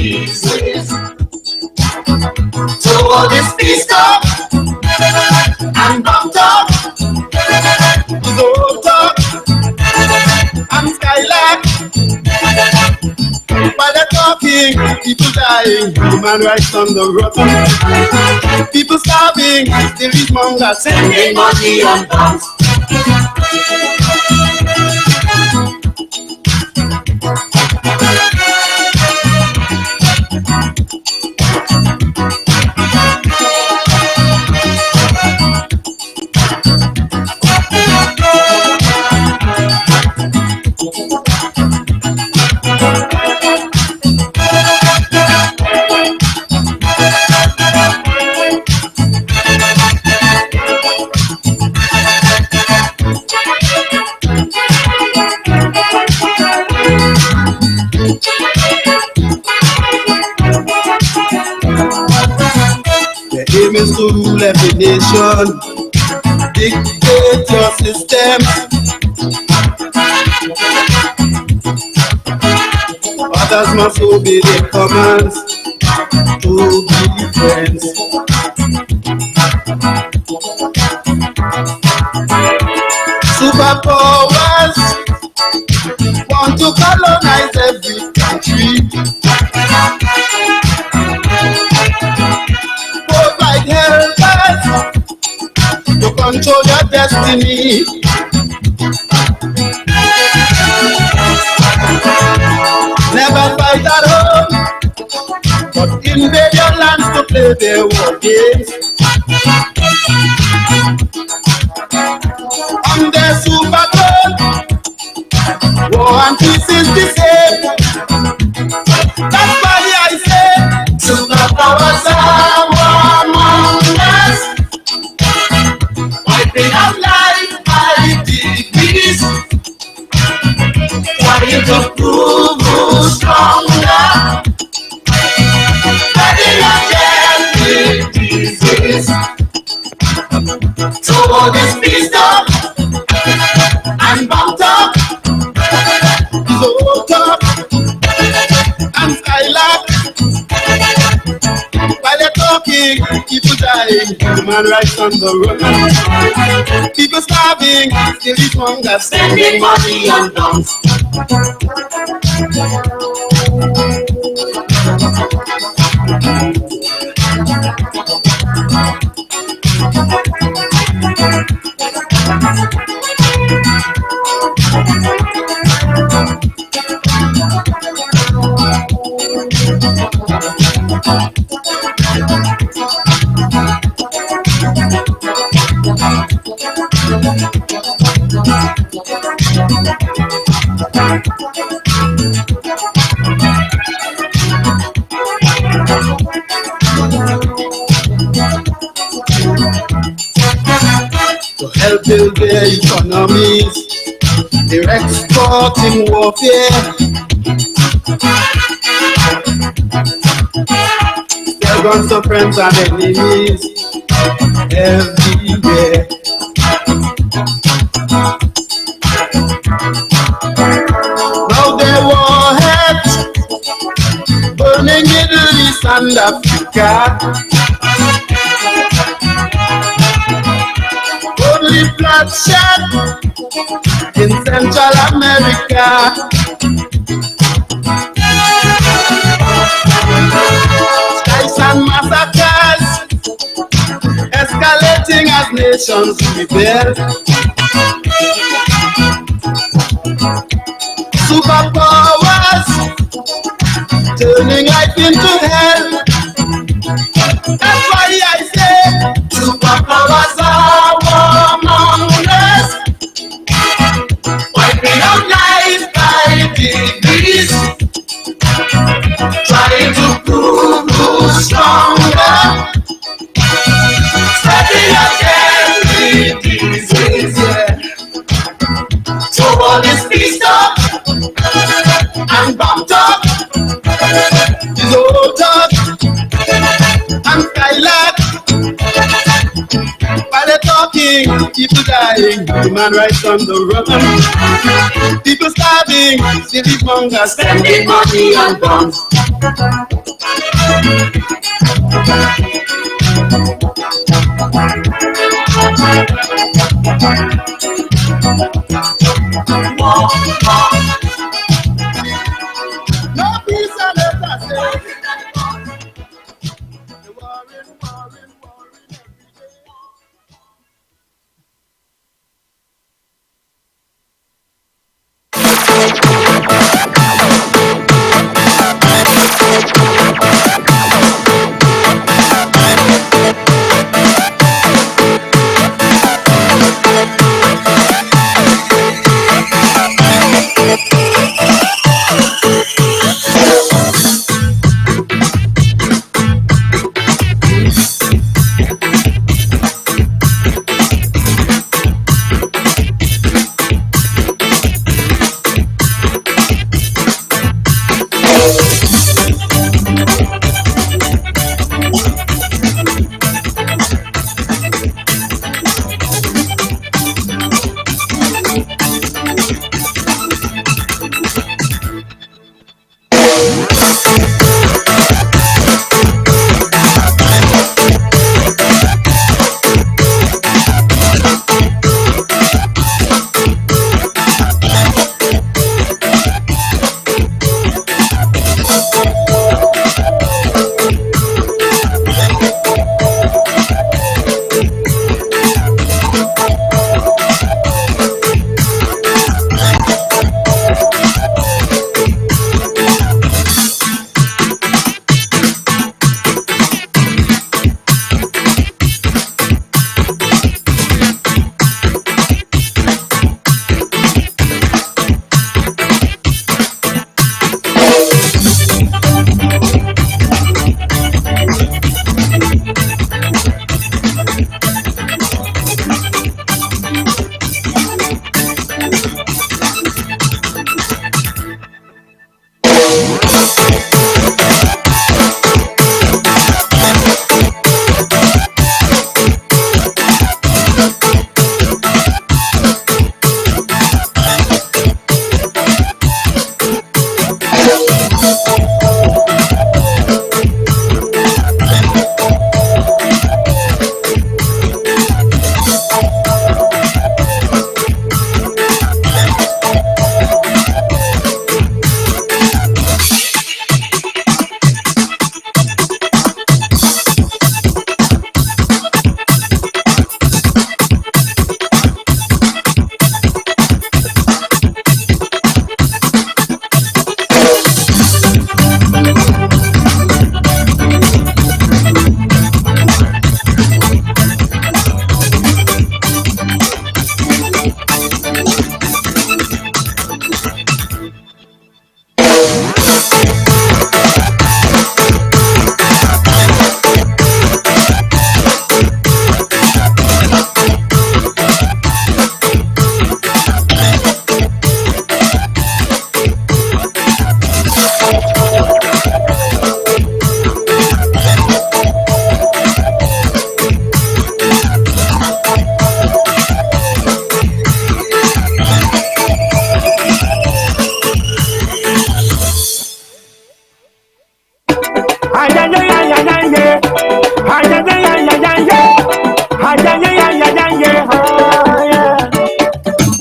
diseases. So all this peace talk and bomb talk is all talk and skylark. While they're talking, people dying, human rights on the run. People starving, the rich mongers sending money and bombs. Is to rule every nation, dictate your system. Others must obey their commands to be friends. Superpowers want to colonize every country. Helpers to control your destiny. Never fight at home, but invade your lands to play their war games. On their super throne, war and peace is the same. That's why I say superpowers are among us, wiping out life by degrees, trying to prove who's stronger, spreading a deadly disease. So all this peace talk and bomb talk is all talk and skylark. While they're talking, people dying, human rights on the run. People starving, the rich mongers spending money on guns. To help build their economies, they're exporting warfare. They're guns to friends and enemies everywhere. Now they're warheads burning Middle East and Africa. Only bloodshed in Central America. Strikes and massacres escalating as nations rebel. Superpowers turning life into hell. That's why I say superpowers are among us, wiping out life by degrees, trying to prove who's stronger, spreading a deadly disease. So all this peace talk and bomb talk is all talk and skylark. While they're talking, people dying, human rights on the run. People starving, city mongers spending money on guns. No peace and let us say. The war is warring every day.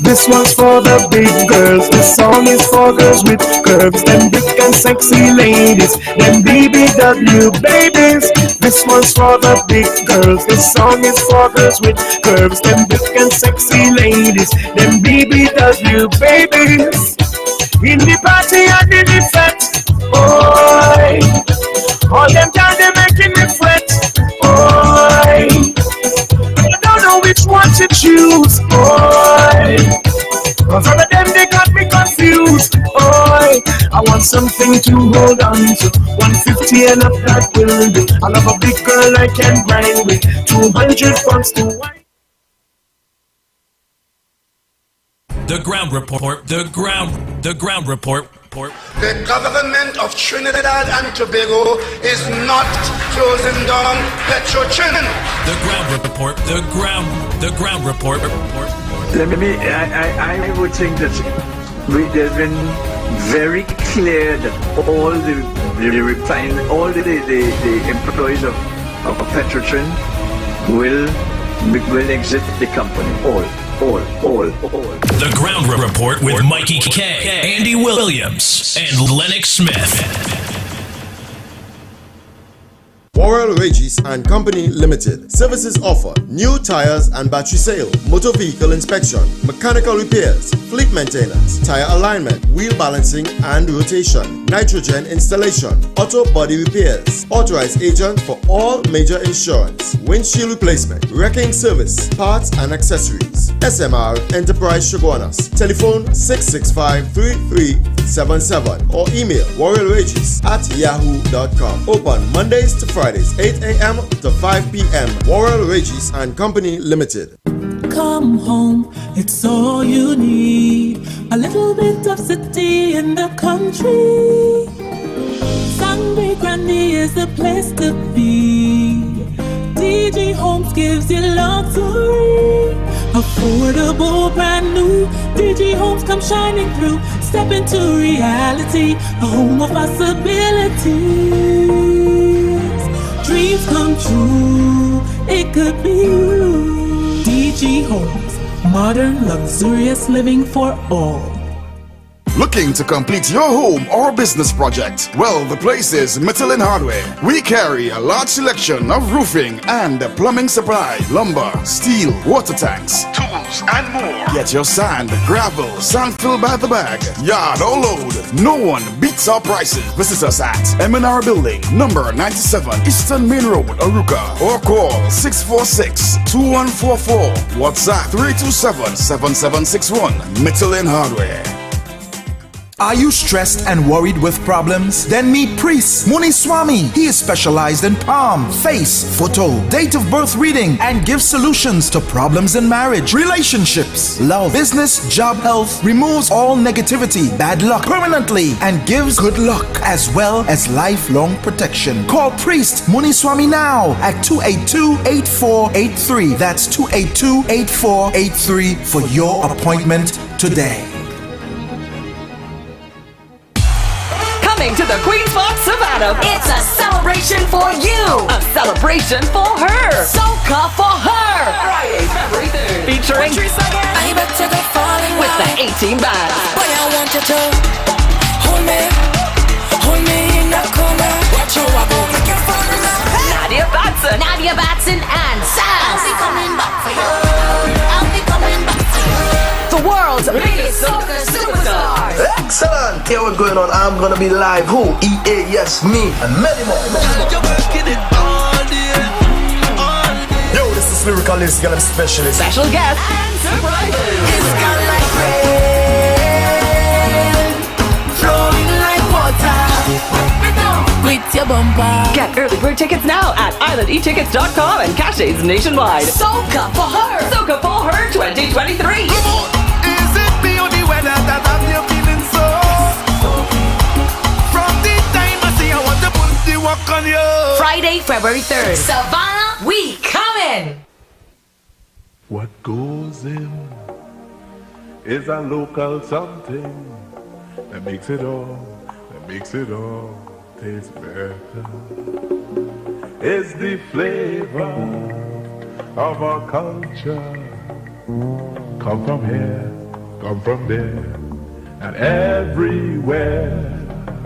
This one's for the big girls. This song is for girls with curves. Them big and sexy ladies. Them BBW babies. This one's for the big girls. This song is for girls with curves. Them big and sexy ladies. Them BBW babies. In the party and in the fete, boy. All them down they making me fret, boy. I don't know which one to choose, boy. Cause all of them they got me confused, boy. I want something to hold on to. 150 and up that will do. I love a big girl I can grind with. 200 bucks to wine. The ground report. The ground report. The government of Trinidad and Tobago is not closing down Petro-Chin. The ground report. The ground report. I would think that there's been very clear that all the You find all the employees of Petrotrin will exit the company. All. The Ground Report with Mikey K, Andy Williams, and Lennox Smith. Worrell Regis and Company Limited. Services offer new tires and battery sale, motor vehicle inspection, mechanical repairs, fleet maintenance, tire alignment, wheel balancing and rotation, nitrogen installation, auto body repairs. Authorized agent for all major insurance, windshield replacement, wrecking service, parts and accessories. SMR Enterprise Shogunas. Telephone 665-3377 or email worrellregis@yahoo.com. Open Mondays to Fridays, 8 a.m. to 5 p.m. Worrell Regis and Company Limited. Come home, it's all you need. A little bit of city in the country. Sangre Grande is the place to be. DG Homes gives you luxury. Affordable, brand new. DG Homes come shining through. Step into reality, a home of possibilities. Dreams come true, it could be you. DG Homes, modern, luxurious living for all. Looking to complete your home or business project? Well, the place is Michelin Hardware. We carry a large selection of roofing and plumbing supply, lumber, steel, water tanks, tools, and more. Get your sand, gravel, sand filled by the bag, yard or load. No one beats our prices. Visit us at M&R Building, number 97, Eastern Main Road, Aruka, or call 646-2144. WhatsApp 327-7761. Michelin Hardware. Are you stressed and worried with problems? Then meet Priest Muniswamy. He is specialized in palm, face, photo, date of birth reading, and gives solutions to problems in marriage, relationships, love, business, job, health, removes all negativity, bad luck permanently, and gives good luck as well as lifelong protection. Call Priest Muniswamy now at 282-8483. That's 282-8483 for your appointment today. To the Queen's Park Savannah. It's a celebration for you. A celebration for her. Soca for her. Friday, February 3rd. Featuring with the 18 bands. Boy, I want you to hold me in the corner. Watch how I go. Make you fall in love. Nadia Batson and Sam. I'll be coming back for you. I'll be coming back for you. The world's biggest soca superstars. Excellent! Here we're going on. I'm gonna be live. Who? EA, yes, me, and many more. Yo, this is Lyricalist, girl, I'm specialist. Special guest and surprises. It's gone like rain, flowing like water. With your bumper. Get early bird tickets now at islandetickets.com and caches nationwide. Soca for her. Soca for her 2023. Is it the only weather that I'm feeling so? From the time I see I want to put the walk on you. Friday, February 3rd. Savannah, we coming. What goes in is a local something that makes it all taste better. It's the flavor of our culture. Come from here, come from there, and everywhere.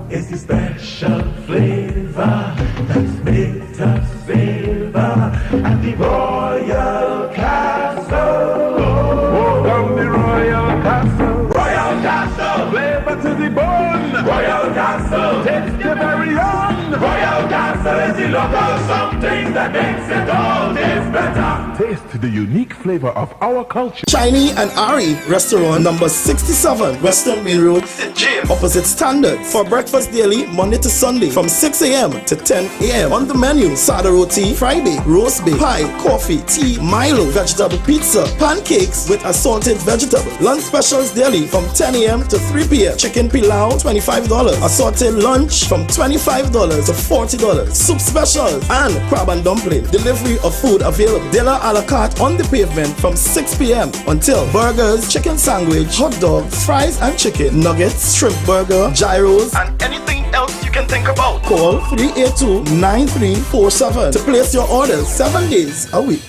It's the special flavor that's made us savor at the Royal Castle. Oh, from the Royal Castle. Royal Castle. Flavor to the bone. Royal Castle. Taste the very own. Royal Castle is the local something that makes it all taste better. Taste the unique flavor of our culture. Shiny and Ari Restaurant, number 67, Western Main Road, Gym, opposite Standard. For breakfast daily, Monday to Sunday, from 6 a.m. to 10 a.m. On the menu, sada roti, Friday, roast beef, pie, coffee, tea, Milo, vegetable pizza, pancakes with assorted vegetables. Lunch specials daily from 10 a.m. to 3 p.m. Chicken pilau, $25. Assorted lunch from $25 to $40. Soup specials and crab and dumpling. Delivery of food available. Dinner a la carte on the pavement from 6 p.m. until burgers, chicken sandwich, hot dog, fries and chicken, nuggets, shrimp burger, gyros, and anything else you can think about. Call 382-9347 to place your orders 7 days a week.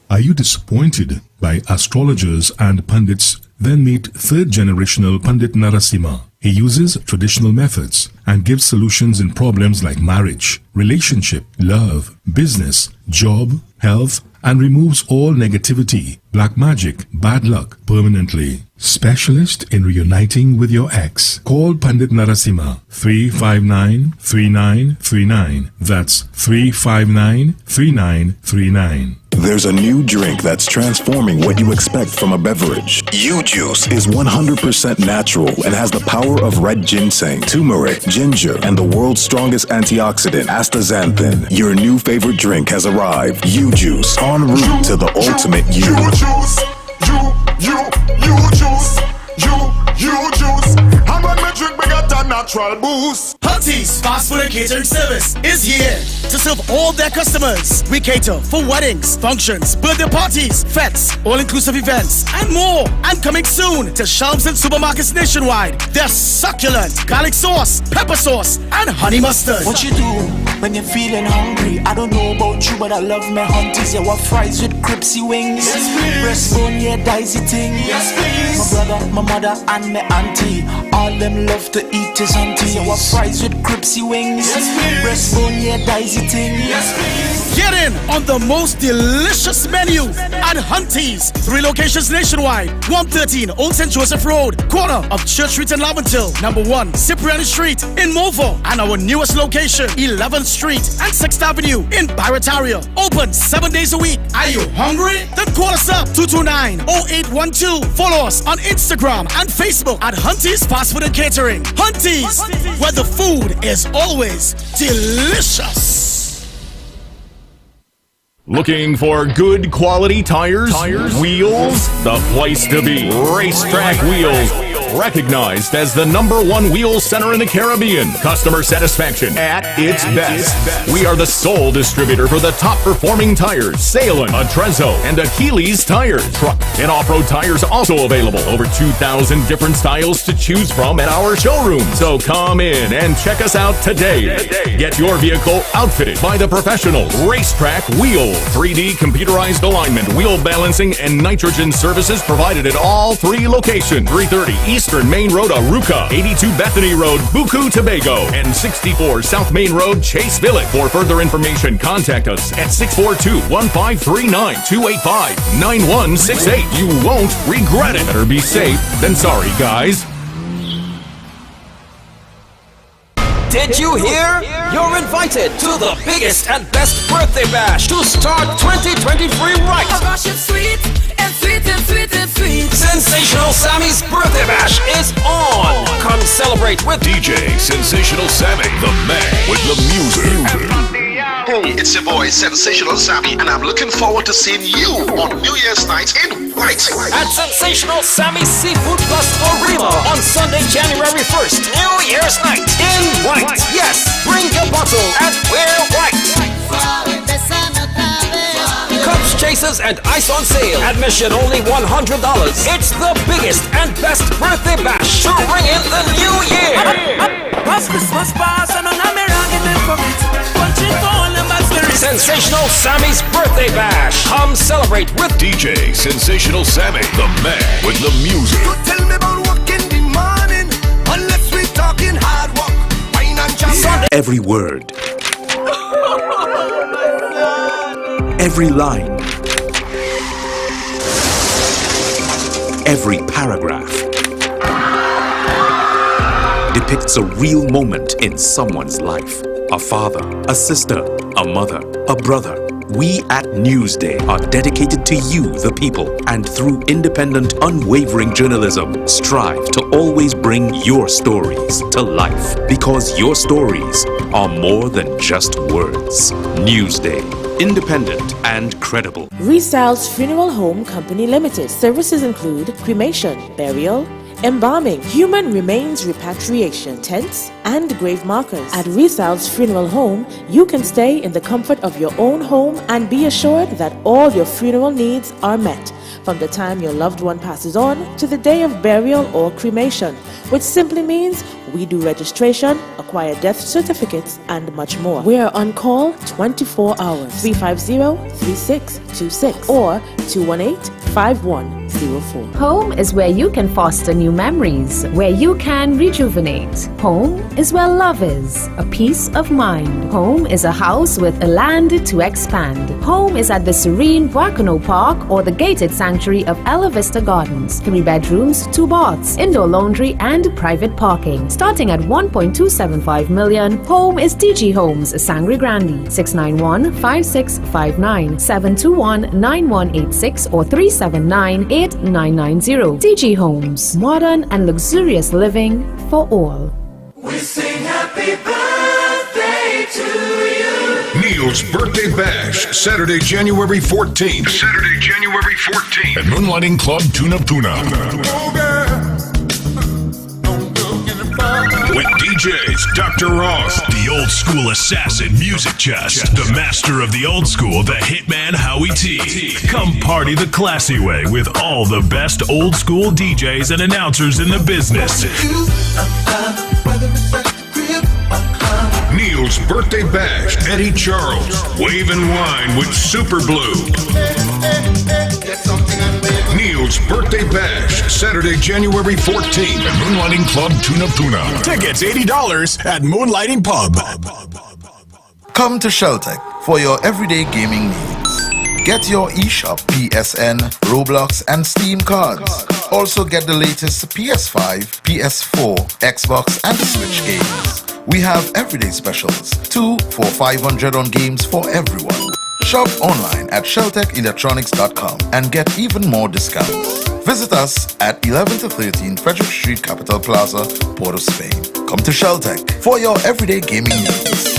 Are you disappointed by astrologers and pundits? Then meet third generational Pandit Narasimha. He uses traditional methods and gives solutions in problems like marriage, relationship, love, business, job, health, and removes all negativity, black magic, bad luck permanently. Specialist in reuniting with your ex. Call Pandit Narasimha 359-3939. That's 359-3939. There's a new drink that's transforming what you expect from a beverage. U-Juice is 100% natural and has the power of red ginseng, turmeric, ginger, and the world's strongest antioxidant, astaxanthin. Your new favorite drink has arrived. U-Juice, en route to the ultimate you. U-Juice, U-Juice. And when we drink, we got a natural boost. Hunty's Fast Food and Catering Service is here to serve all their customers. We cater for weddings, functions, birthday parties, fetes, all-inclusive events, and more. And coming soon to shelves and supermarkets nationwide. Their succulent garlic sauce, pepper sauce, and honey mustard. What you do when you're feeling hungry? I don't know about you, but I love my Hunties. Yeah, what fries with crispy wings? Yes, please. Breastbone, yeah, dicey thing. Yes, please. My brother, my mother, and my auntie, all them love to eat is Hunty. Yeah, what fries with crispy wings? Yes, please. Breastbone, yeah, dicey thing. Yes, please. Get in on the most delicious menu at Hunty's. 3 locations nationwide. 113 Old St. Joseph Road, corner of Church Street in Laventille. Number 1, Cipriani Street in Morville. And our newest location, 11th Street and 6th Avenue in Barretaria. Open 7 days a week. Are you hungry? Then call us up 229-0812. Follow us on Instagram and Facebook at Hunty's Fast Food and Catering. Hunty's, where the food is always delicious. Looking for good quality tires, wheels? The place to be. Racetrack Wheels. Recognized as the #1 wheel center in the Caribbean. Customer satisfaction at its best. We are the sole distributor for the top performing tires. Salem, Atrezzo, and Achilles tires. Truck and off-road tires also available. Over 2,000 different styles to choose from at our showroom. So come in and check us out today. Get your vehicle outfitted by the professional Racetrack Wheel. 3D computerized alignment, wheel balancing, and nitrogen services provided at all 3 locations. 330 Eastern Main Road, Aruca, 82 Bethany Road, Buku, Tobago, and 64 South Main Road, Chase Village. For further information, contact us at 642-1539-285-9168. You won't regret it. Better be safe than sorry, guys. Did you hear? You're invited to the biggest and best birthday bash to start 2023 right. Oh gosh, it's sweet and sweet and sweet and sweet. Sensational Sammy's birthday bash is on. Come celebrate with DJ Sensational Sammy, the man with the music. Hey, it's your boy Sensational Sammy, and I'm looking forward to seeing you on New Year's night in white. At Sensational Sammy Seafood Plus Arima on Sunday, January 1st, New Year's night in white. Yes, bring your bottle and wear white. Cups, chasers, and ice on sale. Admission only $100. It's the biggest and best birthday bash to ring in the new year. Sensational Sammy's birthday bash. Come celebrate with DJ Sensational Sammy, the man with the music. You tell me about work in the morning, unless we talking hard work, Sunday. Every word, every line, every paragraph depicts a real moment in someone's life. A father, a sister, a mother, a brother. We at Newsday are dedicated to you, the people, and through independent, unwavering journalism, strive to always bring your stories to life. Because your stories are more than just words. Newsday, independent and credible. Restyles Funeral Home Company Limited. Services include cremation, burial, embalming, human remains repatriation, tents, and grave markers. At Restyles Funeral Home, you can stay in the comfort of your own home and be assured that all your funeral needs are met. from the time your loved one passes on to the day of burial or cremation, which simply means we do registration, acquire death certificates, and much more. We are on call 24 hours, 350-3626 or 218-5104. Home is where you can foster new memories, where you can rejuvenate. Home is where love is, a peace of mind. Home is a house with a land to expand. Home is at the serene Wakano Park or the gated sanctuary of Ella Vista Gardens. 3 bedrooms, 2 baths, indoor laundry, and private parking. Starting at $1.275 million, Home is DG Homes, Sangre Grande, 691-5659, 721-9186 or 379-8990. DG Homes, modern and luxurious living for all. We sing happy birthday to you. Neil's Birthday Bash, Saturday, January 14th. Saturday, January 14th. At Moonlighting Club Tuna Puna. With DJs Dr. Ross, the old school assassin music chest, the master of the old school, the hitman Howie T. Come party the classy way with all the best old school DJs and announcers in the business. Neil's Birthday Bash, Eddie Charles, Wave and Wine with Super Blue. Neil's Birthday Bash, Saturday, January 14th at Moonlighting Club Tuna Puna. Tickets $80 at Moonlighting Pub. Come to Sheltec for your everyday gaming needs. Get your eShop, PSN, Roblox, and Steam cards. Also get the latest PS5, PS4, Xbox, and Switch games. We have everyday specials, 2 for $500 on games for everyone. Shop online at sheltechelectronics.com and get even more discounts. Visit us at 11 to 13 Frederick Street, Capital Plaza, Port of Spain. Come to Sheltec for your everyday gaming needs.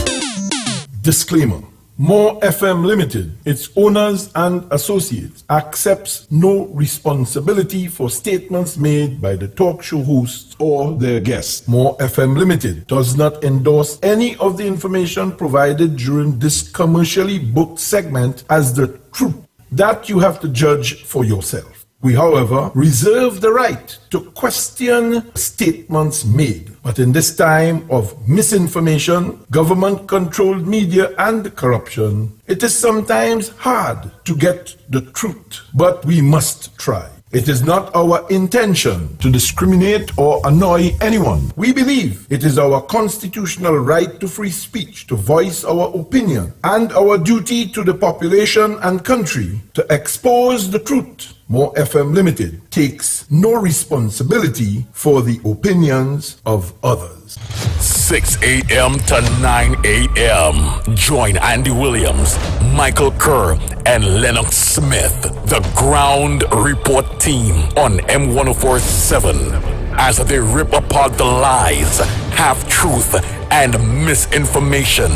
Disclaimer. More FM Limited, its owners and associates, accepts no responsibility for statements made by the talk show hosts or their guests. More FM Limited does not endorse any of the information provided during this commercially booked segment as the truth. That you have to judge for yourself. We, however, reserve the right to question statements made. But in this time of misinformation, government-controlled media, and corruption, it is sometimes hard to get the truth. But we must try. It is not our intention to discriminate or annoy anyone. We believe it is our constitutional right to free speech, to voice our opinion, and our duty to the population and country to expose the truth. More FM Limited takes no responsibility for the opinions of others. 6 a.m. to 9 a.m. Join Andy Williams, Michael Kerr, and Lennox Smith, the Ground Report team on M1047 as they rip apart the lies, half-truth, and misinformation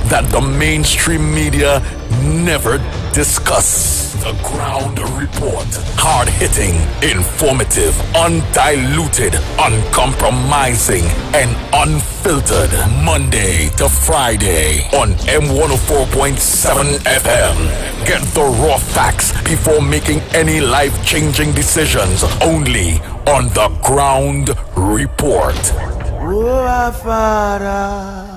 that the mainstream media never discuss. The Ground Report. Hard-hitting, informative, undiluted, uncompromising, and unfiltered. Monday to Friday on M104.7 FM. Get the raw facts before making any life-changing decisions. Only on The Ground Report. Oh, our Father.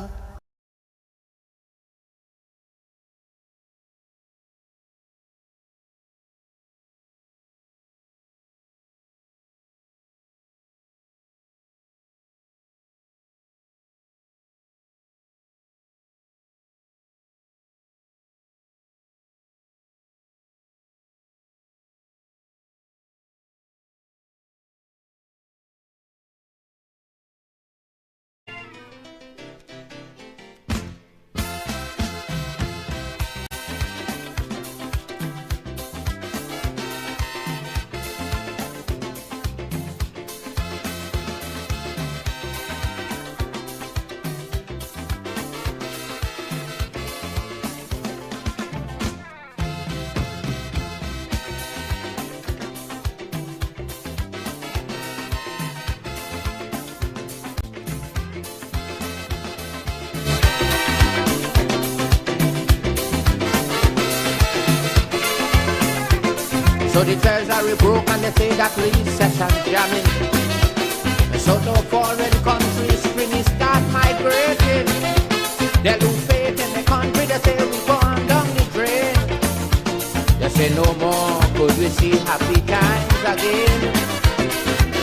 So the treasury broke and they say that recession jamming. So no foreign countries really start migrating. They lose faith in the country, they say we gone down the drain. They say no more could we see happy times again.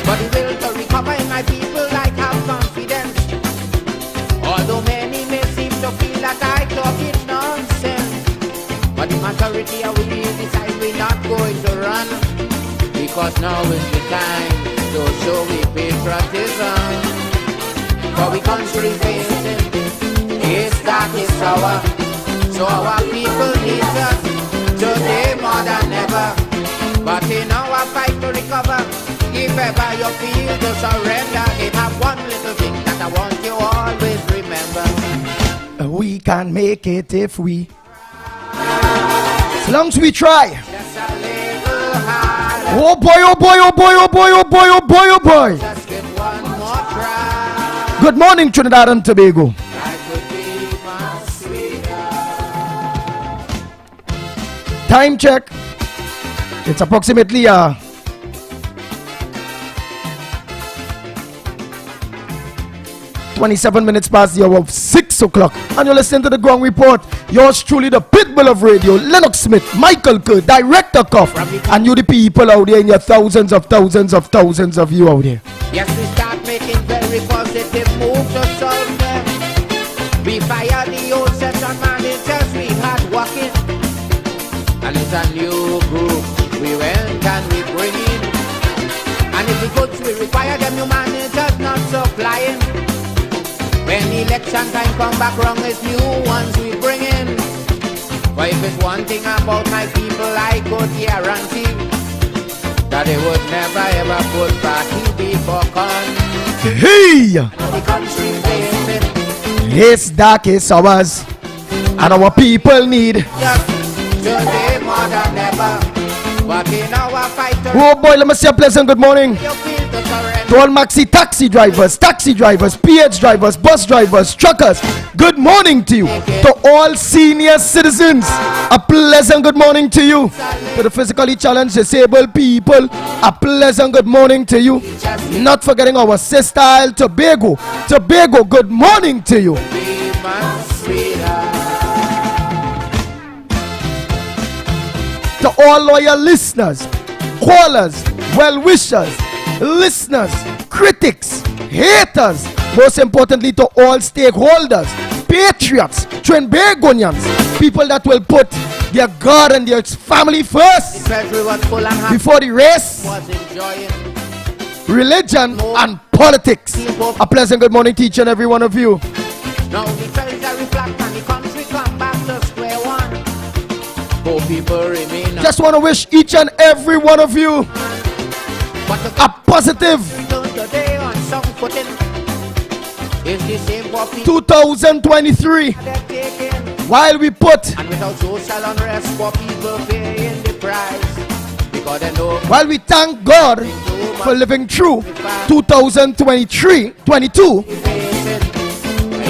But the will to recover in my people like have confidence. Although many may seem to feel that I talk it nonsense, but the majority of we decide we're not going to run, because now is the time to show we patriotism. For we country facing is dark, is sour, so our people need us today more than ever. But in our fight to recover, if ever you feel to surrender, it have one little thing that I want you always remember. We can make it if we, as long as we try. Oh boy, oh boy, oh boy, oh boy, oh boy, oh boy, oh boy. Just give one more try. Good morning, Trinidad and Tobago. Time check. It's approximately 27 minutes past the hour of 6 o'clock. And you're listening to the Ground Report. Yours truly, the Pitbull of Radio, Lennox Smith, Michael Kerr, Director Cuff, and you the people out there in your thousands of you out there. Yes, we start making very positive moves to solve them. We fire the old session managers we had working, and it's a new group we went and we bring in. And if the goods we require, them new managers not supplying. When election time come back wrong, it's new ones we bring in. But if it's one thing about my people, I could guarantee that they would never ever put party before country. Hey! The country facing It's dark, it's ours, and our people need. today more than ever. But in our fight to Oh boy, let me say a pleasant good morning to all maxi taxi drivers, PH drivers, bus drivers, truckers. Good morning to you. To all senior citizens, a pleasant good morning to you. To the physically challenged disabled people, a pleasant good morning to you. Not forgetting our sister isle, Tobago, good morning to you. To all loyal listeners, callers, well-wishers, listeners, critics, haters, most importantly to all stakeholders, patriots, Trinbagonians, people that will put their God and their family first before the race, religion, and politics. A pleasant good morning to each and every one of you. now the treasury flat and the country come back to square one. Poor people remain. Just want to wish each and every one of you a positive 2023 while we put and without social unrest, poor people paying the price because they know while we thank God for living through 2022,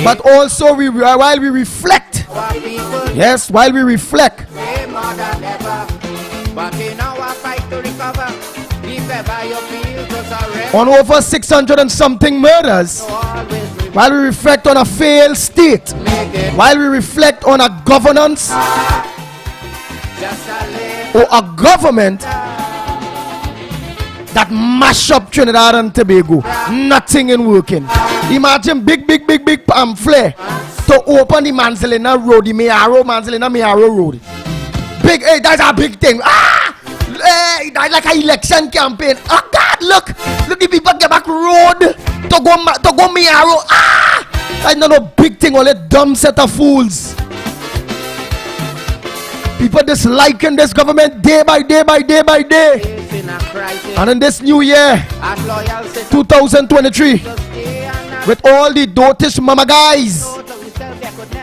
but also while we reflect, yes, while we reflect on over 600 and something murders, while we reflect on a failed state, while we reflect on a governance or a government that mash up Trinidad and Tobago, nothing in working. Imagine big pamphlet to open the Manzanilla Road, the Mayaro Road. Big, hey, that's a big thing. Hey, that's like an election campaign. Oh God, look the people get back road to go Mayaro. I know no big thing, all a dumb set of fools. People disliking this government day by day. And in this new year, 2023, with all the dotish mama guys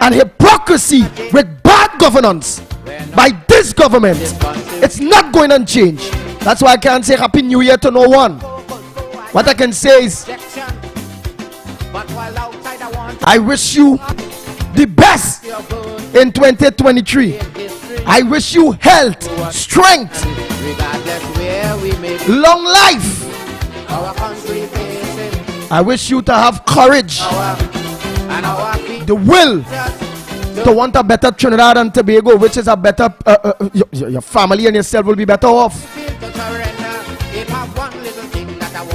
and hypocrisy with bad governance by this government, it's not going to change. That's why I can't say Happy New Year to no one. What I can say is, I wish you the best in 2023. I wish you health, strength, long life. I wish you to have courage, the will to want a better Trinidad and Tobago, which is a better, your family and yourself will be better off.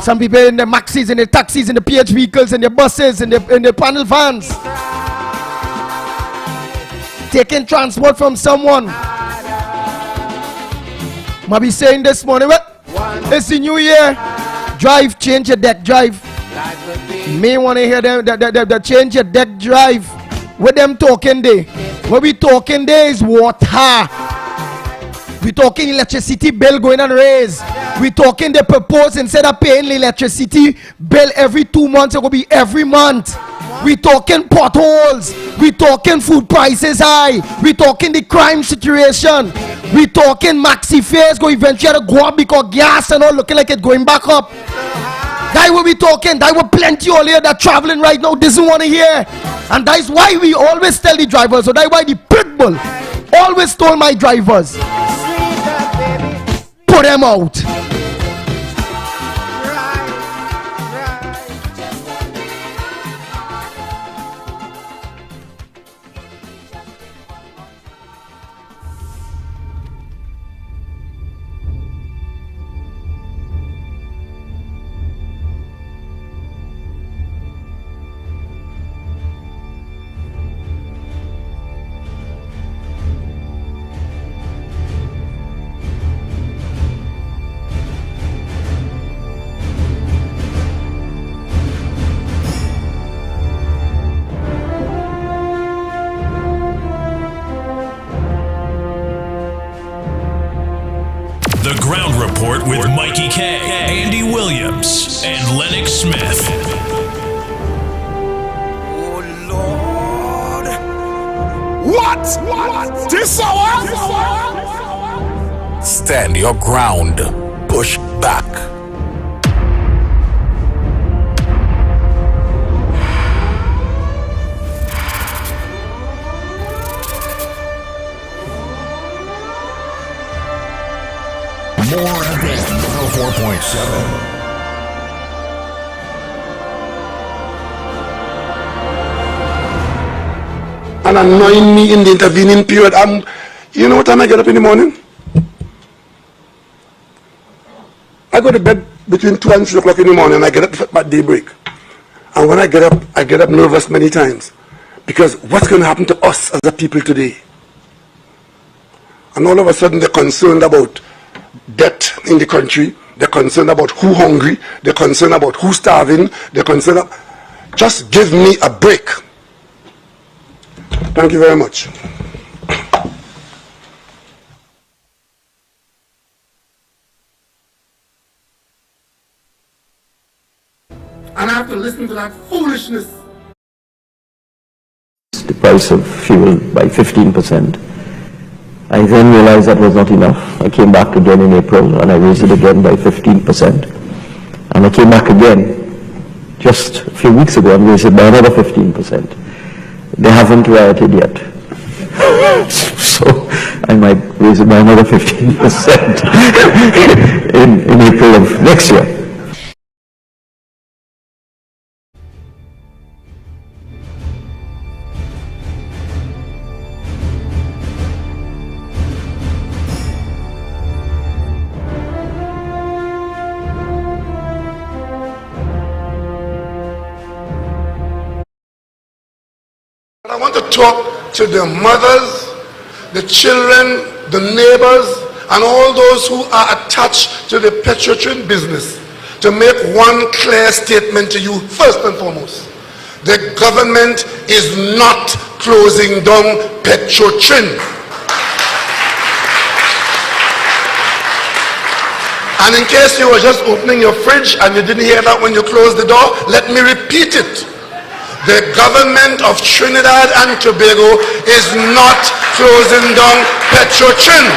Some people in the maxis, in the taxis, in the PH vehicles, in the buses, in the panel vans, taking transport from someone. Might be saying this morning, well, it's the new year. Drive, change your deck, drive. May want to hear them the change your deck, drive. What them talking there? What we talking there is water. We talking electricity bill going and raise. We talking the propose instead of paying the electricity bill every 2 months, it will be every month. We talking potholes. We talking food prices high. We talking the crime situation. We talking maxi fares go eventually go up because gas and all looking like it going back up. That will be talking. That will plenty all here that traveling right now doesn't want to hear. And that's why we always tell the drivers. So that's why the pitbull always told my drivers, put them out. The Ground Report with Mikey K, Andy Williams, and Lennox Smith. Oh Lord. What? This hour? Stand your ground. Push back. More FM 104.7. And annoying me in the intervening period. You know what time I get up in the morning? I go to bed between 2 and 3 o'clock in the morning, and I get up at daybreak. And when I get up nervous many times. Because what's going to happen to us as a people today? And all of a sudden they're concerned about debt in the country. They're concerned about who hungry. They're concerned about who starving. They're concerned about... Just give me a break. Thank you very much. And I have to listen to that foolishness. The price of fuel by 15%. I then realized that was not enough. I came back again in April and I raised it again by 15%. And I came back again just a few weeks ago and raised it by another 15%. They haven't rioted yet. So I might raise it by another 15% in April of next year. I want to talk to the mothers, the children, the neighbors, and all those who are attached to the Petrotrin business to make one clear statement to you first and foremost. The government is not closing down Petrotrin. And in case you were just opening your fridge and you didn't hear that when you closed the door, let me repeat it. The government of Trinidad and Tobago is not closing down Petrotrin.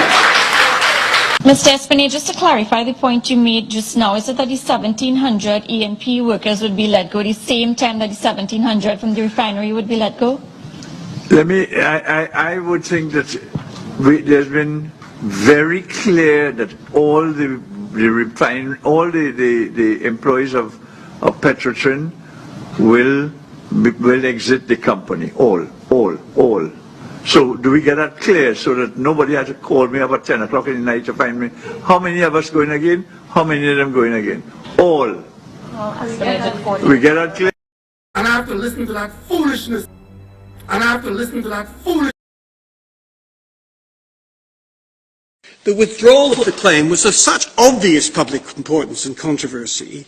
Mr. Espinay, just to clarify the point you made just now, is it that the 1,700 E&P workers would be let go the same time that the 1,700 from the refinery would be let go? I would think that there's been very clear that all the employees of Petrotrin will exit the company. All. So do we get that clear so that nobody has to call me about 10 o'clock in the night to find me? How many of us going again? How many of them going again? All. We get that clear? And I have to listen to that foolishness. The withdrawal of the claim was of such obvious public importance and controversy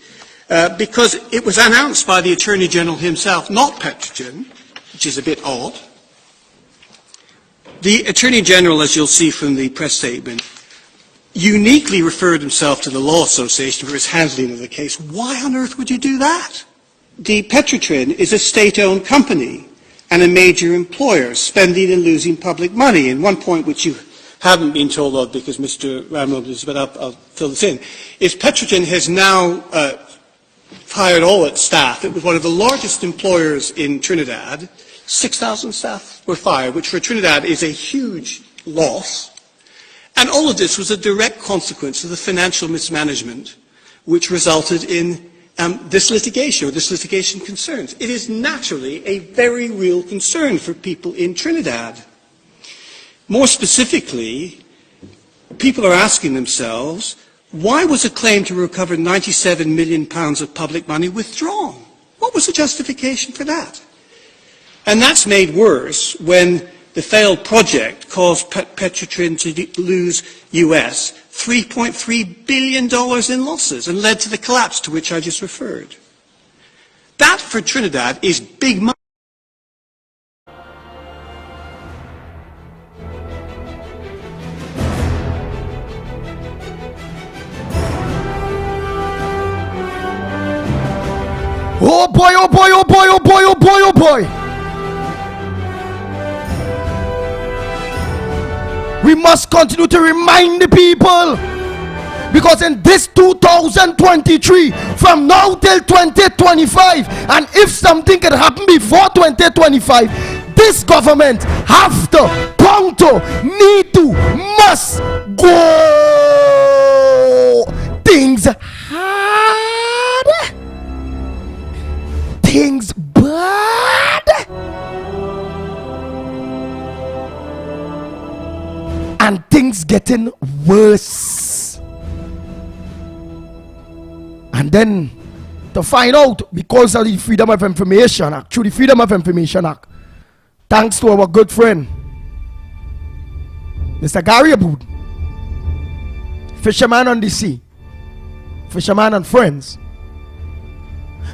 because it was announced by the Attorney General himself, not Petrotrin, which is a bit odd. The Attorney General, as you'll see from the press statement, uniquely referred himself to the Law Association for his handling of the case. Why on earth would you do that? The Petrotrin is a state-owned company and a major employer, spending and losing public money. And one point which you haven't been told of because Mr. Ramrold is, but I'll fill this in, is Petrotrin has now fired all its staff. It was one of the largest employers in Trinidad. 6,000 staff were fired, which for Trinidad is a huge loss. And all of this was a direct consequence of the financial mismanagement which resulted in this litigation, or this litigation concerns. It is naturally a very real concern for people in Trinidad. More specifically, people are asking themselves, why was a claim to recover £97 million of public money withdrawn? What was the justification for that? And that's made worse when the failed project caused Petrotrin to lose US $3.3 billion in losses and led to the collapse to which I just referred. That, for Trinidad, is big money. Oh boy, oh boy, oh boy, oh boy, oh boy, oh boy. We must continue to remind the people, because in this 2023, from now till 2025, and if something can happen before 2025, this government have to, pronto, need to, must go things hard, things bad, and things getting worse. And then to find out, because of the Freedom of Information Act, through the Freedom of Information Act, thanks to our good friend Mr. Gary Aboud, fisherman on the sea, fisherman and friends,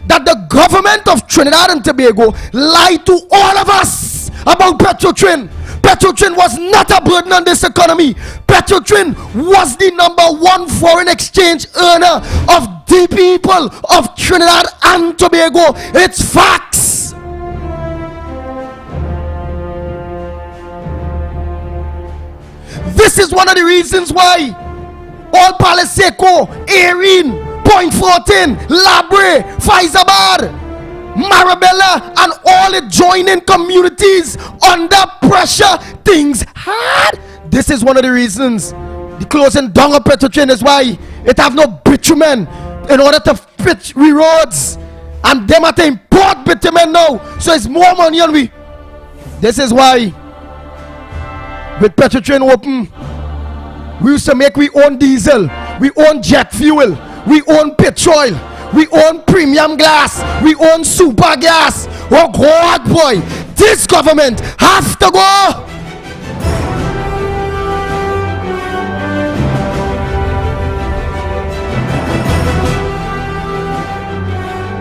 that the government of Trinidad and Tobago lied to all of us about Petrotrin. Petrotrin was not a burden on this economy. Petrotrin was the #1 foreign exchange earner of the people of Trinidad and Tobago. It's facts. This is one of the reasons why all Paliseco, Erin, Point 14, Labre, Faizabad, Marabella, and all the joining communities under pressure, things hard. This is one of the reasons the closing down of Petrotrin is why it have no bitumen in order to pitch roads, and them have to import bitumen now, so it's more money on we. This is why with Petrotrin open, we used to make we own diesel, we own jet fuel, we own petrol, we own premium gas, we own super gas. Oh God, boy, this government has to go.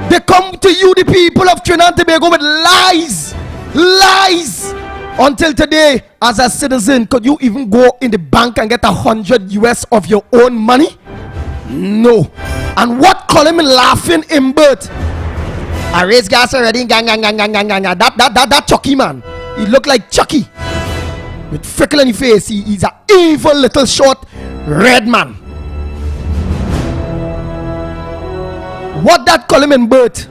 They come to you, the people of Trinidad and Tobago, with lies, lies. Until today, as a citizen, could you even go in the bank and get $100 US of your own money? No. And what Coleman laughing in birth? I raised gas already. That Chucky man. He looked like Chucky with freckle in his face. He's an evil little short red man. What that Coleman birth?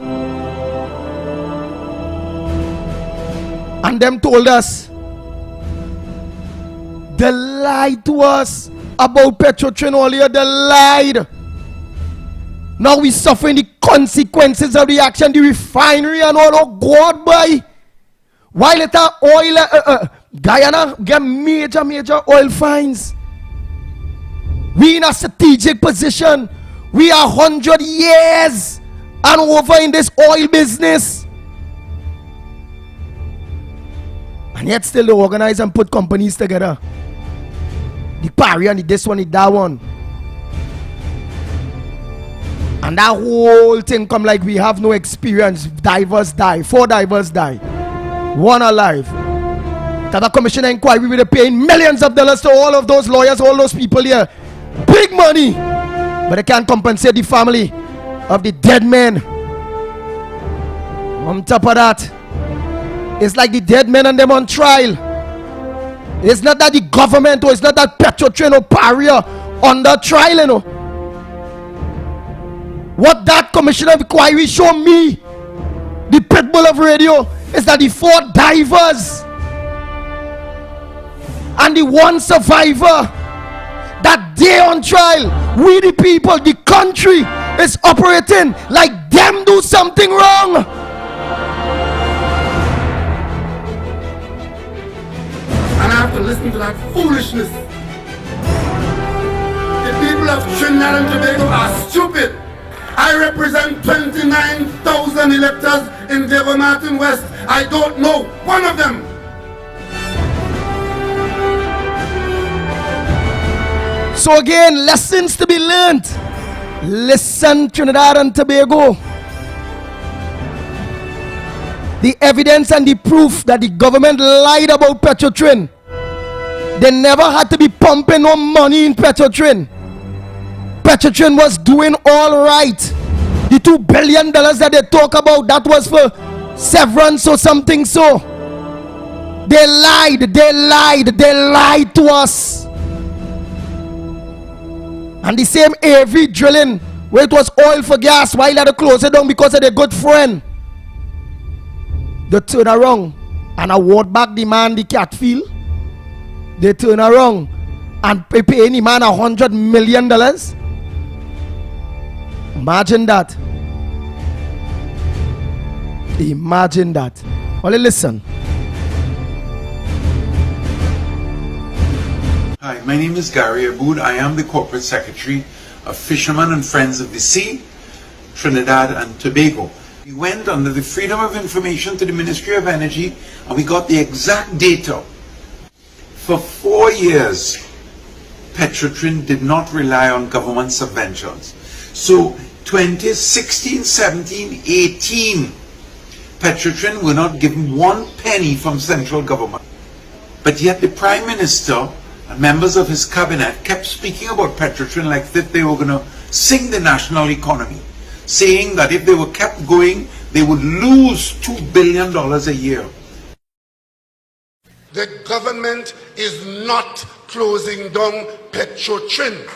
And them told us They lied to us about Petrotrin earlier. They lied. Now we suffering the consequences of the action, the refinery and all. Oh God, boy. While it oil, Guyana get major oil finds. We in a strategic position. We are 100 years and over in this oil business. And yet still they organize and put companies together. The Pari and the this one, the that one. And that whole thing come like we have no experience. Divers die. 4 divers die. 1 alive. That a commission inquiry will be paying millions of dollars to all of those lawyers, all those people here. Big money. But they can't compensate the family of the dead men. On top of that, it's like the dead men and them on trial. It's not that the government or it's not that Petrotrin or Paria under trial, you know. What that commissioner of inquiry showed me, the pitbull of radio, is that the 4 divers and the 1 survivor, that day on trial, we the people, the country is operating like them do something wrong. And after listening to that foolishness, the people of Trinidad and Tobago are stupid. I represent 29,000 electors in Devon Martin West. I don't know one of them. So again, lessons to be learned. Listen, Trinidad and Tobago. The evidence and the proof that the government lied about Petrotrin. They never had to be pumping no money in Petrotrin. Petrotrin was doing all right. The $2 billion that they talk about, that was for severance or something so. They lied to us. And the same AV drilling, where it was oil for gas, while they had to close it down because of their good friend. They turn around and award back the man the catfield. They turn around and pay any man $100 million. Imagine that. Imagine that. Only listen. Hi, my name is Gary Aboud. I am the Corporate Secretary of Fishermen and Friends of the Sea, Trinidad and Tobago. We went under the Freedom of Information to the Ministry of Energy and we got the exact data. For 4 years, Petrotrin did not rely on government subventions. So 2016, 17, 18, Petrotrin were not given 1 penny from central government. But yet the Prime Minister and members of his cabinet kept speaking about Petrotrin like that they were going to sink the national economy, saying that if they were kept going, they would lose $2 billion a year. The government is not closing down Petrotrin.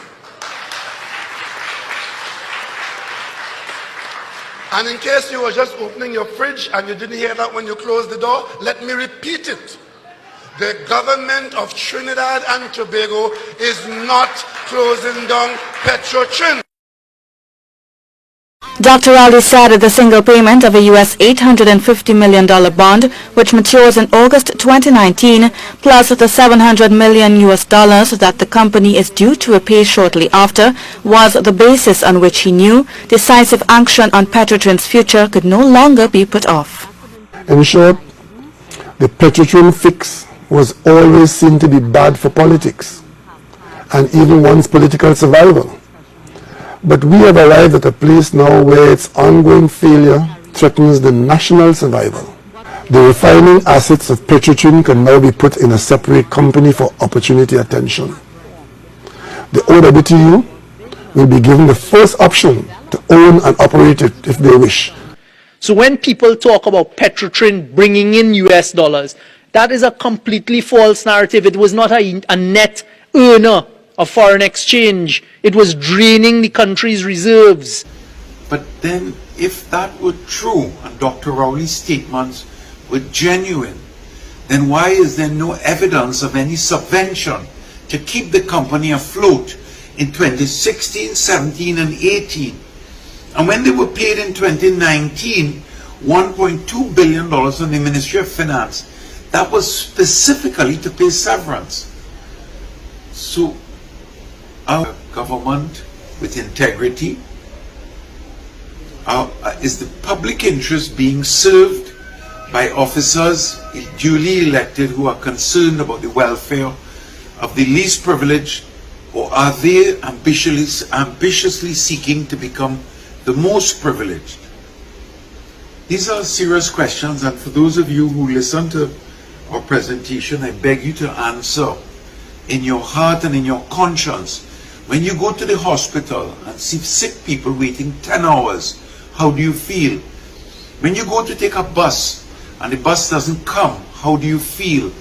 And in case you were just opening your fridge and you didn't hear that when you closed the door, let me repeat it. The government of Trinidad and Tobago is not closing down Petrotrin. Dr. Rowley said the single payment of a US $850 million bond, which matures in August 2019, plus the $700 million that the company is due to repay shortly after, was the basis on which he knew decisive action on Petrotrin's future could no longer be put off. In short, the Petrotrin fix was always seen to be bad for politics and even one's political survival. But we have arrived at a place now where its ongoing failure threatens the national survival. The refining assets of Petrotrin can now be put in a separate company for opportunity attention. The OWTU will be given the first option to own and operate it if they wish. So when people talk about Petrotrin bringing in US dollars, that is a completely false narrative. It was not a net earner of foreign exchange. It was draining the country's reserves. But then, if that were true and Dr. Rowley's statements were genuine, then why is there no evidence of any subvention to keep the company afloat in 2016, 17, and 18. And when they were paid in 2019, $1.2 billion from the Ministry of Finance, that was specifically to pay severance. So our government with integrity, is the public interest being served by officers duly elected who are concerned about the welfare of the least privileged, or are they ambitiously seeking to become the most privileged? These are serious questions, and for those of you who listen to our presentation, I beg you to answer in your heart and in your conscience. When you go to the hospital and see sick people waiting 10 hours, how do you feel? When you go to take a bus and the bus doesn't come, how do you feel?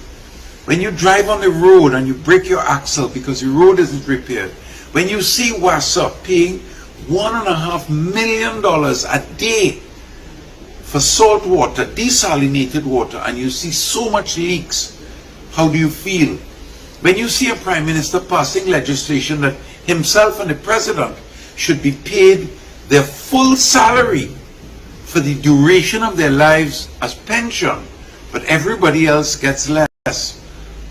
When you drive on the road and you break your axle because the road isn't repaired, when you see WASA paying $1.5 million a day for salt water, desalinated water, and you see so much leaks, how do you feel? When you see a Prime Minister passing legislation that himself and the President should be paid their full salary for the duration of their lives as pension, but everybody else gets less,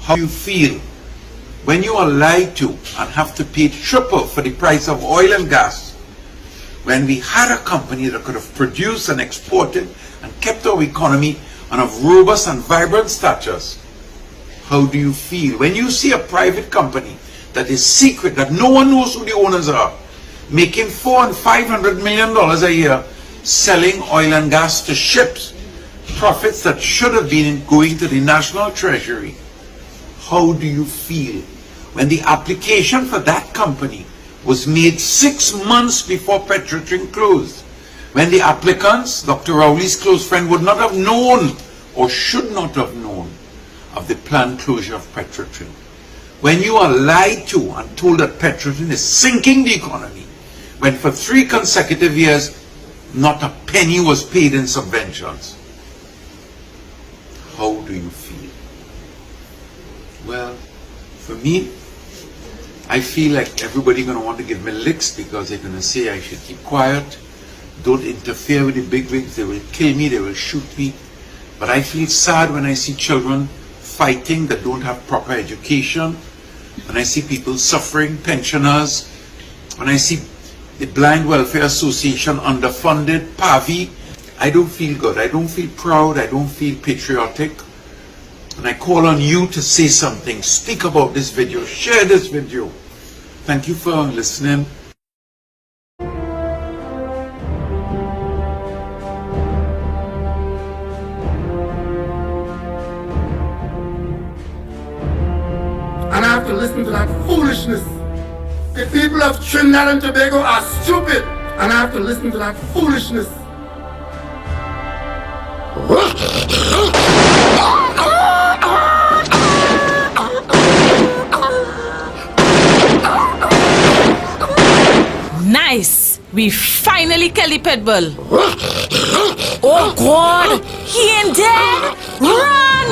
how do you feel? When you are lied to and have to pay triple for the price of oil and gas, when we had a company that could have produced and exported and kept our economy on a robust and vibrant status, how do you feel? When you see a private company that is secret, that no one knows who the owners are, making $400 and $500 million a year, selling oil and gas to ships, profits that should have been going to the National Treasury, how do you feel? When the application for that company was made 6 months before Petrotrin closed, when the applicants, Dr. Rowley's close friend, would not have known or should not have known of the planned closure of Petrotrin. When you are lied to and told that Petrotrin is sinking the economy, when for 3 consecutive years not a penny was paid in subventions, how do you feel? Well, for me, I feel like everybody's going to want to give me licks because they're going to say I should keep quiet, don't interfere with the bigwigs, they will kill me, they will shoot me. But I feel sad when I see children fighting that don't have proper education, when I see people suffering, pensioners, when I see the Blind Welfare Association underfunded, PAVI, I don't feel good, I don't feel proud, I don't feel patriotic. And I call on you to say something, speak about this video, share this video. Thank you for listening. And I have to listen to that foolishness. The people of Trinidad and Tobago are stupid, and I have to listen to that foolishness. Nice! We finally killed the pit bull. Oh God! He ain't dead! Run!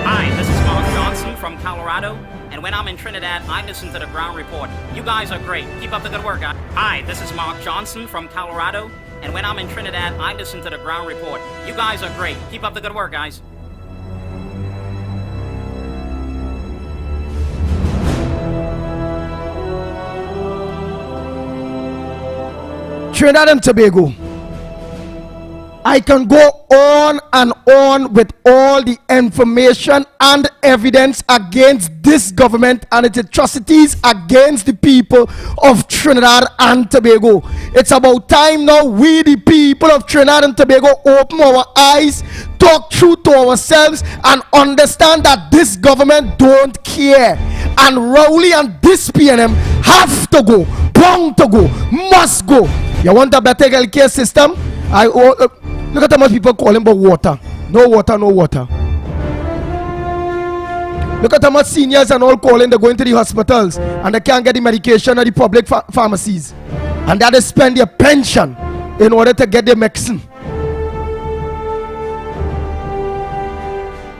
Hi, this is Mark Johnson from Colorado. And when I'm in Trinidad, I listen to the Ground Report. You guys are great. Keep up the good work, guys. Hi, this is Mark Johnson from Colorado. And when I'm in Trinidad, I listen to the Ground Report. You guys are great. Keep up the good work, guys. Trinidad and Tobago, I can go on and on with all the information and evidence against this government and its atrocities against the people of Trinidad and Tobago. It's about time now we, the people of Trinidad and Tobago, open our eyes, talk true to ourselves, and understand that this government don't care. And Rowley and this PNM have to go, bound to go, must go. You want a better healthcare system? Look at how much people calling about water. No water, no water. Look at how much seniors and all calling, they're going to the hospitals and they can't get the medication at the public pharmacies. And that they spend their pension in order to get their medicine.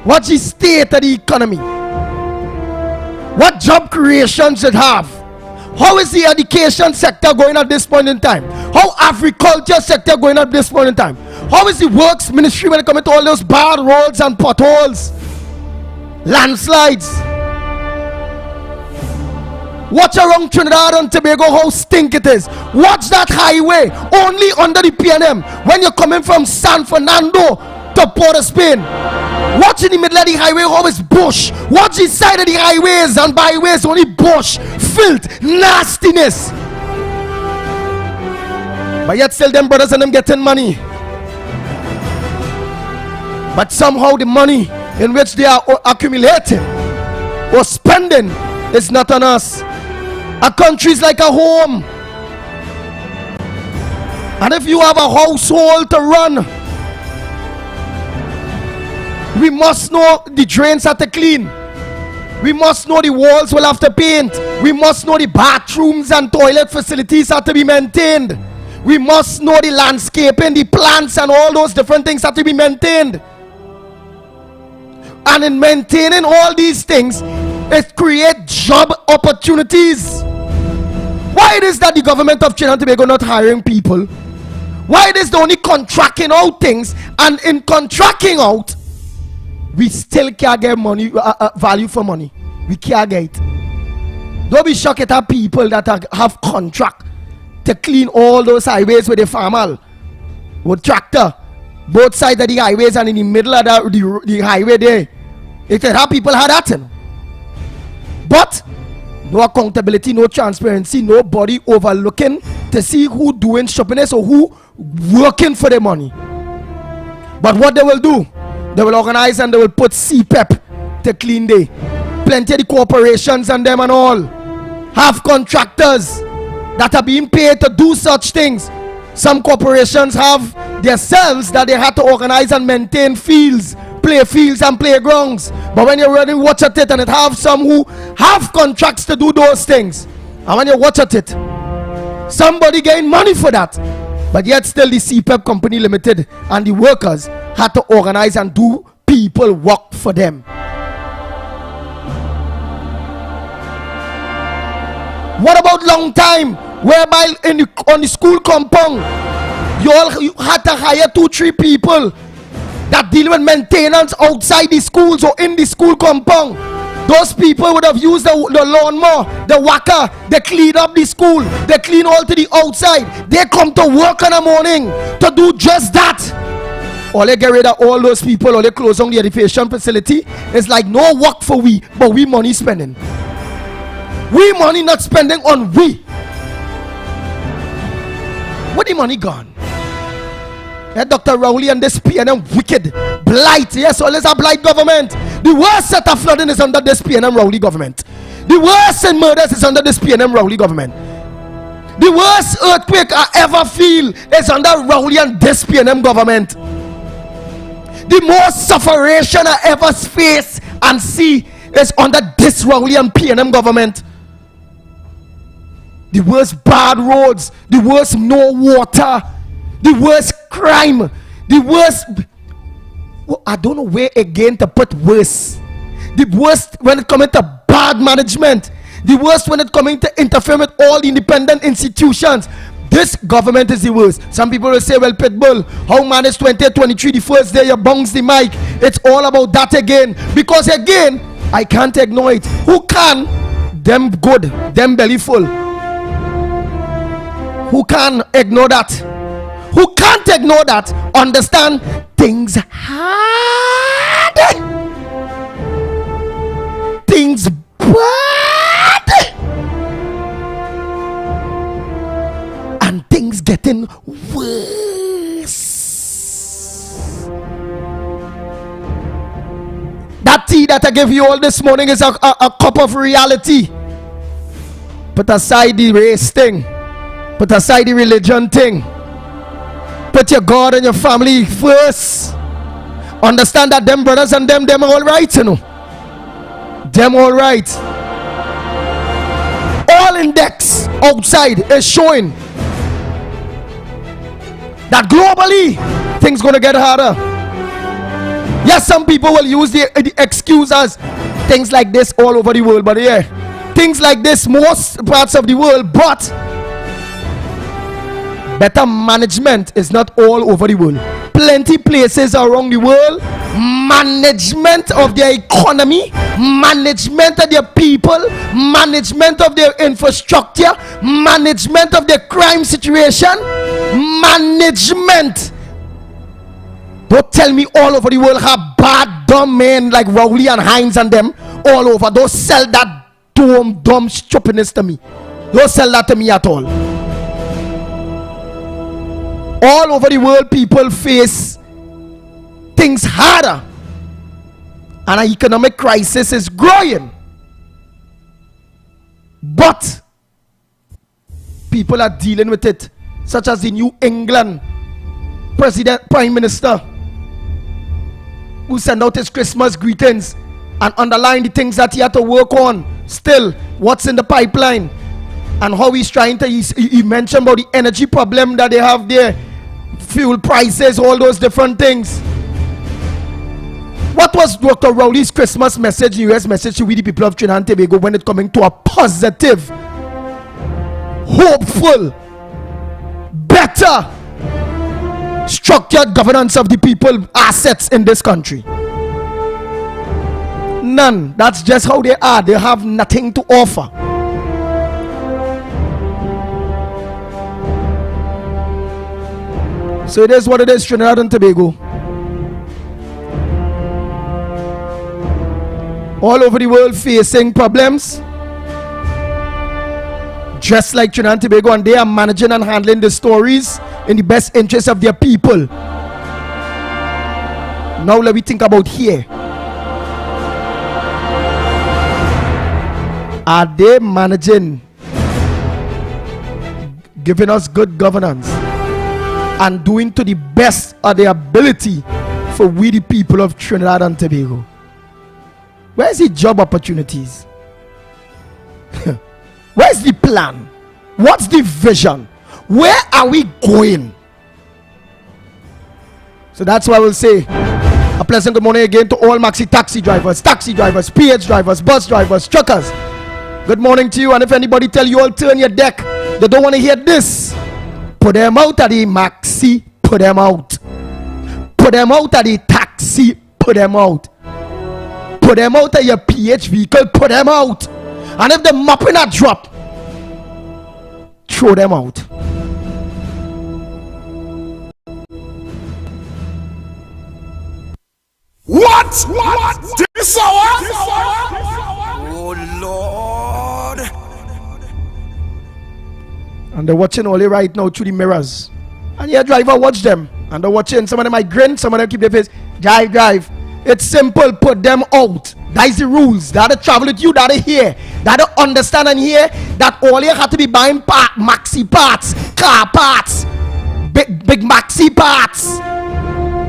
What's the state of the economy? What job creation should have? How is the education sector going at this point in time? How agriculture sector going at this point in time? How is the works ministry when it comes to all those bad roads and potholes? Landslides. Watch around Trinidad and Tobago how stink it is. Watch that highway only under the PNM when you're coming from San Fernando to Port of Spain. Watch in the middle of the highway how it's bush. Watch the side of the highways and byways only bush, filth, nastiness. But yet still them brothers and them getting money. But somehow the money in which they are accumulating or spending is not on us. A country is like a home, and if you have a household to run, we must know the drains have to clean. We must know the walls will have to paint. We must know the bathrooms and toilet facilities have to be maintained. We must know the landscaping, the plants and all those different things have to be maintained. And in maintaining all these things, it creates job opportunities. Why it is that the government of Trinidad and Tobago not hiring people? Why it is they only contracting out things, and in contracting out, we still can't get money, value for money. We can't get it. Don't be shocked at people that have contract to clean all those highways with a farmer, with tractor. Both sides of the highways and in the middle of the highway there. If there are people had that, but no accountability, no transparency, nobody overlooking to see who doing shoppiness or who working for the money. But what they will do, they will organize and they will put CPEP to clean day. Plenty of the corporations and them and all have contractors that are being paid to do such things. Some corporations have themselves that they had to organize and maintain fields, play fields and playgrounds. But when you really watch at it, and it have some who have contracts to do those things, and when you watch at it, somebody gain money for that. But yet still the CPEP Company Limited and the workers had to organize and do people work for them. What about long time, whereby on the school compound you had to hire 2-3 people that deal with maintenance outside the schools or in the school compound? Those people would have used the lawnmower, the whacker, they clean up the school, they clean all to the outside. They come to work in the morning to do just that. Or they get rid of all those people, or they close down the education facility. It's like no work for we, but we money spending. We money not spending on we. Where the money gone? Yeah, Dr. Rowley and this PNM wicked blight. Yes, always a blight government. The worst set of flooding is under this PNM Rowley government. The worst in murders is under this PNM Rowley government. The worst earthquake I ever feel is under Rowley and this PNM government. The most sufferation I ever face and see is under this Rowley and PNM government. The worst bad roads, the worst no water, the worst crime, the worst, well, I don't know where again to put worse. The worst when it comes to bad management, the worst when it comes to interfere with all the independent institutions. This government is the worst. Some people will say, well, Pitbull, how manage 2023, the first day you bounce the mic? It's all about that again. Because again, I can't ignore it. Who can? Them good, them belly full. Who can ignore that? Who can't ignore that? Understand things hard, things bad, and things getting worse. That tea that I gave you all this morning is a cup of reality. Put aside the race thing. Put aside the religion thing. Put your God and your family first. Understand that them brothers and them are all right, you know. Them all right. All index outside is showing that globally things gonna get harder. Yes, some people will use the excuse as things like this all over the world, but yeah, things like this most parts of the world, but better management is not all over the world. Plenty places around the world, management of their economy, management of their people, management of their infrastructure, management of their crime situation, management. Don't tell me all over the world how bad dumb men like Rowley and Hines and them all over. Don't sell that dumb stupidness to me. Don't sell that to me at all. All over the world, people face things harder, and an economic crisis is growing. But people are dealing with it, such as the New England Prime Minister, who sent out his Christmas greetings and underlined the things that he had to work on. Still, what's in the pipeline, and how he's trying to. He mentioned about the energy problem that they have there. Fuel prices, all those different things. What was Dr. Rowley's Christmas message, US message to we the people of Trinidad and Tobago when it coming to a positive, hopeful, better, structured governance of the people assets in this country? None. That's just how they are. They have nothing to offer. So it is what it is, Trinidad and Tobago. All over the world facing problems, just like Trinidad and Tobago, and they are managing and handling the stories in the best interest of their people. Now let me think about here. Are they managing, giving us good governance, and doing to the best of their ability for we the people of Trinidad and Tobago? Where's the job opportunities? Where's the plan? What's the vision? Where are we going? So that's why I will say a pleasant good morning again to all maxi taxi drivers, PH drivers, bus drivers, truckers. Good morning to you. And if anybody tell you all turn your deck, they don't want to hear this. Put them out of the maxi, put them out. Put them out of the taxi, put them out. Put them out of your PH vehicle, put them out. And if the mopping a drop, throw them out. What? This hour? Oh Lord. And they're watching only right now through the mirrors. And your driver watch them. And they're watching. Some of them might grin, some of them keep their face. Drive. It's simple, put them out. That's the rules. That to travel with you, that to hear. That to understand and hear that all you have to be buying maxi parts, car parts, big maxi parts,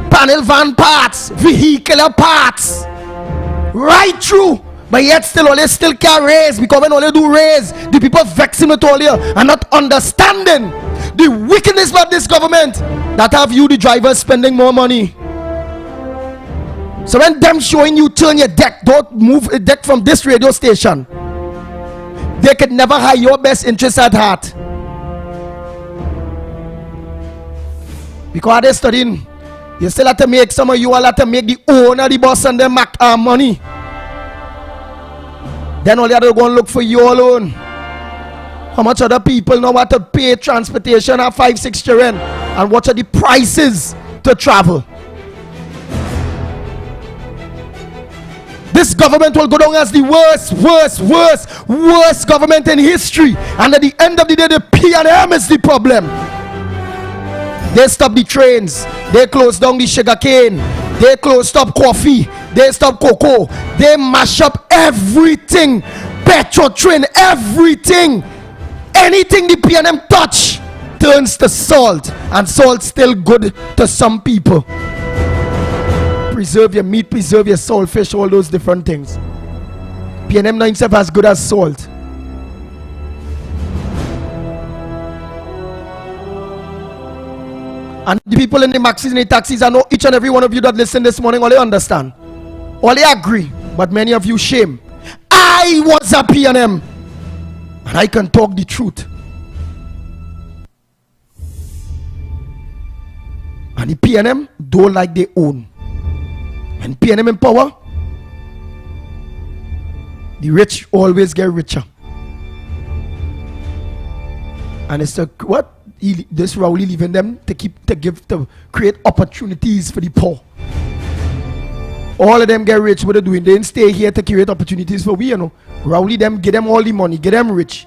panel van parts, vehicular parts. Right through. But yet still can't raise, because when only do raise, the people vexing with all you and not understanding the wickedness of this government that have you the drivers spending more money. So when them showing you turn your deck, don't move a deck from this radio station, they could never have your best interest at heart. Because they're studying, you still have to make, some of you all have to make the owner, the boss, and them money. Then all you have to go and look for you alone. How much other people know what to pay transportation at 5-6 children, and what are the prices to travel? This government will go down as the worst government in history. And at the end of the day, the P&M is the problem. They stop the trains. They close down the sugar cane. They stop coffee. They stop cocoa. They mash up everything. Petrotrain, everything. Anything the P&M touch turns to salt. And salt's still good to some people. Preserve your meat, preserve your saltfish, all those different things. PNM not itself as good as salt. And the people in the maxis and the taxis, I know each and every one of you that listen this morning, all they understand. All they agree. But many of you shame. I was a PNM. And I can talk the truth. And the PNM don't like their own. And PNM in power, the rich always get richer. And it's what? This Rowley leaving them to create opportunities for the poor. All of them get rich. What they doing? They didn't stay here to create opportunities for we, you know. Rowley them, get them all the money, get them rich.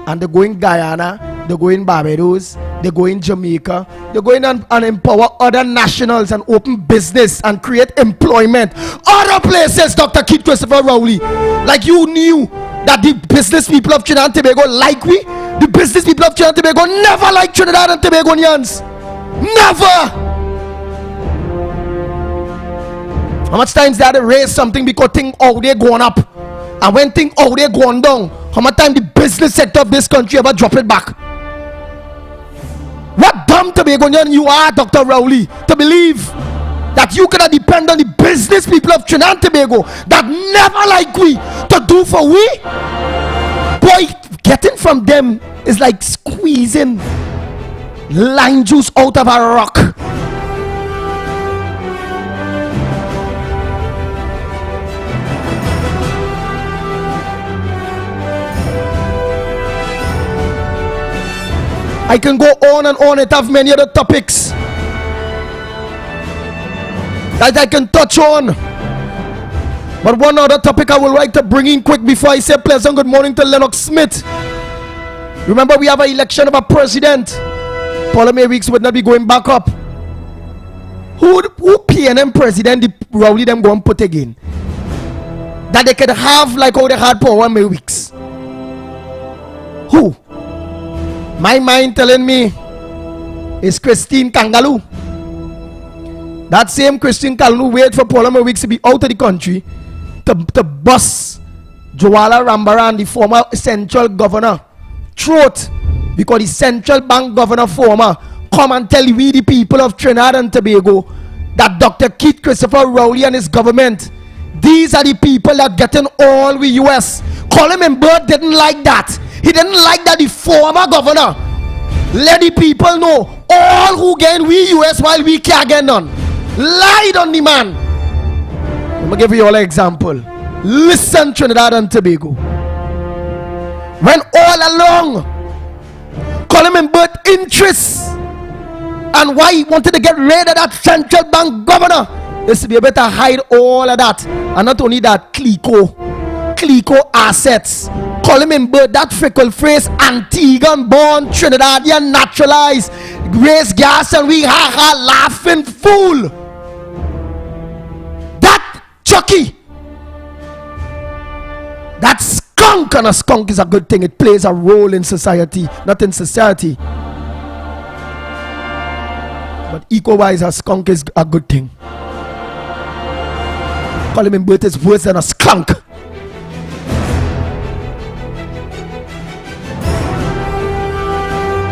And they go in Guyana, they go in Barbados, they go in Jamaica, they go in and empower other nationals and open business and create employment. Other places, Dr. Keith Christopher Rowley. Like you knew that the business people of Trinidad and Tobago like we. The business people of Trinidad and Tobago never like Trinidad and Tobagonians. Never. How much times they had to raise something because things out there going up, and when things out there going down, how much time the business sector of this country ever drop it back? What dumb Tobagonian you are, Dr. Rowley, to believe that you cannot depend on the business people of Trinidad and Tobago that never like we to do for we? Boy, getting from them is like squeezing lime juice out of a rock. I can go on and on. It have many other topics that I can touch on. But one other topic I would like to bring in quick before I say pleasant good morning to Lennox Smith. Remember, we have an election of a president. Paula May Weeks would not be going back up. Who PNM president the Rowley them go and put again? That they could have like how they had Paula May Weeks. Who? My mind telling me is Christine Kangaloo. That same Christine Kangaloo wait for Paula May Weeks to be out of the country to bust Joala Rambaran, the former central governor, throat, because the central bank governor former come and tell we the people of Trinidad and Tobago that Dr. Keith Christopher Rowley and his government, these are the people that getting all we US. Colin and Bird didn't like that. He didn't like that the former governor let the people know all who gain we US while we can't get none. Lied on the man. Let me give you all an example. Listen, Trinidad and Tobago. When all along Colin and Bird interests and why he wanted to get rid of that central bank governor is to be able to hide all of that. And not only that, Clico assets. Coleman Bird, that freckle face, Antiguan born, Trinidadian naturalized, raise gas and we laughing fool. That Chucky, that skunk, and a skunk is a good thing. It plays a role in society, not in society. But eco-wise, a skunk is a good thing. Coleman Bird is worse than a skunk.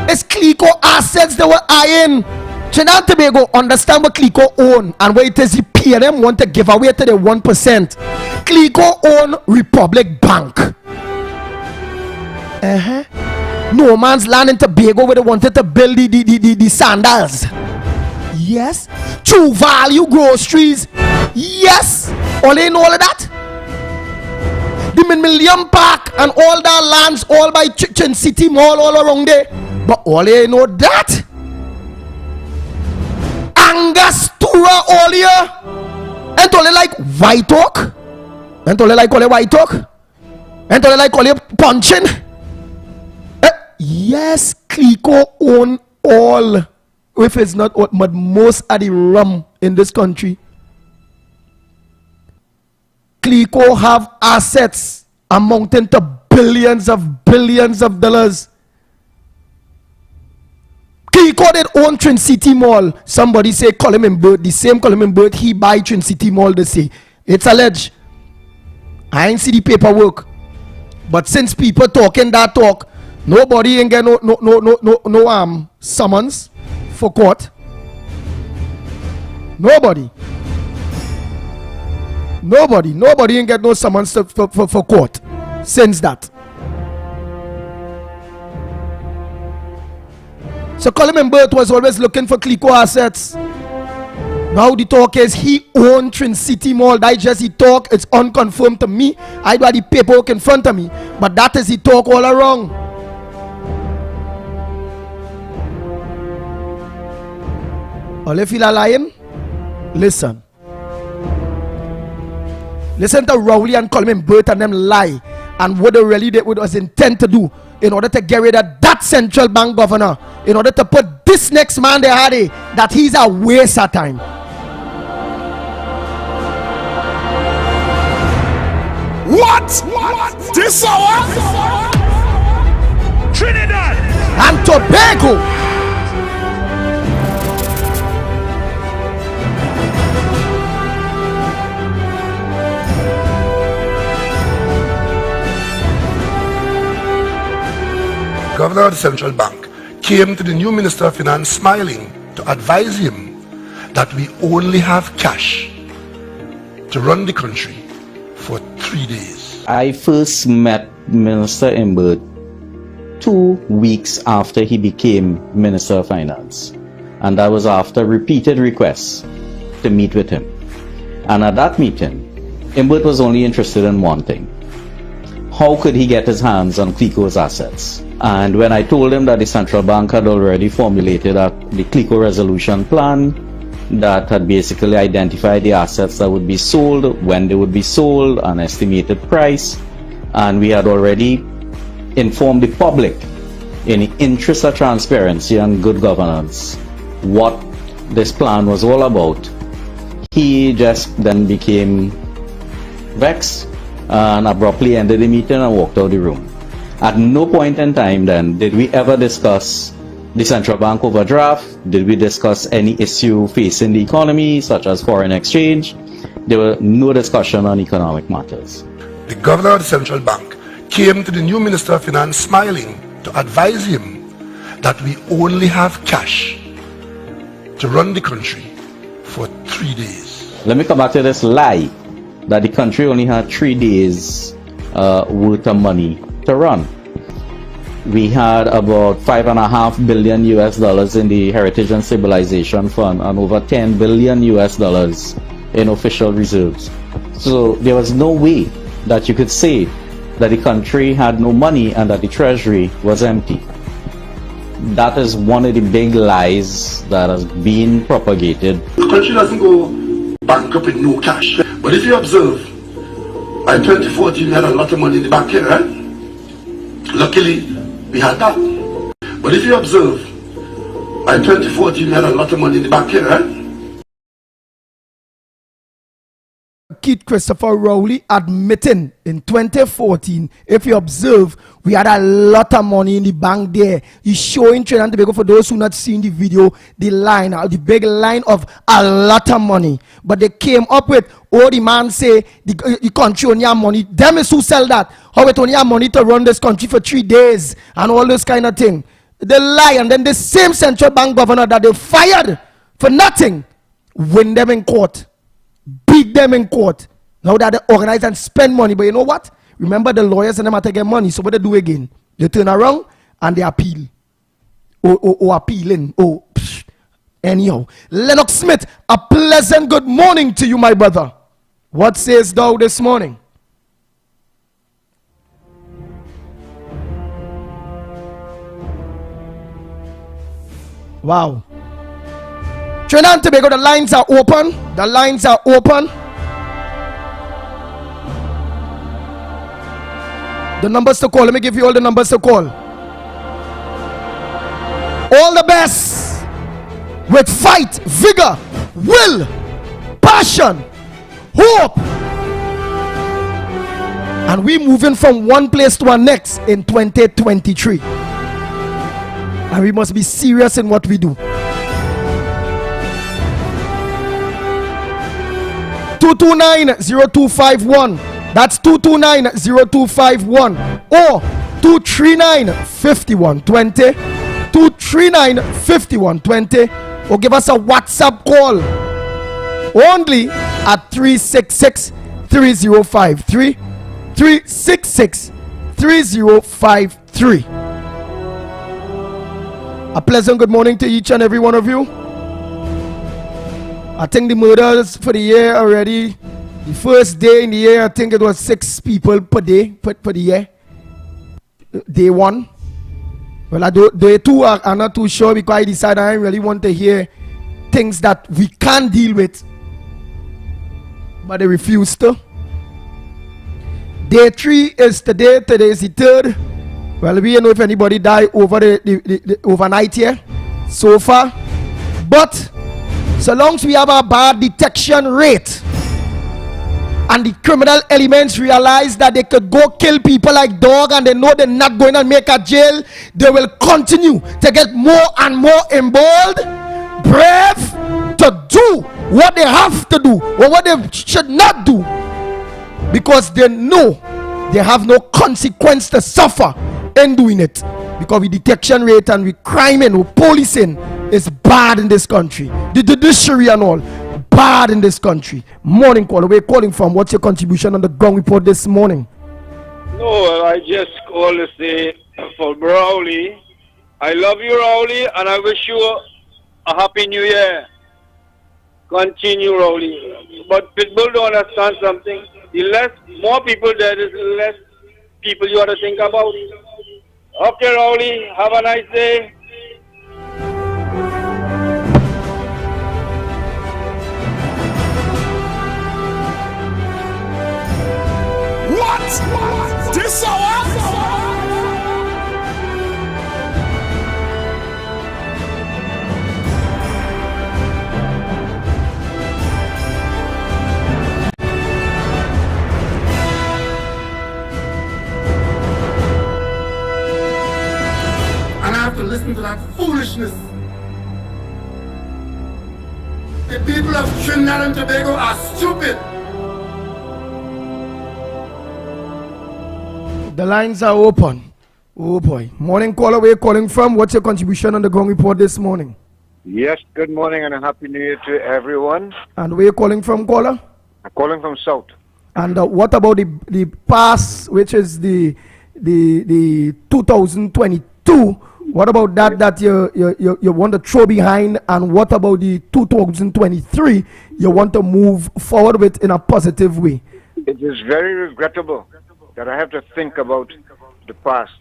It's Clico assets they were eyeing. Trinidad and Tobago understand what Clico own and what it is the PNM want to give away to the 1%. Clico own Republic Bank. No Man's Land in Tobago where they wanted to build the sandals. Yes. True Value Groceries. Yes. All in all of that. The Million Park and all that lands all by Chichen City Mall all around there. But all you know that Angostura all here and only like White Oak and only like all White Oak and only like all punching. Yes, Clico own all, if it's not all, but most of the rum in this country. Clico have assets amounting to billions of dollars. Clico did own Trin City Mall. Somebody say Coleman Bird, the same Coleman Bird he buy Trin City Mall, they say. It's alleged. I ain't see the paperwork. But since people talking that talk, nobody ain't get no summons for court. Nobody ain't get no summons for court since that. So Coleman Burt was always looking for Clico assets. Now the talk is he owned Trin City Mall. That is just the talk. It's unconfirmed to me. I got the paperwork in front of me. But that is the talk all around. All if you are lying, listen. Listen to Rowley and Coleman Burt and them lie. And what they really did, what was intent to do in order to get rid of that central bank governor, in order to put this next man they had that he's a waste of time. What? This hour? Trinidad and Tobago. Governor of the Central Bank came to the new Minister of Finance smiling to advise him that we only have cash to run the country for 3 days. I first met Minister Imbert 2 weeks after he became Minister of Finance, and that was after repeated requests to meet with him. And at that meeting, Imbert was only interested in one thing: how could he get his hands on Clico's assets? And when I told him that the central bank had already formulated the Clico resolution plan that had basically identified the assets that would be sold, when they would be sold, an estimated price, and we had already informed the public in the interest of transparency and good governance what this plan was all about, he just then became vexed and abruptly ended the meeting and walked out of the room. At no point in time then did we ever discuss the central bank overdraft. Did we discuss any issue facing the economy, such as foreign exchange? There were no discussion on economic matters. The Governor of the Central Bank came to the new Minister of Finance smiling to advise him that we only have cash to run the country for 3 days. Let me come back to this lie that the country only had 3 days worth of money to run. We had about $5.5 billion in the Heritage and Civilization Fund and over $10 billion in official reserves. So there was no way that you could say that the country had no money and that the treasury was empty. That is one of the big lies that has been propagated. The country doesn't go bankrupt with no cash. But if you observe, in 2014 we had a lot of money in the bank here, right? Luckily, we had that. But if you observe, in 2014 we had a lot of money in the bank here, right? Keith Christopher Rowley admitting in 2014, if you observe, we had a lot of money in the bank there. He's showing Trinidad and Tobago, for those who not seen the video, the line, the big line of a lot of money. But they came up with, oh, the man say the country only have money. Them is who sell that. How it only have money to run this country for 3 days and all this kind of thing. They lie, and then the same central bank governor that they fired for nothing, win them in court. Beat them in court. Now that they organize and spend money. But you know what? Remember, the lawyers and them have to get money. So what they do again? They turn around and they appeal. Or appealing. Anyhow. Lennox Smith, a pleasant good morning to you, my brother. What says thou this morning? Wow. Trinidad and Tobago, the lines are open. The lines are open. The numbers to call. Let me give you all the numbers to call. All the best with fight, vigor, will, passion, hope. And we moving from one place to our next in 2023. And we must be serious in what we do. 229-0251. That's 229-0251 or 239-5120. 239-5120, or give us a WhatsApp call only at 366-3053. 366-3053. A pleasant good morning to each and every one of you. I think the murders for the year already, the first day in the year, I think it was 6 people per day for the year. Day 1. Well, day 2, I'm not too sure because I decided I really want to hear things that we can deal with. But they refused to. Day 3 is today. Today is the 3rd. Well, we don't know if anybody died over the overnight here so far. But so long as we have a bad detection rate and the criminal elements realize that they could go kill people like dog and they know they're not going to make a jail, they will continue to get more and more emboldened, brave to do what they have to do or what they should not do, because they know they have no consequence to suffer in doing it, because the detection rate and the crime and policing is bad in this country. The judiciary and all bad in this country. Morning caller, where calling from? What's your contribution on the ground report this morning? No, I just call to say for Rowley, I love you, Rowley, and I wish you a happy new year. Continue, Rowley. But people don't understand something. The more people there is, less people you ought to think about. Okay, Rowley, have a nice day. What? This hour? And I have to listen to that foolishness. The people of Trinidad and Tobago are stupid. The lines are open. Oh boy. Morning caller, where you calling from? What's your contribution on the ground report this morning? Yes, good morning and a happy new year to everyone. And where you calling from, caller? I'm calling from South. And what about the pass, which is the 2022? What about that you want to throw behind? And what about the 2023 you want to move forward with in a positive way? It is very regrettable that I have to think about the past.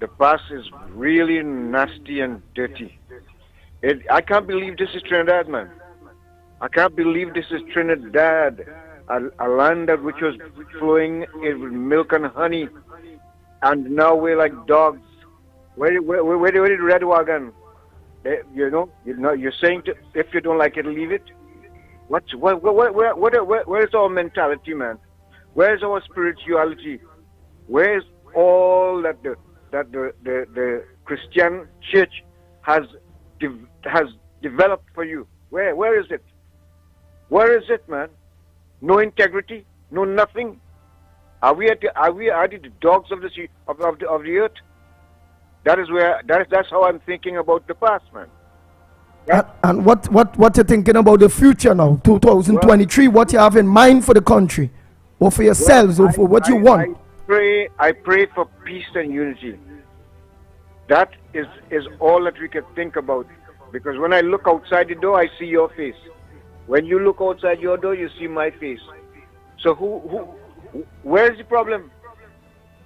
The past is really nasty and dirty. I can't believe this is Trinidad, man. I can't believe this is Trinidad, a land that which was flowing with milk and honey, and now we're like dogs. Where did Red Wagon? You're saying if you don't like it, leave it. Where is our mentality, man? Where's our spirituality? Where's all that the Christian church has developed for you? Where is it? Where is it, man? No integrity, no nothing. Are we the dogs of the sea, of the earth? That's how I'm thinking about the past, man. Yeah. And what you're thinking about the future now, 2023? What you have in mind for the country? Or for yourselves, or for what you want? I pray for peace and unity. That is all that we can think about. Because when I look outside the door, I see your face. When you look outside your door, you see my face. So where is the problem?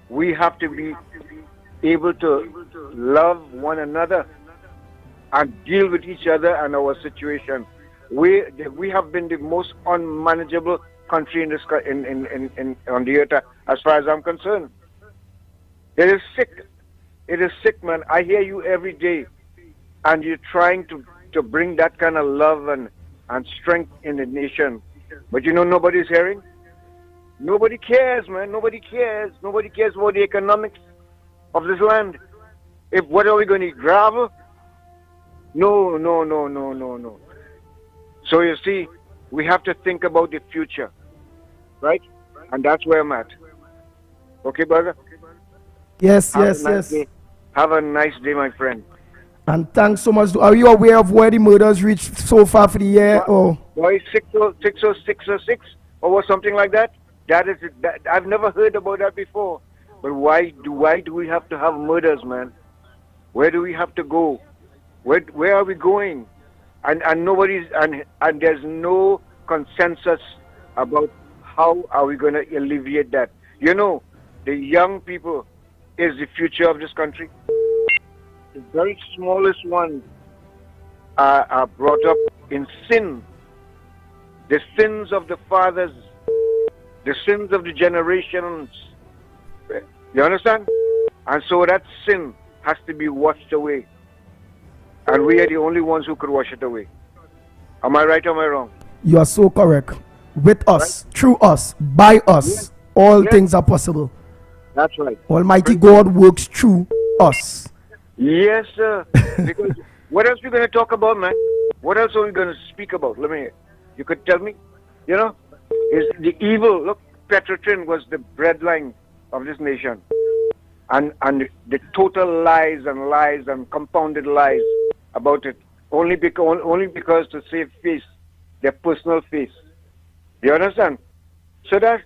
We have to be able to love one another and deal with each other and our situation. We have been the most unmanageable country in this on the earth, as far as I'm concerned. It is sick. It is sick, man. I hear you every day, and you're trying to bring that kind of love and strength in the nation. But nobody's hearing. Nobody cares, man. Nobody cares. Nobody cares about the economics of this land. What are we going to eat? Gravel? No. So you see, we have to think about the future, right? And that's where I'm at. Okay, brother? Yes, Have yes, a nice yes. day. Have a nice day, my friend. And thanks so much. Are you aware of where the murders reached so far for the year? Or Why 606 or something like that? That is that, I've never heard about that before. But why do we have to have murders, man? Where do we have to go? Where are we going? And nobody's and there's no consensus about how are we going to alleviate that. You know, the young people is the future of this country. The very smallest ones are brought up in sin. The sins of the fathers, the sins of the generations. You understand? And so that sin has to be washed away. And we are the only ones who could wash it away. Am I right or am I wrong? you are so correct. With us, through us, by us, all things are possible. That's right. Almighty God works through us. Yes, sir. Because what else are we going to talk about, man? What else are we going to speak about? Let me hear. You could tell me? You know? Is the evil. Look, Petrotrin was the breadline of this nation. And the total lies and compounded lies about it. Only because to save face, their personal face. Do you understand? So that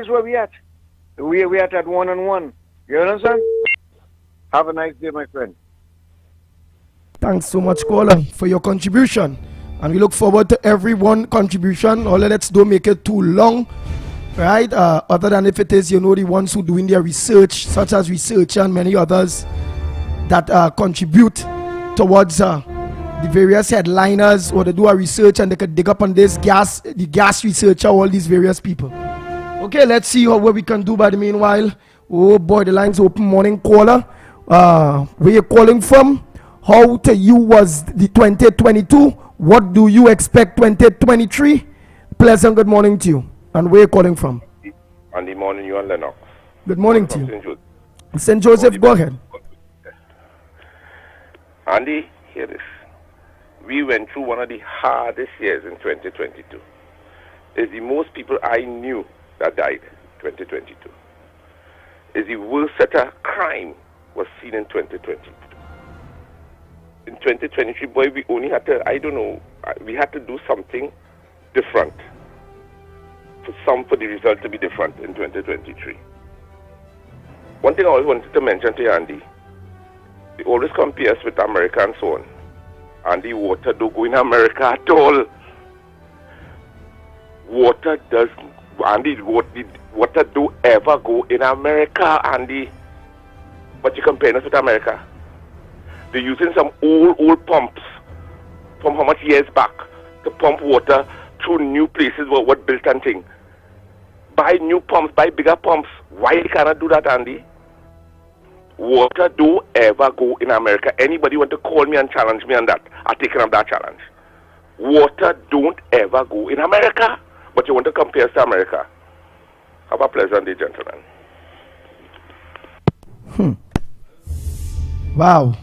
is where we at. We are at 1-on-1. You understand? Have a nice day, my friend. Thanks so much, caller, for your contribution. And we look forward to everyone's contribution. All let's don't make it too long. Right? Other than if it is, the ones who doing their research, such as research and many others that contribute towards the various headliners, or they do a research and they could dig up on this the gas researcher, all these various people. Okay, let's see what we can do by the meanwhile. Oh boy, the line's open. Morning, caller. Where you calling from? How to you was the 2022? What do you expect 2023? Pleasant good morning to you. And where you calling from? And the morning, you and Lennox. Good morning to you. St. Joseph, go ahead. Andy, hear this. We went through one of the hardest years in 2022. It's the most people I knew that died 2022. It's the worst set of crime was seen in 2022. In 2023, boy, we only had to, I don't know, we had to do something different for the result to be different in 2023. One thing I always wanted to mention to you, Andy, they always compare us with America and so on. And the water don't go in America at all. Water does, Andy, water don't ever go in America, Andy. But you compare us with America. They're using some old pumps from how much years back to pump water through new places what built and thing. Buy new pumps, buy bigger pumps. Why you cannot do that, Andy? Water don't ever go in America. Anybody want to call me and challenge me on that? I'm taking up that challenge. Water don't ever go in America. But you want to compare us to America. Have a pleasant day, gentlemen. Wow.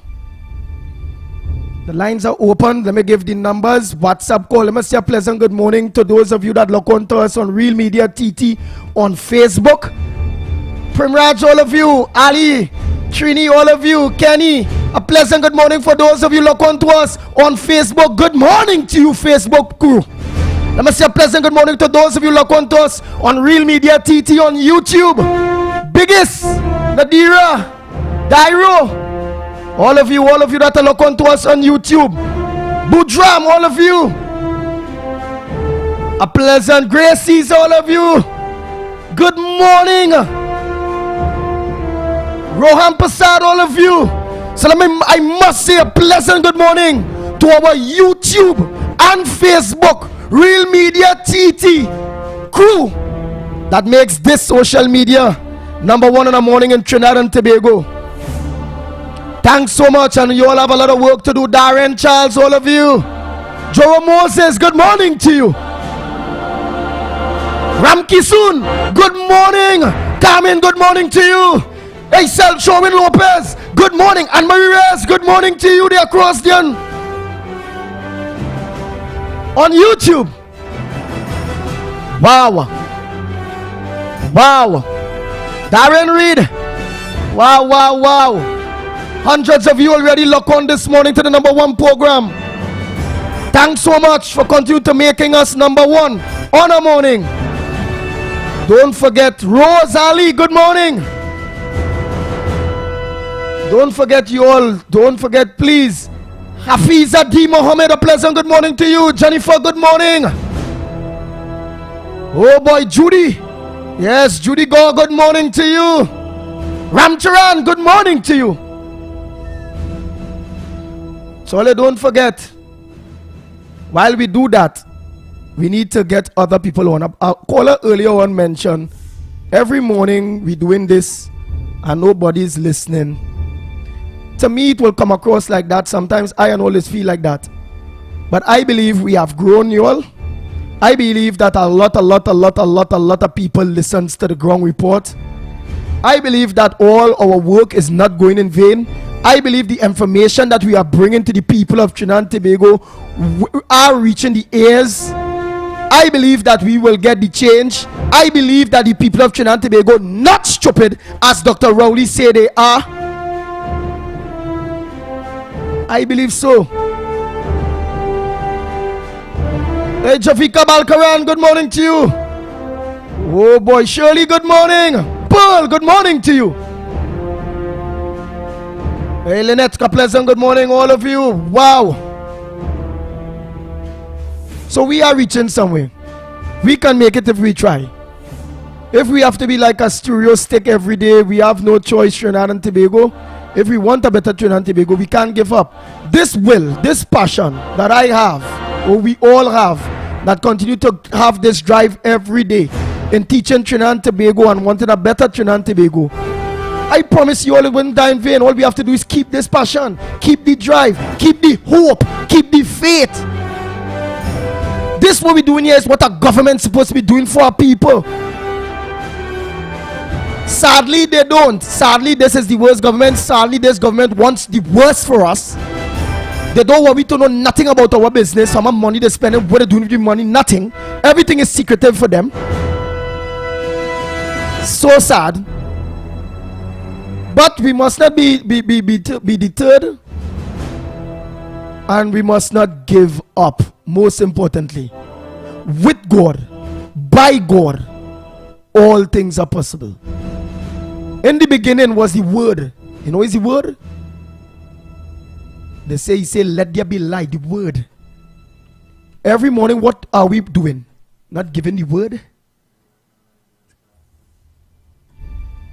The lines are open. Let me give the numbers. WhatsApp call. Let me say a pleasant good morning to those of you that look on to us on Real Media TT on Facebook. Primraj, all of you. Ali, Trini, all of you. Kenny, a pleasant good morning for those of you look on to us on Facebook. Good morning to you, Facebook crew. Let me say a pleasant good morning to those of you look on to us on Real Media TT on YouTube. Biggest, Nadira, Dairo. All of you that are look on to us on YouTube. Budram, all of you. A pleasant Gracie's, all of you. Good morning. Rohan Passad, all of you. So I must say a pleasant good morning to our YouTube and Facebook Real Media TT crew that makes this social media #1 in the morning in Trinidad and Tobago. Thanks so much, and you all have a lot of work to do. Darren Charles, all of you. Joe Moses, good morning to you. Ram Kisun, good morning. Carmen, good morning to you. Aisel Showin Lopez, good morning. And Marie Reyes, good morning to you there across the on YouTube. Wow. Wow. Darren Reed. Wow, wow, wow. Hundreds of you already lock on this morning to the number one program. Thanks so much for continuing to making us number one on a morning. Don't forget Rose Ali, good morning. Don't forget you all. Don't forget, please. Hafiza D. Mohammed, a pleasant good morning to you. Jennifer, good morning. Oh boy, Judy. Yes, Judy Gore, good morning to you. Ramcharan, good morning to you. So don't forget, while we do that, we need to get other people on. A caller earlier on mentioned, every morning we're doing this and nobody's listening. To me, it will come across like that. Sometimes I always feel like that. But I believe we have grown, you all. I believe that a lot of people listens to the Ground Report. I believe that all our work is not going in vain. I believe the information that we are bringing to the people of Trinidad and Tobago are reaching the ears. I believe that we will get the change. I believe that the people of Trinidad and Tobago not stupid as Dr. Rowley say they are. I believe so. Hey, Jafika Balkaran, good morning to you. Oh boy, Shirley, good morning. Pearl, good morning to you. Hey, Lynette Pleasant, good morning, all of you. Wow. So we are reaching somewhere. We can make it if we try. If we have to be like a stereo stick every day, we have no choice, Trinidad and Tobago. If we want a better Trinidad and Tobago, we can't give up. This will, this passion that I have, or we all have, that continue to have this drive every day in teaching Trinidad and Tobago and wanting a better Trinidad and Tobago. I promise you all it won't die in vain. All we have to do is keep this passion, keep the drive, keep the hope, keep the faith. This what we're doing here is what a government's supposed to be doing for our people. Sadly, they don't. Sadly, this is the worst government. Sadly, this government wants the worst for us. They don't want me to know nothing about our business, how much money they spend, what they're doing with the money, nothing. Everything is secretive for them. So sad. But we must not be deterred, and we must not give up. Most importantly, with God, by God, all things are possible. In the beginning was the Word. You know what is the Word? They say, let there be light, the Word. Every morning, what are we doing? Not giving the Word?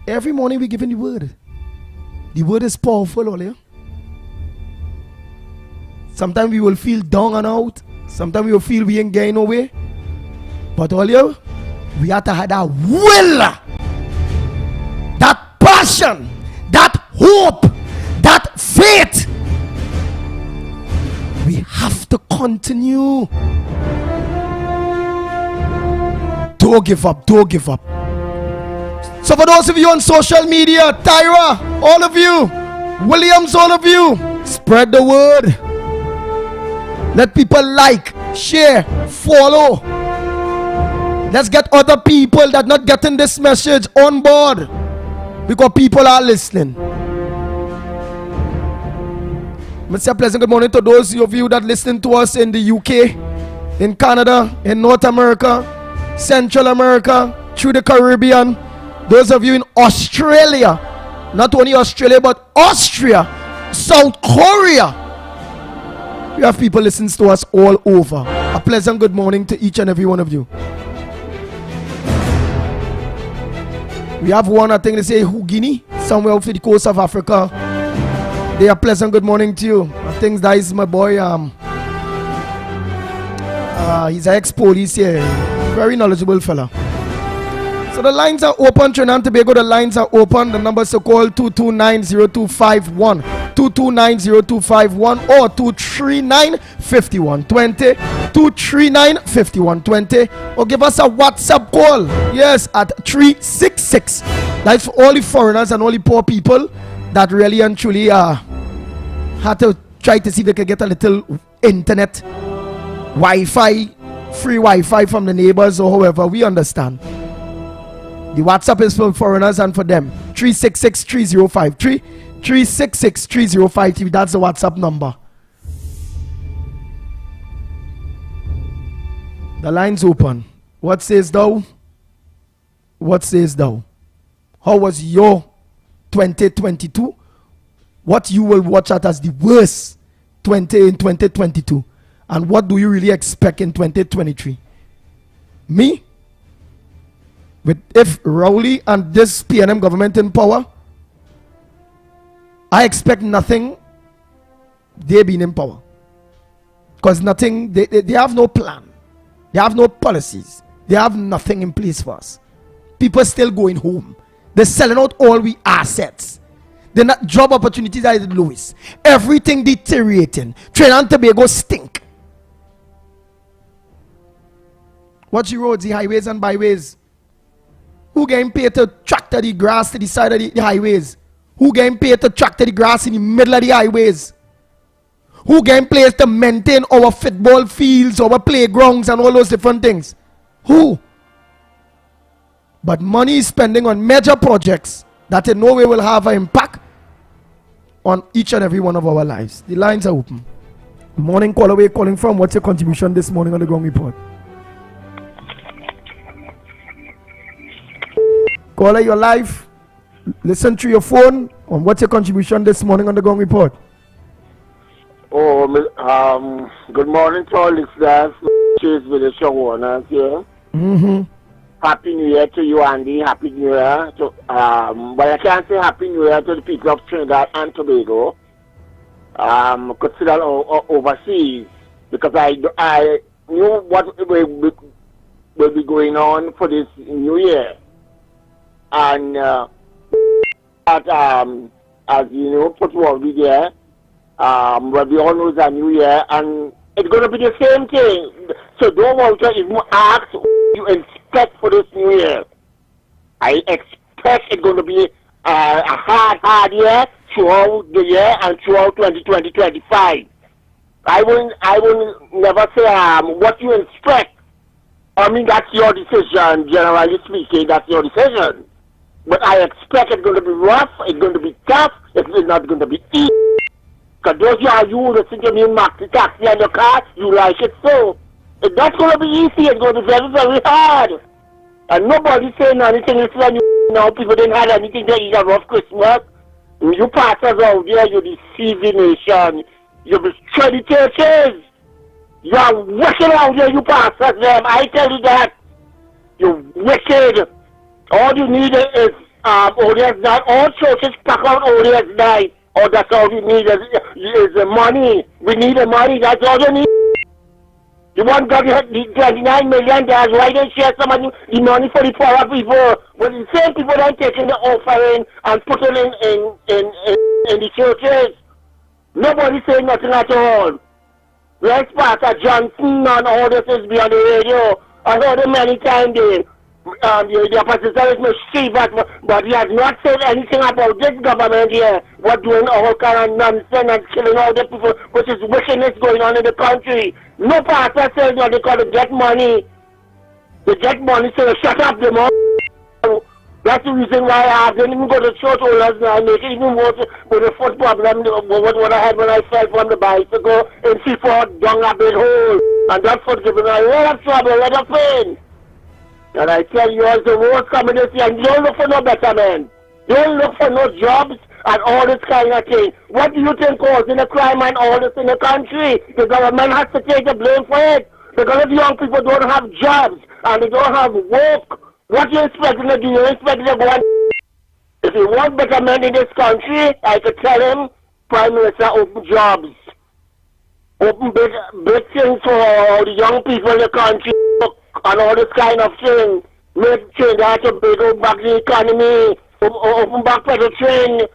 Every morning we're giving the Word. The Word is powerful, all yeah? Sometimes we will feel down and out. Sometimes we will feel we ain't getting nowhere. But all yeah, we have to have that will, that passion, that hope, that faith. We have to continue. Don't give up, don't give up. So for those of you on social media, Tyra, all of you, Williams, all of you, spread the word. Let people like, share, follow. Let's get other people that not getting this message on board, because people are listening. Mr. Pleasant, good morning to those of you that listen to us in the UK, in Canada, in North America, Central America, through the Caribbean. Those of you in Australia, not only Australia, but Austria, South Korea. We have people listening to us all over. A pleasant good morning to each and every one of you. We have one, I think they say Hugini, somewhere off the coast of Africa. They are pleasant good morning to you. I think that is my boy. He's an ex-police here. Very knowledgeable fella. So the lines are open, Trinidad and Tobago. The lines are open. The numbers to call 229-0251, 229-0251, or 239-5120, 239-5120, or give us a WhatsApp call. Yes, at 366. That's for all the foreigners and all the poor people that really and truly had to try to see if they could get a little internet, Wi-Fi, free Wi-Fi from the neighbors or however. We understand. The WhatsApp is for foreigners and for them. 366-3053. 366-3053. That's the WhatsApp number. The line's open. What says thou? What says thou? How was your 2022? What you will watch at as the worst in 2022? And what do you really expect in 2023? Me? If Rowley and this PNM government in power, I expect nothing they being in power. Because nothing, they have no plan. They have no policies. They have nothing in place for us. People still going home. They're selling out all we assets. They're not job opportunities are the lowest. Everything deteriorating. Trinidad and Tobago stink. What's the roads, the highways and byways? Who getting paid to tractor the grass to the side of the highways? Who getting paid to tractor the grass in the middle of the highways? Who getting paid to maintain our football fields, our playgrounds and all those different things? Who? But money is spending on major projects that in no way will have an impact on each and every one of our lives. The lines are open. Morning caller, where you calling from? What's your contribution this morning on the Ground Report? Caller, you're live. Listen through your phone. And what's your contribution this morning on the Ground Report? Good morning to all listeners. Cheers with the show owners here. Happy New Year to you, Andy. Happy New Year to but I can't say Happy New Year to the people of Trinidad and Tobago. Consider overseas, because I knew what will be going on for this New Year, and as you know, put what we there. But we all know it's a new year, and it's going to be the same thing. So don't want to even ask what you expect for this new year. I expect it's going to be a hard year throughout the year and throughout 2020-25. I will never say what you expect. I mean, that's your decision, generally speaking, that's your decision. But I expect it's going to be rough, it's going to be tough, it's not going to be easy. Because those you listen to me in maxi taxi on your car, you like it so. It's not going to be easy, it's going to be very, very hard. And nobody's saying anything. Listen, now people didn't have anything to eat a rough Christmas. You pastors out there, you deceive the nation. You destroy the churches. You are wicked out there, you pastors them. I tell you that. You're wicked. All you need is audience night. All churches pack out audience night. Oh, that's all we need is the money. We need the money. That's all you need. You want God to have the $29 million. Why don't you share some of the money for the poor people? Well, the same people that are taking the offering and putting in the churches. Nobody's saying nothing at all. Yes, Pastor Johnson and all this is on the radio. I heard him many times. The opposition is mischievous, but he has not said anything about this government here. What doing all kind of nonsense and killing all the people, which is wickedness going on in the country. No pastor says that they got to get money. They get money, so they shut up the mouth. That's the reason why I didn't even go to church last night. Make it even worse with the foot problem, what I had when I fell from the bicycle in Seaford down a big hole. And that foot giving me a lot of trouble, a lot of pain. And I tell you, as the worst coming this year, and don't look for no betterment. Don't look for no jobs and all this kind of thing. What do you think causing the crime and all this in the country? The government has to take the blame for it. Because if young people don't have jobs and they don't have work, what you expecting to do? You expecting to go and... If you want betterment in this country, I could tell him, Prime Minister, open jobs. Open big things for the young people in the country. And all this kind of thing. Make Trinidad and Tobago back the economy. Open back Petrotrain.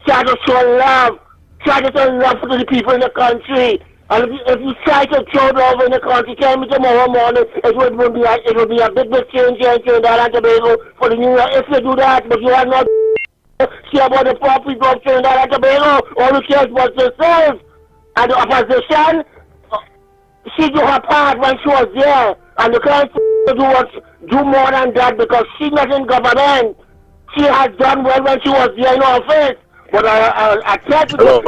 Try to show love. Try to show love to the people in the country. And if you try to show love in the country, tell me tomorrow morning it will be a big change here in Trinidad and Tobago for the new year. If you do that, but you are not care about the poor people of Trinidad and Tobago. All you care about yourself. And the opposition, she do her part when she was there. And you can't do more than that because she's not in government. She has done well when she was there in office. But I tried to Hello,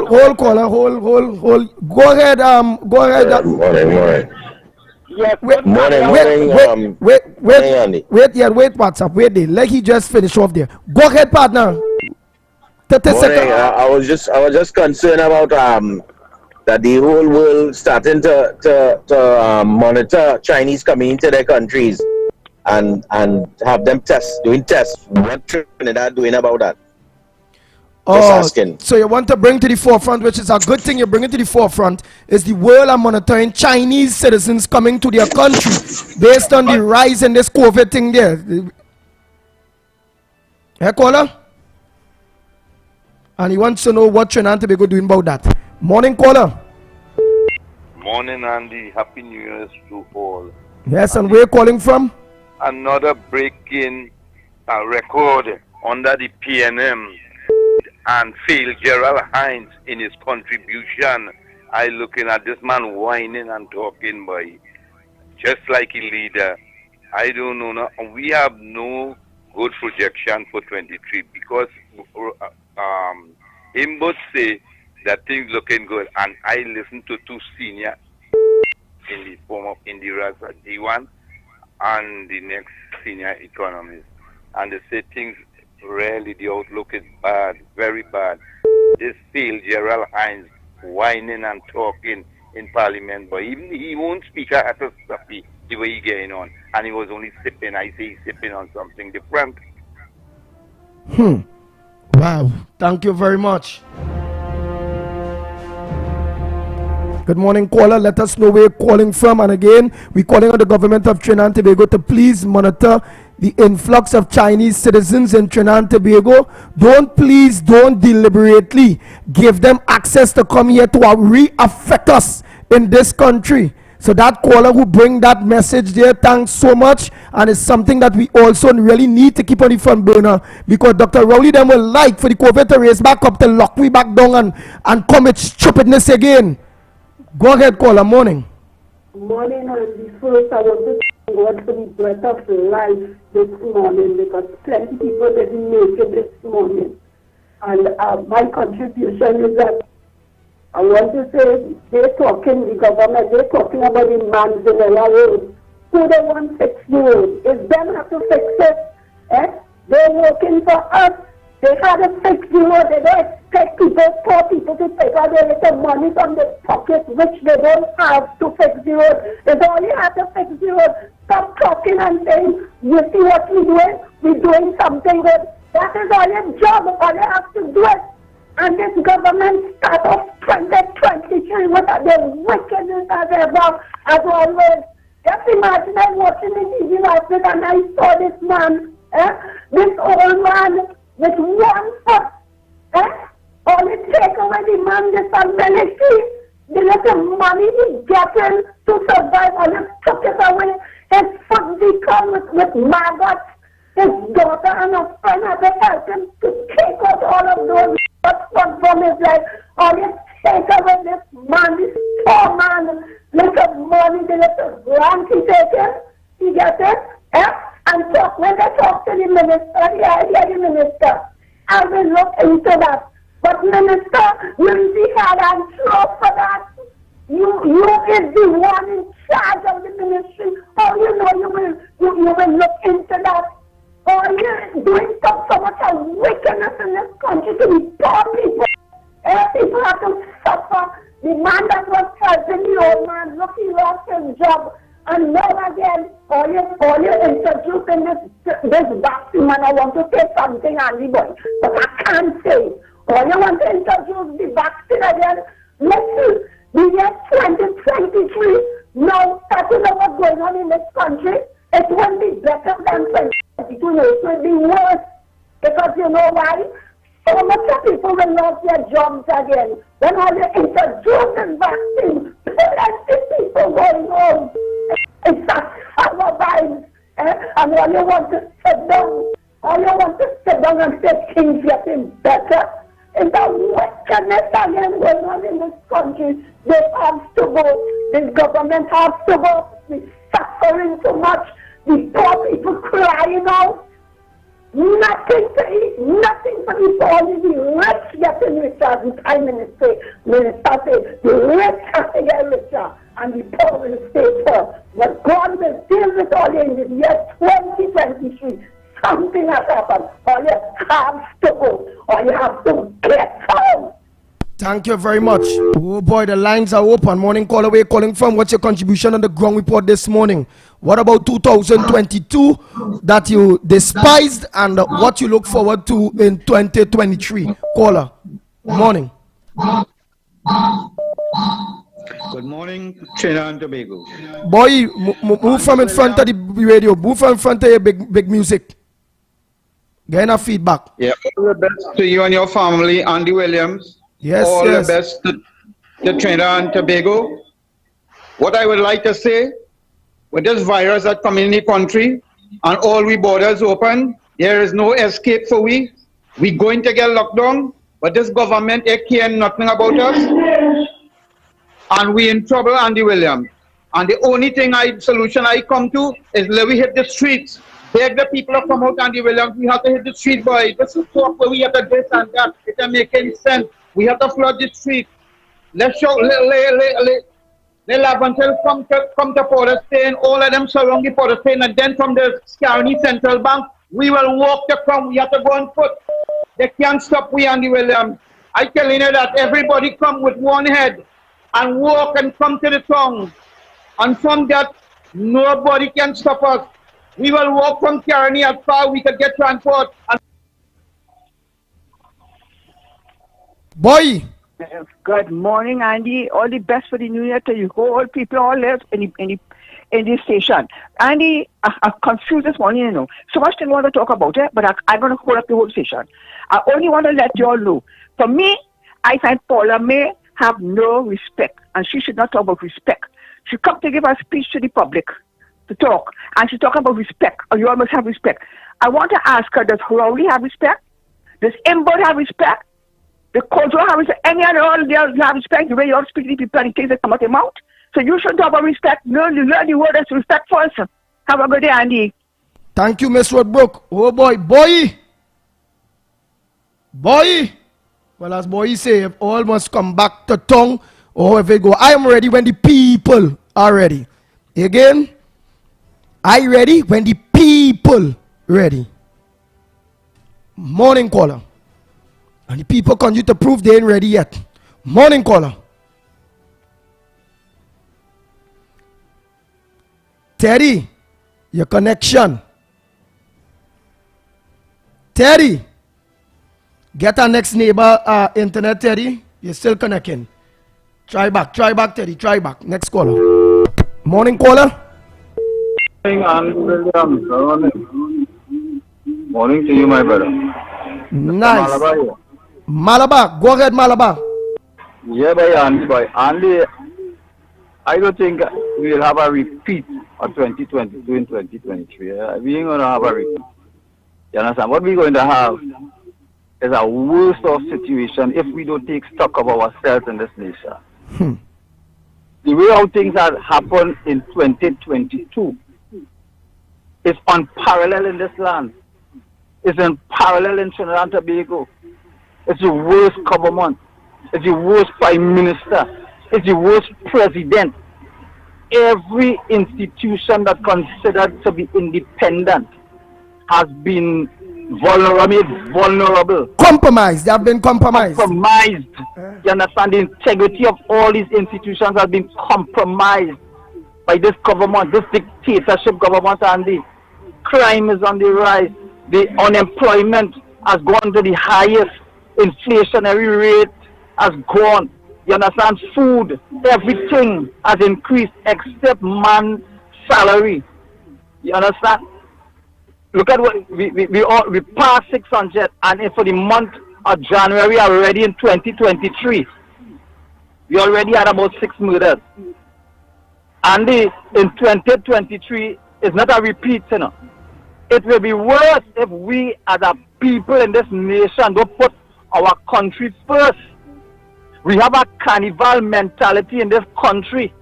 hold caller, hold. Go ahead, Morning. Yes. Wait, morning, wait, WhatsApp, wait there. Let he just finish off there. Go ahead, partner. 30 Morning. seconds. I was just concerned about that the whole world starting to monitor Chinese coming into their countries and have them doing tests. What Trinidad doing about that? Just asking. So you want to bring to the forefront, which is a good thing you bring it to the forefront, is the world are monitoring Chinese citizens coming to their country based on the rise in this COVID thing there. Hey, caller? And he wants to know what Trinidad and Tobago doing about that. Morning, caller. Morning, Andy. Happy New Year to all. Yes, and where you calling from? Another breaking record under the PNM and failed Gerald Hines in his contribution. I looking at this man whining and talking, boy, just like a leader. I don't know. No, we have no good projection for 23 because him both say that things looking good, and I listen to two senior in the form of Indira D1 and the next senior economist, and they say things really, the outlook is bad, very bad. This failed Gerald Hines whining and talking in Parliament, but even he won't speak at a stuffy the way he getting on, and he was only sipping. I say he's sipping on something different. Wow, thank you very much. Good morning, caller. Let us know where you're calling from. And again, we're calling on the government of Trinidad and Tobago to please monitor the influx of Chinese citizens in Trinidad and Tobago. Don't deliberately give them access to come here to re-affect us in this country. So that caller who bring that message there, thanks so much. And it's something that we also really need to keep on the front burner, because Dr. Rowley them will like for the COVID to raise back up to lock we back down and commit stupidness again. Go ahead, caller. Morning. Morning, and first I want to thank God for the breath of life this morning, because plenty people didn't make it this morning. And my contribution is that I want to say they're talking, the government, they're talking about the Manzanella Road. Who they want to fix the road? It's them have to fix it. They're working for us. They had to fix the road. They don't expect poor people to take out their little money from their pocket, which they don't have to fix the road. It's all you have to fix the road. Stop talking and saying, you see what we're doing? We're doing something good. That is all your job. All you have to do it. And this government start off 2023 with the wickedness as ever, as always. Just imagine I'm watching the TV last night and I saw this man, this old man, with 1 foot, only take away the man disability, the little money he's getting to survive, only took it away. His foot become with maggots. His daughter and a friend had to help him to take out all of those spots from his life. Only take away this man, this poor man, little money, the little grant he taken, he gets it, and talk, when they talk to the minister, I hear the minister, I will look into that. But minister, you see how I'm sure for that. You is the one in charge of the ministry. Oh, you know you will look into that. Oh, you're doing so much of wickedness in this country to the poor people. People have to suffer. The man that was helping the old man, look, he lost his job. And now again, all you introducing this vaccine, and I want to say something, Andy boy, but I can't say. All you want to introduce the vaccine again. Listen, the year 2023, now starting of what's going on in this country, it won't be better than 2022. It will be worse. Because you know why? So much of people will lose their jobs again. When all you introduce this vaccine, plenty people going home. It's a summer vibes, and all you want to sit down, and say things getting better. It's a wickedness again going on in this country. They have to go. This government has to go. we suffering so much. The poor people crying out. Nothing to eat, nothing for the poor. The rich getting richer, as the Prime Minister said. The rich have to get richer, and the poor will stay poor. But God will deal with all in the year 2023. Something has happened, or you have to go, or you have to get home. Thank you very much. Oh boy, the lines are open. Morning caller, where calling from? What's your contribution on the ground report this morning? What about 2022 that you despised, and what you look forward to in 2023? Caller, morning. Good morning, Trinidad and Tobago. Boy, move from in front of the radio. Move from in front of your big music. Get enough feedback. Yeah, all the best to you and your family, Andy Williams. Yes, all yes. the best to Trinidad and Tobago. What I would like to say, with this virus that coming in the country and all we borders open, there is no escape for we. We going to get locked down, but this government, they care nothing about us. And we in trouble, Andy Williams. And the only solution I come to is let we hit the streets. Beg the people to come out, Andy Williams. We have to hit the street, boy. This is talk where we have to this and that. It doesn't make any sense. We have to flood the street. Let's show, let Labantel come to Port of Spain, all of them surround the Port of Spain, and then from the Scarney Central Bank, we will walk to come. We have to go on foot. They can't stop we, Andy Williams. I telling you that everybody come with one head and walk and come to the tongue. And from that, nobody can stop us. We will walk from Carney as far we could get transport. Boy! Good morning, Andy. All the best for the new year to you whole people all live in the station. Andy, I'm confused this morning, you know. So much thing I want to talk about it, but I'm going to hold up the whole station. I only want to let you all know. For me, I find Paula May have no respect, and she should not talk about respect. She come to give a speech to the public to talk, and she's talking about respect, or you all must have respect. I want to ask her, does Rowley have respect? Does Imbod have respect? The Kojo have respect? Any other all they have respect the way you all speak to the people and things that come out your mouth? So you should talk about respect. Learn the word as respect first. Have a good day, Andy. Thank you, Miss Roadbrook. Oh boy, boy! Well, as boy say, if all must come back to tongue, or if it go, I am ready when the people are ready. Again, I ready when the people ready. Morning caller. And the people continue to prove they ain't ready yet. Morning caller. Terry, your connection. Terry, get our next neighbor internet, Terry. You're still connecting. Try back, Terry, try back. Next caller. Morning caller. Morning to you, my brother. Nice. Malabar, go ahead, Malabar. Yeah, boy, Andy, I don't think we'll have a repeat of 2022 in 2023. We ain't going to have a repeat. You understand? What we're going to have is a worse off situation if we don't take stock of ourselves in this nation. The way how things have happened in 2022 is unparalleled in this land. It's unparalleled in Trinidad and Tobago. It's the worst government. It's the worst prime minister. It's the worst president. Every institution that considered to be independent has been vulnerable. Compromised. They have been compromised. You understand? The integrity of all these institutions has been compromised by this government, this dictatorship government, and the crime is on the rise. The unemployment has gone to the highest. Inflationary rate has gone. You understand? Food, everything has increased except man's salary. You understand? Look at what we passed 600, and for the month of January already in 2023, we already had about 6 murders. And in 2023 is not a repeat, you know. It will be worse if we as a people in this nation don't put our country first. We have a carnival mentality in this country.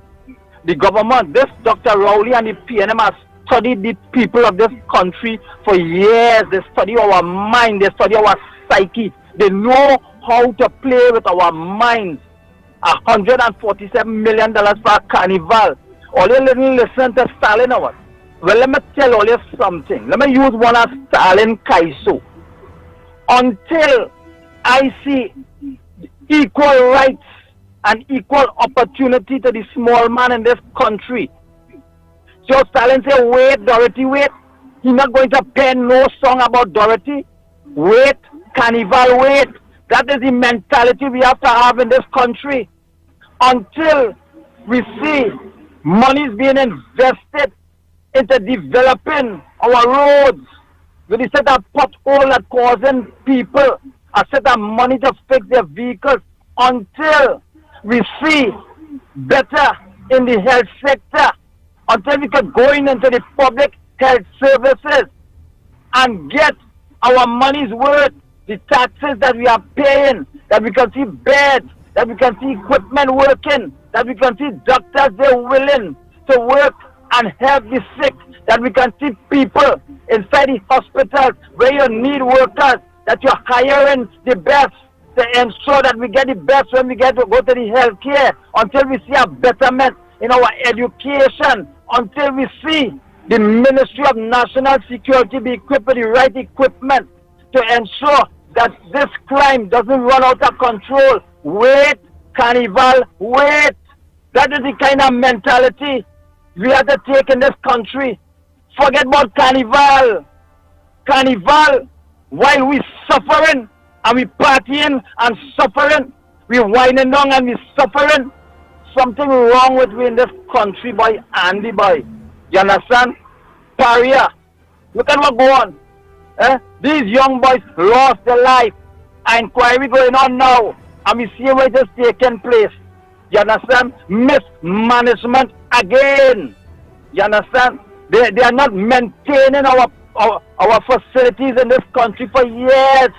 the government, this Dr. Rowley and the PNM has studied the people of this country for years. They study our mind, they study our psyche. They know how to play with our minds. $147 million for a carnival. All you didn't listen to Stalin or what? Well, let me tell all you something. Let me use one of Stalin Kaiso. Until I see equal rights and equal opportunity to the small man in this country. So Stalin said, wait, Dorothy, wait. He's not going to pen no song about Dorothy. Wait, carnival, wait. That is the mentality we have to have in this country. Until we see money being invested into developing our roads, with a set of potholes that causing people a set of money to fix their vehicles, until we see better in the health sector, until we can go into the public health services and get our money's worth, the taxes that we are paying, that we can see beds, that we can see equipment working, that we can see doctors they're willing to work and help the sick, that we can see people inside the hospitals where you need workers, that you're hiring the best to ensure that we get the best when we get to go to the health care, until we see a betterment in our education, until we see the Ministry of National Security be equipped with the right equipment to ensure that this crime doesn't run out of control. Wait, carnival, wait. That is the kind of mentality we have to take in this country. Forget about carnival. Carnival, while we suffering and we partying and suffering, we whining down and we suffering. Something wrong with we in this country, boy, Andy, boy. You understand? Paria. Look at what go on. These young boys lost their life. Inquiry going on now. And we see where it is taking place. You understand? Mismanagement again. You understand? They are not maintaining our facilities in this country for years.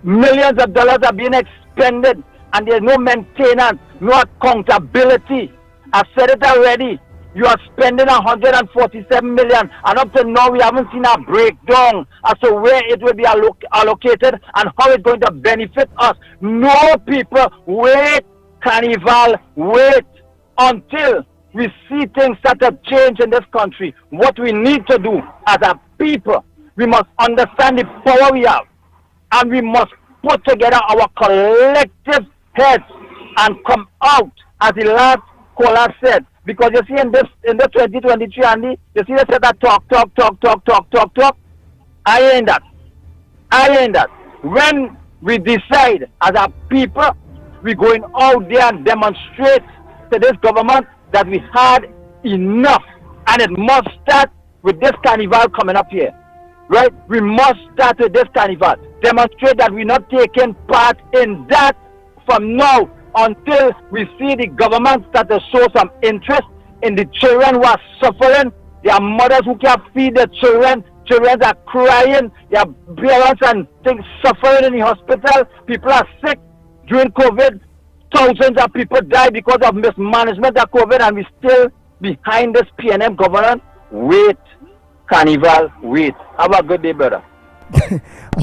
Millions of dollars are being expended and there's no maintenance, no accountability. I said it already. You are spending $147 million, and up to now we haven't seen a breakdown as to where it will be allocated and how it's going to benefit us. No, people, wait, carnival, wait until we see things start to change in this country. What we need to do as a people, we must understand the power we have, and we must put together our collective heads and come out, as the last caller said. Because you see in the 2023, Andy, you see they said that talk. I ain't that. When we decide as a people, we're going out there and demonstrate to this government that we had enough. And it must start with this carnival coming up here. Right? We must start with this carnival. Demonstrate that we're not taking part in that from now until we see the government start to show some interest in the children who are suffering, their mothers who can't feed their children, children are crying, their parents and things suffering in the hospital, people are sick during COVID, thousands of people die because of mismanagement of COVID, and we still behind this PNM government. Wait, carnival, wait. Have a good day, brother.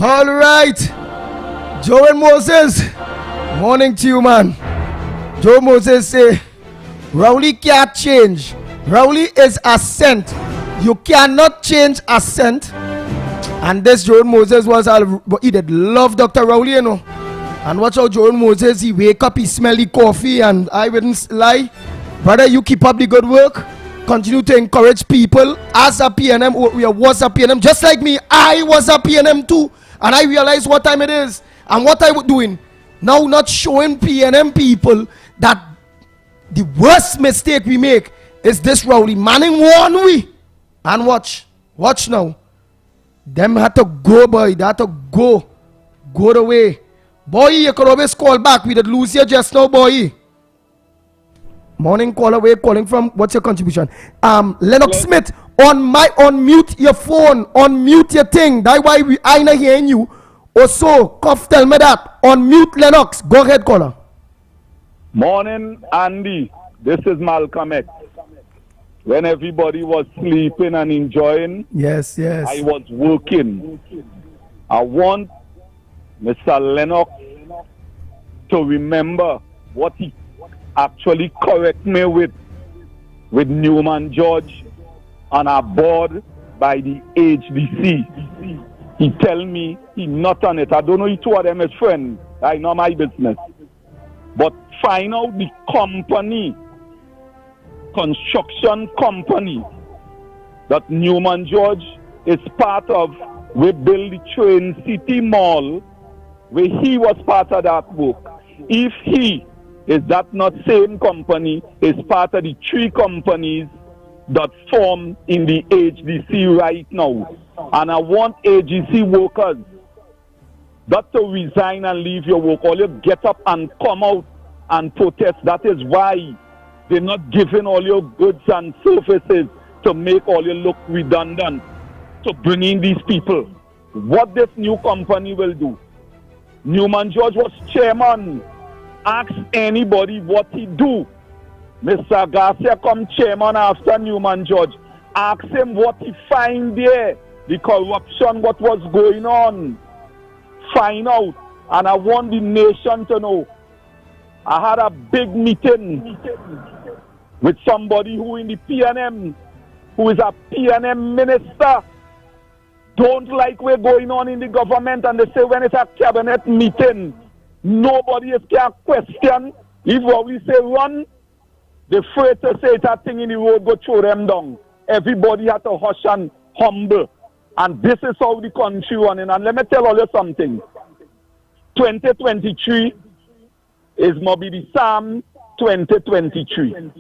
All right, Joe and Moses. Morning to you, man. Joe Moses say, Rowley can't change. Rowley is a saint. You cannot change a saint. And this Joe Moses he did love Dr. Rowley, you know. And watch out, Joe Moses, he wake up, he smell the coffee, and I wouldn't lie. Brother, you keep up the good work. Continue to encourage people. As a PNM, we was a PNM, just like me, I was a PNM too. And I realized what time it is and what I was doing. Now not showing PNM people that the worst mistake we make is this Rowley Manning one we. And watch now. Them had to go, boy. They had to go the way. Boy, you could always call back. We did lose you just now, boy. Morning caller, away calling from. What's your contribution? Lennox Smith, unmute your phone, unmute your thing. That's why I not hearing you. Also, Kof, tell me that. Unmute Lennox. Go ahead, caller. Morning, Andy. This is Malcolm X. When everybody was sleeping and enjoying, yes, I was working. I want Mr. Lennox to remember what he actually correct me with Newman George on our board by the HDC. He tell me he not on it. I don't know if two of them is friends. I know my business. But find out the company, construction company that Newman George is part of. We build the Train City Mall where he was part of that work. If he is that not same company, is part of the three companies that form in the HDC right now. And I want AGC workers not to resign and leave your work. All you get up and come out and protest. That is why they're not giving all your goods and services to make all you look redundant, to bring in these people. What this new company will do. Newman George was chairman. Ask anybody what he do. Mr. Garcia come chairman after Newman George. Ask him what he find there. The corruption, what was going on. Find out. And I want the nation to know. I had a big meeting with somebody who in the PNM, who is a PNM minister, don't like what's going on in the government, and they say when it's a cabinet meeting, nobody can question. If what we say run, they're afraid to say that thing in the road, go throw them down. Everybody had to hush and humble. And this is how the country running. And let me tell you something. 2023 is maybe the Psalm 2023.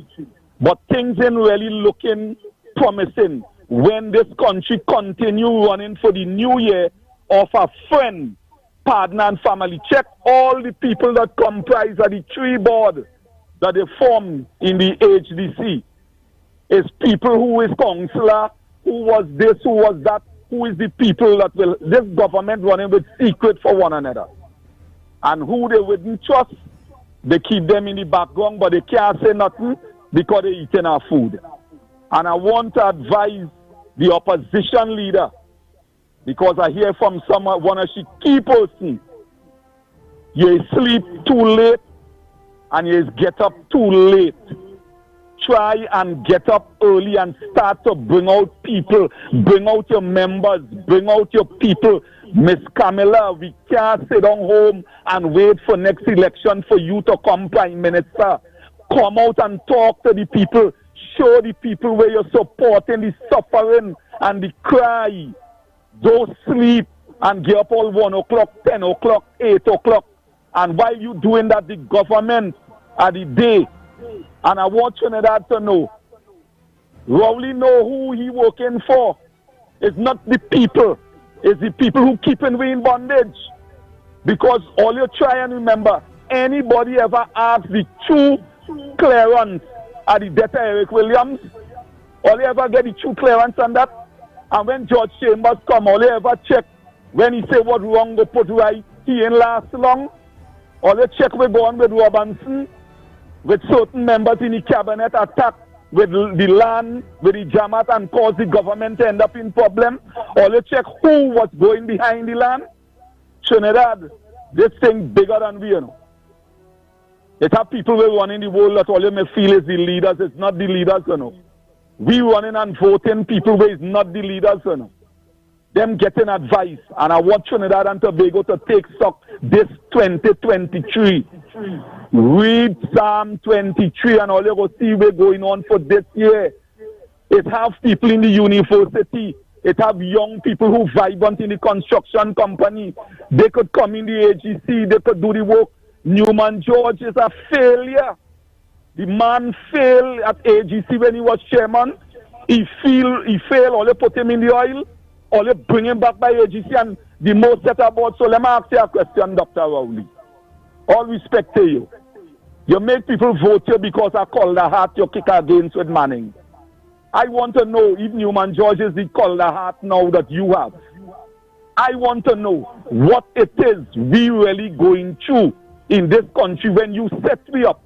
But things ain't really looking promising when this country continue running for the new year of a friend, partner and family. Check all the people that comprise of the three board that they form in the HDC. It's people who is councillor, who was this, who was that, who is the people that will, this government running with secret for one another. And who they wouldn't trust, they keep them in the background, but they can't say nothing because they're eating our food. And I want to advise the opposition leader, because I hear from one of the key persons, you sleep too late and you get up too late. Try and get up early and start to bring out people, bring out your members, bring out your people. Miss Camilla, we can't sit down home and wait for next election for you to come Prime Minister. Come out and talk to the people. Show the people where you're supporting the suffering and the cry. Don't sleep and get up all 1 o'clock, 10 o'clock, 8 o'clock. And while you doing that, the government at the day. And I want Trinidad to know. Rowley know who he working for. It's not the people. It's the people who keeping we in bondage. Because all you try and remember, anybody ever asked the true clearance at the death of Eric Williams? All you ever get the true clearance on that? And when George Chambers come, all you ever check when he say what wrong go put right, he ain't last long. All you check we go on with Robinson, with certain members in the cabinet attack with the land, with the Jamaat and cause the government to end up in problem. All you check who was going behind the land. Trinidad, this thing bigger than we, you know. It have people who run in the world that all you may feel is the leaders. It's not the leaders, you know. We running and voting people where it's not the leaders, you know. Them getting advice. And I want Trinidad and Tobago to take stock this 2023. Read Psalm 23 and all you go see what's going on for this year. It have people in the university. It have young people who vibrant in the construction company. They could come in the AGC. They could do the work. Newman George is a failure. The man failed at AGC when he was chairman. He failed. All you put him in the oil. All you bring him back by AGC and the most set about. So let me ask you a question, Dr. Rowley. All respect to you. You make people vote you because I call the heart you kick against with Manning. I want to know if Newman George is the call the heart now that you have. I want to know what it is we really going through in this country when you set me up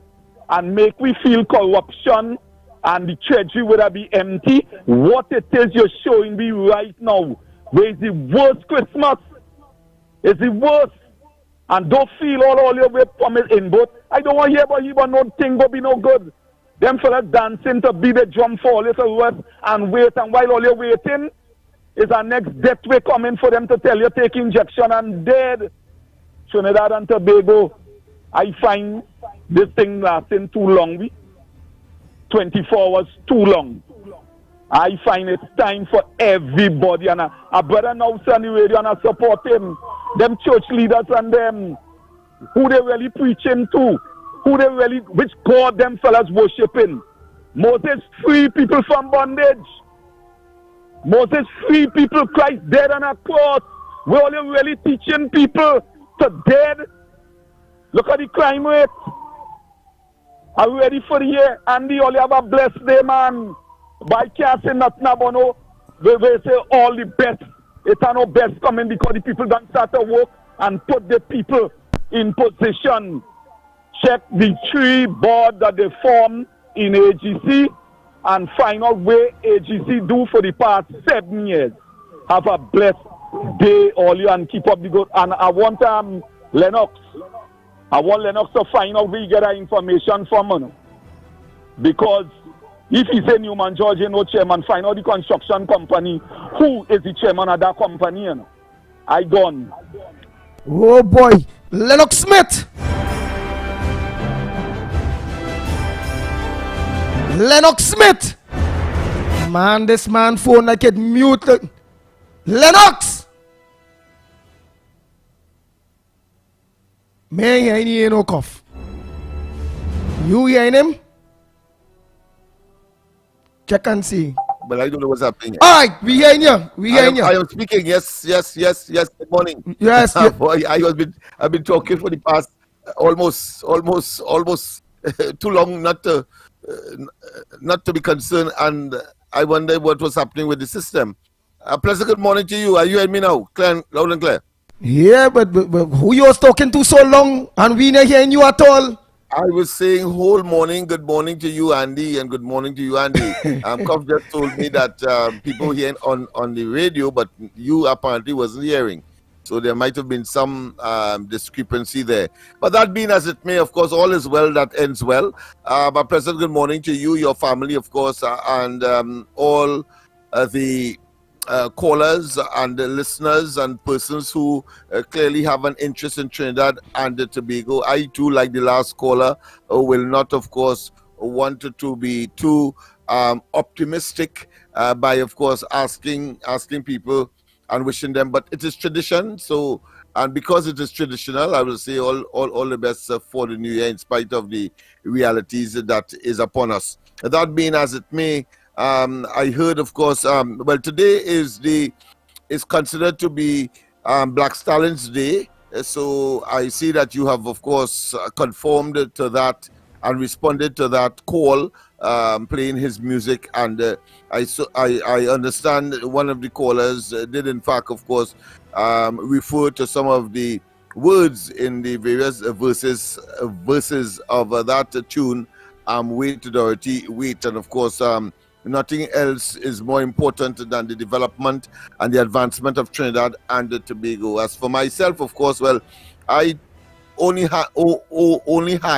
and make we feel corruption and the treasury would be empty. What it is you're showing me right now, where is the worst Christmas? It's the worst. And don't feel all your way promise in both. I don't want to hear about you, but no thing go be no good. Them fellas dancing to beat the drum for all this rest and wait, and while all you're waiting, is our next death way coming for them to tell you take injection and dead. Trinidad and Tobago, I find this thing lasting too long. 24 hours too long. I find it's time for everybody, and a brother now on the radio and I support him. Them church leaders and them, who they really preaching to, who they really, which God them fellas worshiping. Moses free people from bondage. Moses free people, Christ dead on a cross. We're only really teaching people to dead. Look at the crime rate. Are we ready for the year? Andy, only have a blessed day, man. By casting nothing about no, we say all the best. It's no best coming because the people don't start to work and put the people in position. Check the 3 board that they formed in AGC and find out where AGC do for the past 7 years. Have a blessed day, all you, and keep up the good. And I want Lennox. I want Lennox to find out where you get that information from. You know? Because if he say Newman George, you know, chairman, find out the construction company. Who is the chairman of that company? You know? I gone. Oh boy, Lennox Smith. Lennox Smith. Man, this man phone like it muted. Lennox. Man, you ain't no cough. You hearing him? Check and see. But I don't know what's happening. All right, we hearing you. We hearing you. I am speaking. Yes. Good morning. Yes. Boy, I've been talking for the past almost too long not to be concerned, and I wonder what was happening with the system. A pleasant good morning to you. Are you hearing me now, clear, loud and clear? Yeah, but who you was talking to so long, and we not hearing you at all? I was saying whole morning, good morning to you, Andy, and good morning to you, Andy. Kof just told me that people hearing on the radio, but you apparently wasn't hearing. So there might have been some discrepancy there. But that being as it may, of course, all is well that ends well. But President, good morning to you, your family, of course, and all the callers and the listeners and persons who clearly have an interest in Trinidad and Tobago. I too, like the last caller, will not, of course, want to be too optimistic by, of course, asking people and wishing them, but it is tradition. So, and because it is traditional, I will say all the best for the new year, in spite of the realities that is upon us. That being as it may, I heard, of course, well, today is considered to be Black Stallions Day. So I see that you have, of course, conformed to that and responded to that call, playing his music. And I understand one of the callers did, in fact, of course, refer to some of the words in the various verses of that tune, Wait, Dorothy, Wait. And, of course, nothing else is more important than the development and the advancement of Trinidad and Tobago. As for myself, of course, well, I only hard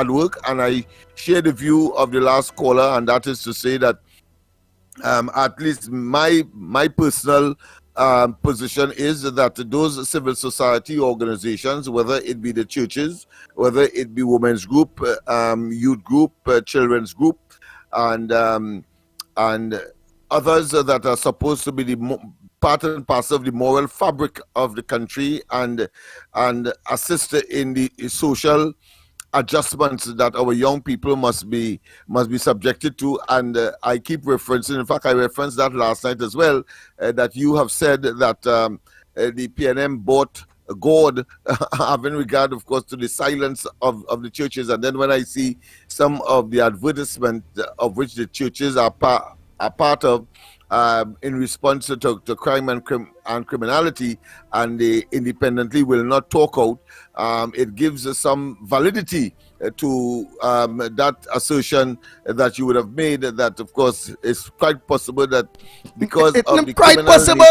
work, and I share the view of the last caller, and that is to say that at least my personal position is that those civil society organizations, whether it be the churches, whether it be women's group, youth group, children's group, and others that are supposed to be the part and parcel of the moral fabric of the country and assist in the social adjustments that our young people must be subjected to. And I keep referencing, in fact, I referenced that last night as well, that you have said that the PNM bought God, having regard, of course, to the silence of the churches. And then when I see some of the advertisement of which the churches are part of, in response to crime and criminality, and they independently will not talk out, it gives us some validity to that assertion that you would have made, that of course it's quite possible that because of the quite possible,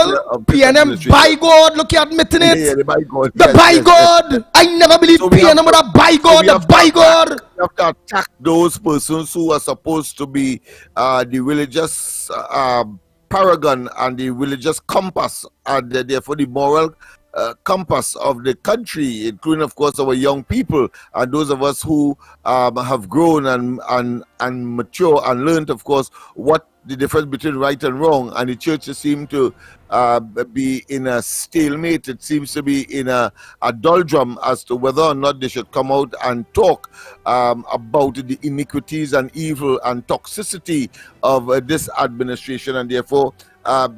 PNM, by God, look, you're admitting it. Yeah, the by God. The by God. I never believe PNM would have by God, the by God. We have to attack those persons who are supposed to be the religious paragon and the religious compass, and therefore the moral compass of the country, including of course our young people and those of us who have grown and mature and learned of course what the difference between right and wrong. And the churches seem to be in a stalemate. It seems to be in a doldrum as to whether or not they should come out and talk about the iniquities and evil and toxicity of this administration. And therefore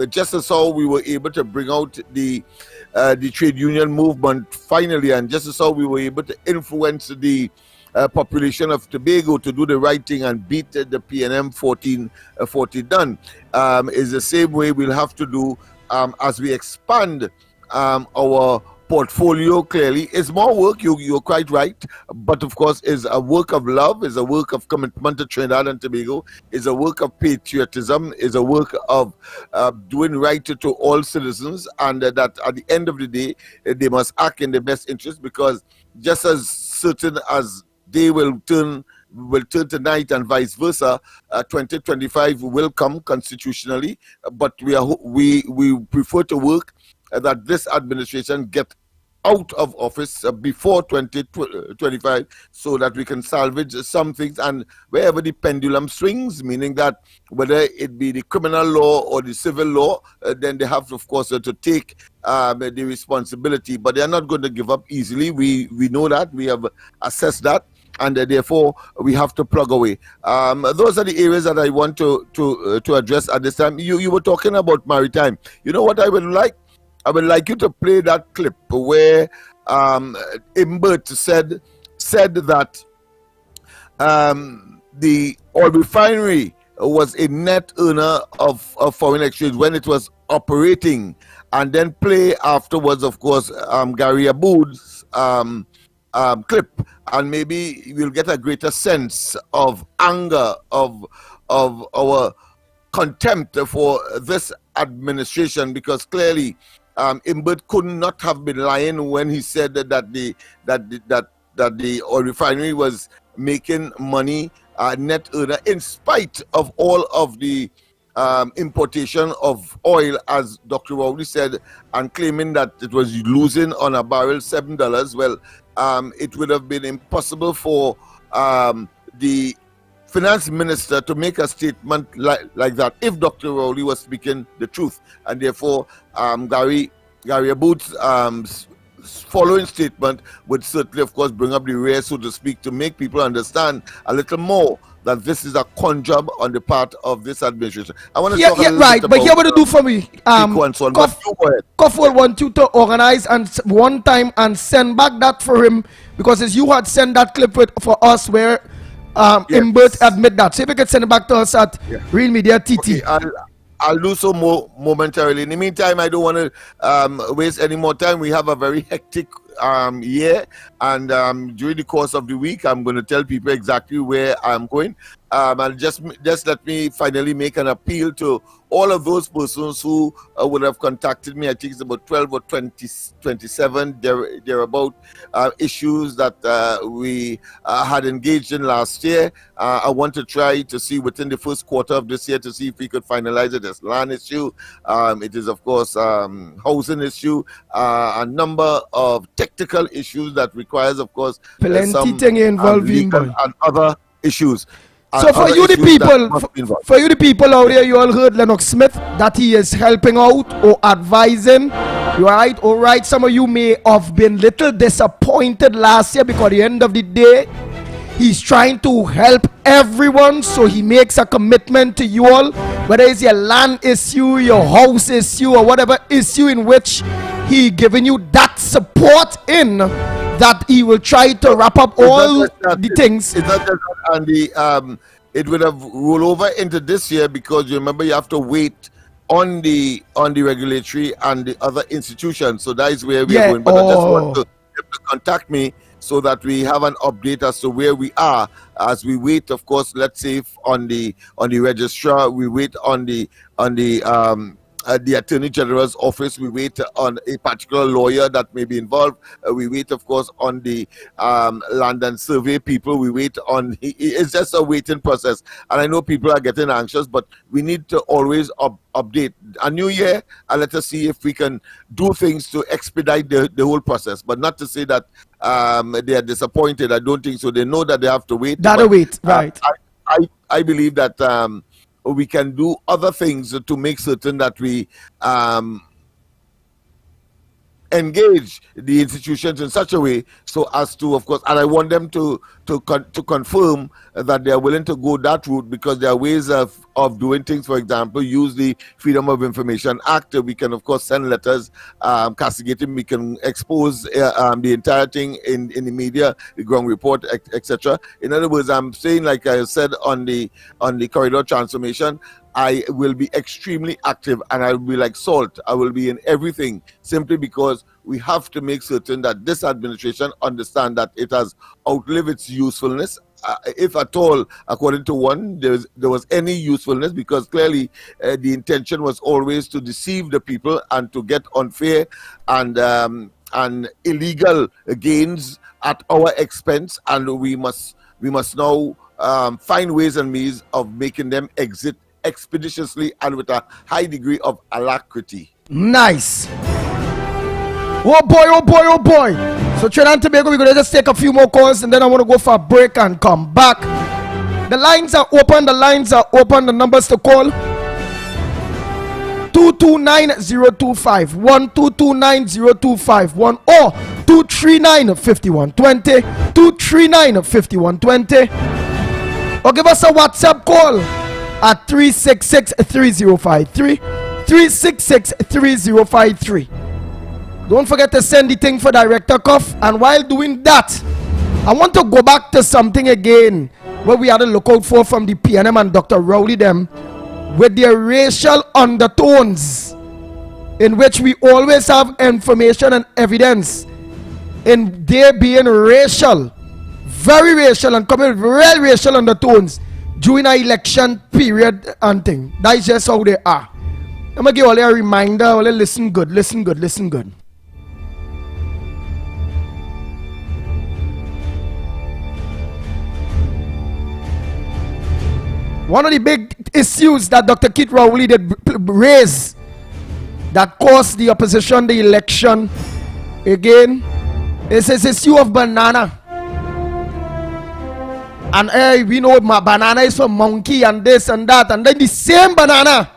just as how we were able to bring out the trade union movement finally, and just as how we were able to influence the population of Tobago to do the right thing and beat the PNM 1440 done, is the same way we'll have to do as we expand our portfolio. Clearly it's more work, you're quite right, but of course is a work of love, is a work of commitment to Trinidad and Tobago, is a work of patriotism, is a work of doing right to all citizens, and that at the end of the day they must act in the best interest, because just as certain as they will turn tonight and vice versa, 2025 will come constitutionally, but we prefer to work that this administration get out of office before 2025, so that we can salvage some things, and wherever the pendulum swings, meaning that whether it be the criminal law or the civil law, then they have of course to take the responsibility, but they are not going to give up easily. We know that, we have assessed that, and therefore we have to plug away. Those are the areas that I want to address at this time. You were talking about maritime. You know what I would like? I would like you to play that clip where Imbert said that the oil refinery was a net earner of foreign exchange when it was operating, and then play afterwards, of course, Gary Aboud's clip, and maybe we'll get a greater sense of anger, of our contempt for this administration, because clearly Imbert could not have been lying when he said that the oil refinery was making money, net earner, in spite of all of the importation of oil, as Dr. Rowley said, and claiming that it was losing on a barrel $7. Well, it would have been impossible for the finance minister to make a statement like that if Dr. Rowley was speaking the truth, and therefore Gary Aboud's following statement would certainly, of course, bring up the rear, so to speak, to make people understand a little more that this is a con job on the part of this administration. I want to talk a little right, bit but about, here what to do for me. Koff will want you to organize and one time and send back that for him, because as you had sent that clip for us where Imbert admit that. So if you could send it back to us at Real Media TT. Okay, I'll do so momentarily. In the meantime, I don't want to waste any more time. We have a very hectic year, and during the course of the week, I'm going to tell people exactly where I'm going. And just let me finally make an appeal to all of those persons who would have contacted me. I think it's about 12 or 27 thereabout issues that we had engaged in last year. I want to try to see within the first quarter of this year to see if we could finalize it. As land issue, it is of course housing issue, a number of technical issues that requires, of course, some involving and other issues. So for you the people out there, you all heard Lennox Smith that he is helping out or advising. Right, all right. Some of you may have been little disappointed last year, because at the end of the day, he's trying to help everyone. So he makes a commitment to you all, whether it's your land issue, your house issue, or whatever issue in which he giving you that support in, that he will try to wrap up all the things. It's not just that, and it would have rolled over into this year, because you remember you have to wait on the regulatory and the other institutions. So that is where we are going. But I just want to contact me so that we have an update as to where we are as we wait, of course, let's say on the registrar, we wait on the Attorney General's office, we wait on a particular lawyer that may be involved, we wait, of course, on the land and survey people, we wait on, it's just a waiting process. And I know people are getting anxious, but we need to always update. A new year, and let us see if we can do things to expedite the whole process, but not to say that they are disappointed. I don't think so. They know that they have to wait. Right. I believe that we can do other things to make certain that we engage the institutions in such a way so as to, of course, and I want them to confirm that they are willing to go that route, because there are ways of doing things. For example, use the Freedom of Information Act. We can, of course, send letters castigating. We can expose the entire thing in the media, the ground report, etc. In other words, I'm saying, like I said on the corridor transformation, I will be extremely active, and I will be like salt. I will be in everything, simply because we have to make certain that this administration understand that it has outlived its usefulness, if at all, according to one, there was any usefulness, because clearly the intention was always to deceive the people and to get unfair and illegal gains at our expense, and we must now find ways and means of making them exit expeditiously and with a high degree of alacrity. Nice. Oh boy. So Trinidad and Tobago, we're going to just take a few more calls, and then I want to go for a break and come back. The lines are open. The numbers to call: 229-025, 1-229-025, or 239-5120, 239-5120, or give us a WhatsApp call at 366-3053, 366-3053. Don't forget to send the thing for Director Cuff. And while doing that, I want to go back to something again where we had to look out for from the PNM and Dr. Rowley them, with their racial undertones, in which we always have information and evidence in they being racial, very racial, and coming with real racial undertones during an election period and thing. That's just how they are. I'm gonna give all a reminder, all listen good. One of the big issues that Dr. Keith Rowley did raise that caused the opposition the election again is this issue of banana. And we know my banana is from monkey and this and that, and then the same banana,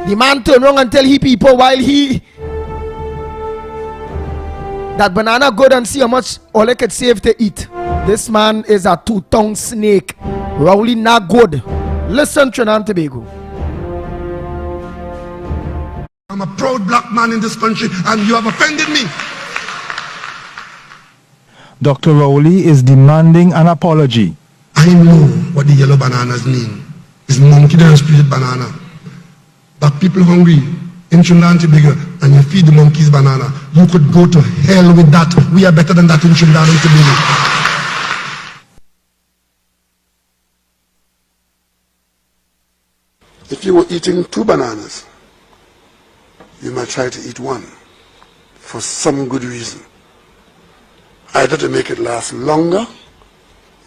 the man turned around and tell people while that banana good and see how much all I could save to eat. This man is a two-tongued snake. Rowley not good. Listen, Trinidad and Tobago. I'm a proud black man in this country, and you have offended me. Dr. Rowley is demanding an apology. I know what the yellow bananas mean. It's monkey that split banana. But people hungry in Trinidad and Tobago, and you feed the monkeys banana. You could go to hell with that. We are better than that in Trinidad and Tobago. If you were eating 2 bananas, you might try to eat 1 for some good reason. Either to make it last longer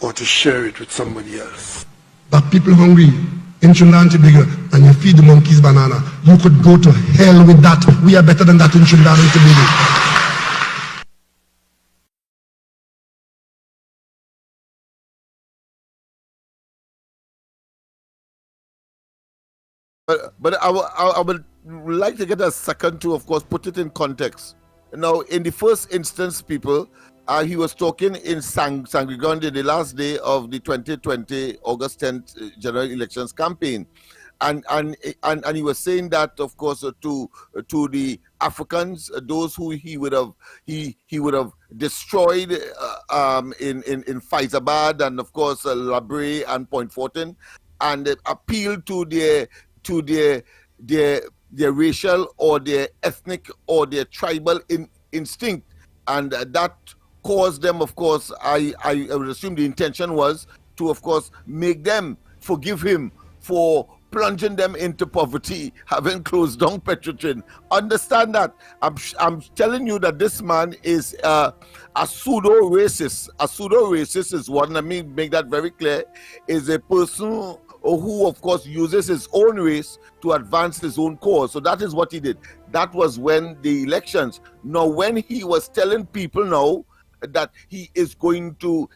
or to share it with somebody else. But people hungry in Trinidad and Tobago, and you feed the monkeys banana, you could go to hell with that. We are better than that in Trinidad and Tobago. But I would like to get a second to, of course, put it in context. Now, in the first instance, people, he was talking in Sangrigonde, the last day of the 2020 August 10th general elections campaign. And he was saying that, of course, to the Africans, those who he would have destroyed in Faizabad and, of course, Labre and Point Fortin, and appealed to their racial or their ethnic or their tribal instinct, and that cause them, of course, I would assume the intention was to, of course, make them forgive him for plunging them into poverty, having closed down Petrotrin. Understand that. I'm telling you that this man is a pseudo-racist. A pseudo-racist is one, let me make that very clear, is a person who, of course, uses his own race to advance his own cause. So that is what he did. That was when the elections. Now, when he was telling people now that he's going to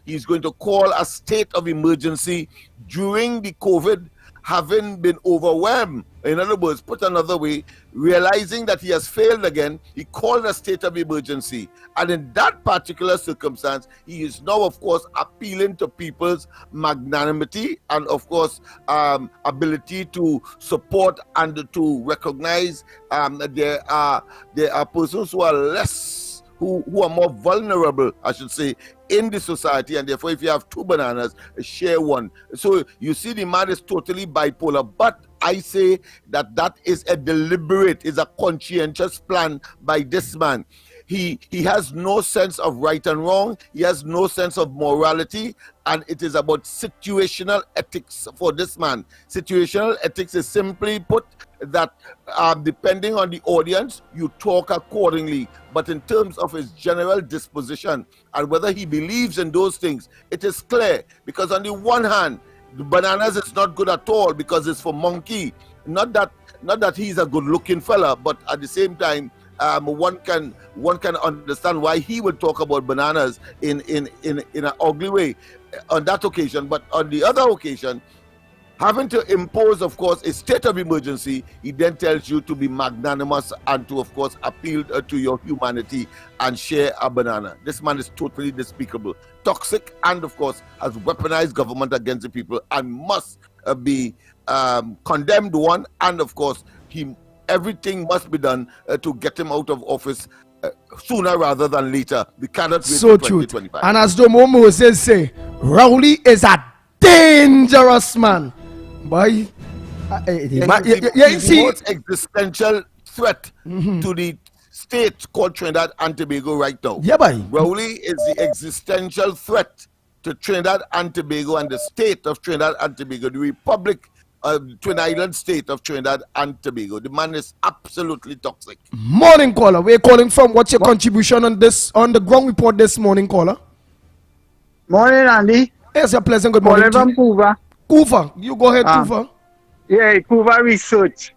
call a state of emergency during the COVID, having been overwhelmed, in other words, put another way, realizing that he has failed again, he called a state of emergency. And in that particular circumstance, he is now, of course, appealing to people's magnanimity and, of course, ability to support and to recognize there are persons who are less, who are more vulnerable, I should say, in the society, and therefore if you have 2 bananas, share one. So you see, the man is totally bipolar, but I say that is a deliberate, is a conscientious plan by this man. He has no sense of right and wrong, he has no sense of morality, and it is about situational ethics for this man. Situational ethics is simply put that depending on the audience, you talk accordingly. But in terms of his general disposition and whether he believes in those things, it is clear. Because on the one hand, the bananas is not good at all because it's for monkey. Not that he's a good-looking fella, but at the same time, one can understand why he would talk about bananas in an ugly way on that occasion. But on the other occasion, having to impose, of course, a state of emergency, he then tells you to be magnanimous and to, of course, appeal to your humanity and share a banana. This man is totally despicable, toxic, and, of course, has weaponized government against the people and must be condemned one. And, of course, everything must be done to get him out of office sooner rather than later. We cannot wait so till true. 2025. And as Domo Moses say, Rowley is a dangerous man. Boy, He's the most existential threat to the state called Trinidad and Tobago right now. Yeah, boy. Rowley is the existential threat to Trinidad and Tobago and the state of Trinidad and Tobago, the Republic, Twin Island state of Trinidad and Tobago. The man is absolutely toxic. Morning caller, we're calling from. What's your contribution on the ground report this morning, caller? Morning, Andy. Yes, a pleasant good morning. From Cuba. Cuba, you go ahead, Cuba. Yeah, Cuba Research.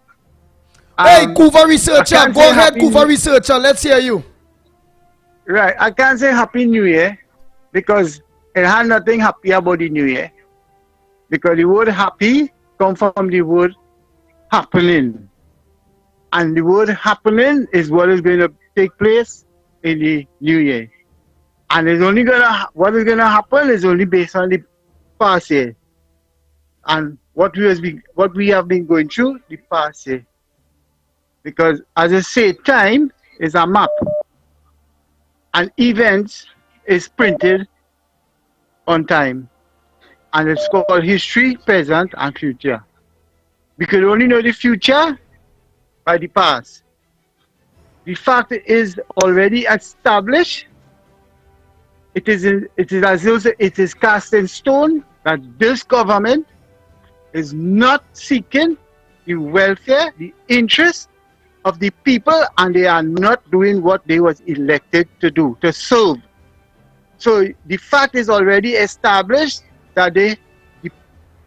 Hey, Cuba Researcher, go ahead, Cuba Researcher. Let's hear you. Right, I can't say Happy New Year because it had nothing happy about the New Year. Because the word happy comes from the word happening. And the word happening is what is going to take place in the New Year. And it's only what is gonna happen is only based on the past year, and what we have been going through the past year. Because as I say, time is a map, and events is printed on time, and it's called history, present, and future. We can only know the future by the past. The fact is already established. It is as though it is cast in stone that this government is not seeking the welfare, the interest of the people, and they are not doing what they was elected to do, to serve. So the fact is already established that the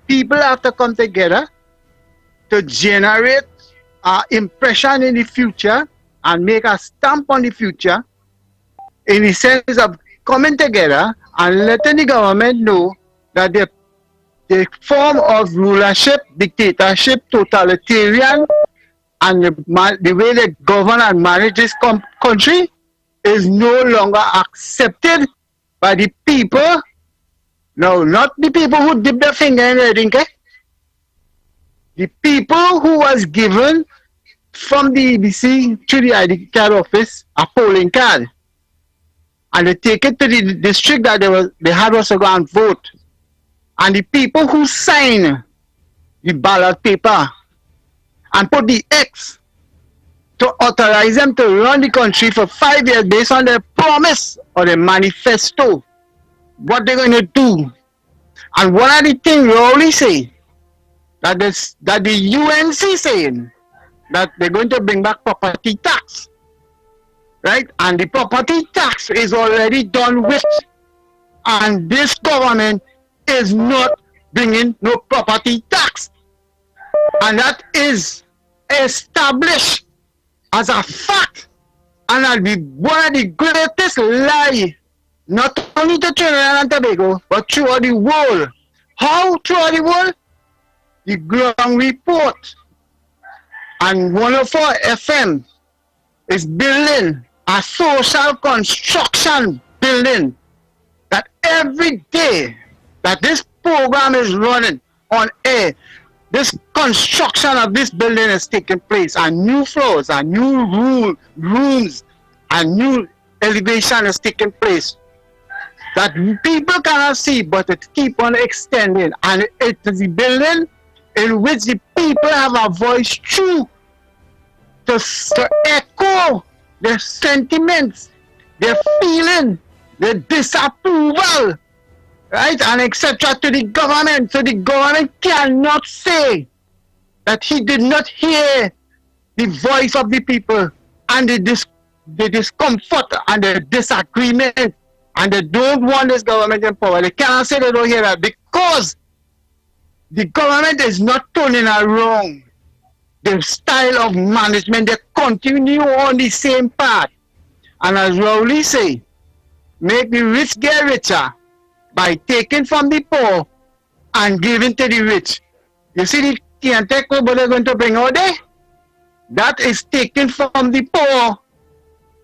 people have to come together to generate an impression in the future and make a stamp on the future in the sense of coming together and letting the government know that the form of rulership, dictatorship, totalitarian, and the way they govern and manage this country is no longer accepted by the people. No, not the people who dip their finger in the drink. The people who was given from the EBC to the ID card office a polling card. And they take it to the district that they had us to go and vote. And the people who sign the ballot paper and put the X to authorize them to run the country for 5 years based on their promise or their manifesto, what they're going to do. And one of the things Rowley say, that the UNC saying that they're going to bring back property tax, right? And the property tax is already done with, and this government is not bringing no property tax, and that is established as a fact, and that'll be one of the greatest lie, not only to Trinidad and Tobago, but throughout the world. How throughout the world? The Ground Report and 104 FM is building a social construction building that every day that this program is running on air, this construction of this building is taking place, and new floors, and new rooms, and new elevation is taking place that people cannot see, but it keep on extending, and it is the building in which the people have a voice through to echo their sentiments, their feeling, their disapproval, right, and etc. to the government. So the government cannot say that he did not hear the voice of the people and the discomfort and the disagreement, and they don't want this government in power. They cannot say they don't hear that because the government is not turning around the style of management. They continue on the same path. And as Rowley say, make the rich get richer by taking from the poor and giving to the rich. You see the Tiantec what they're going to bring out there? That is taken from the poor,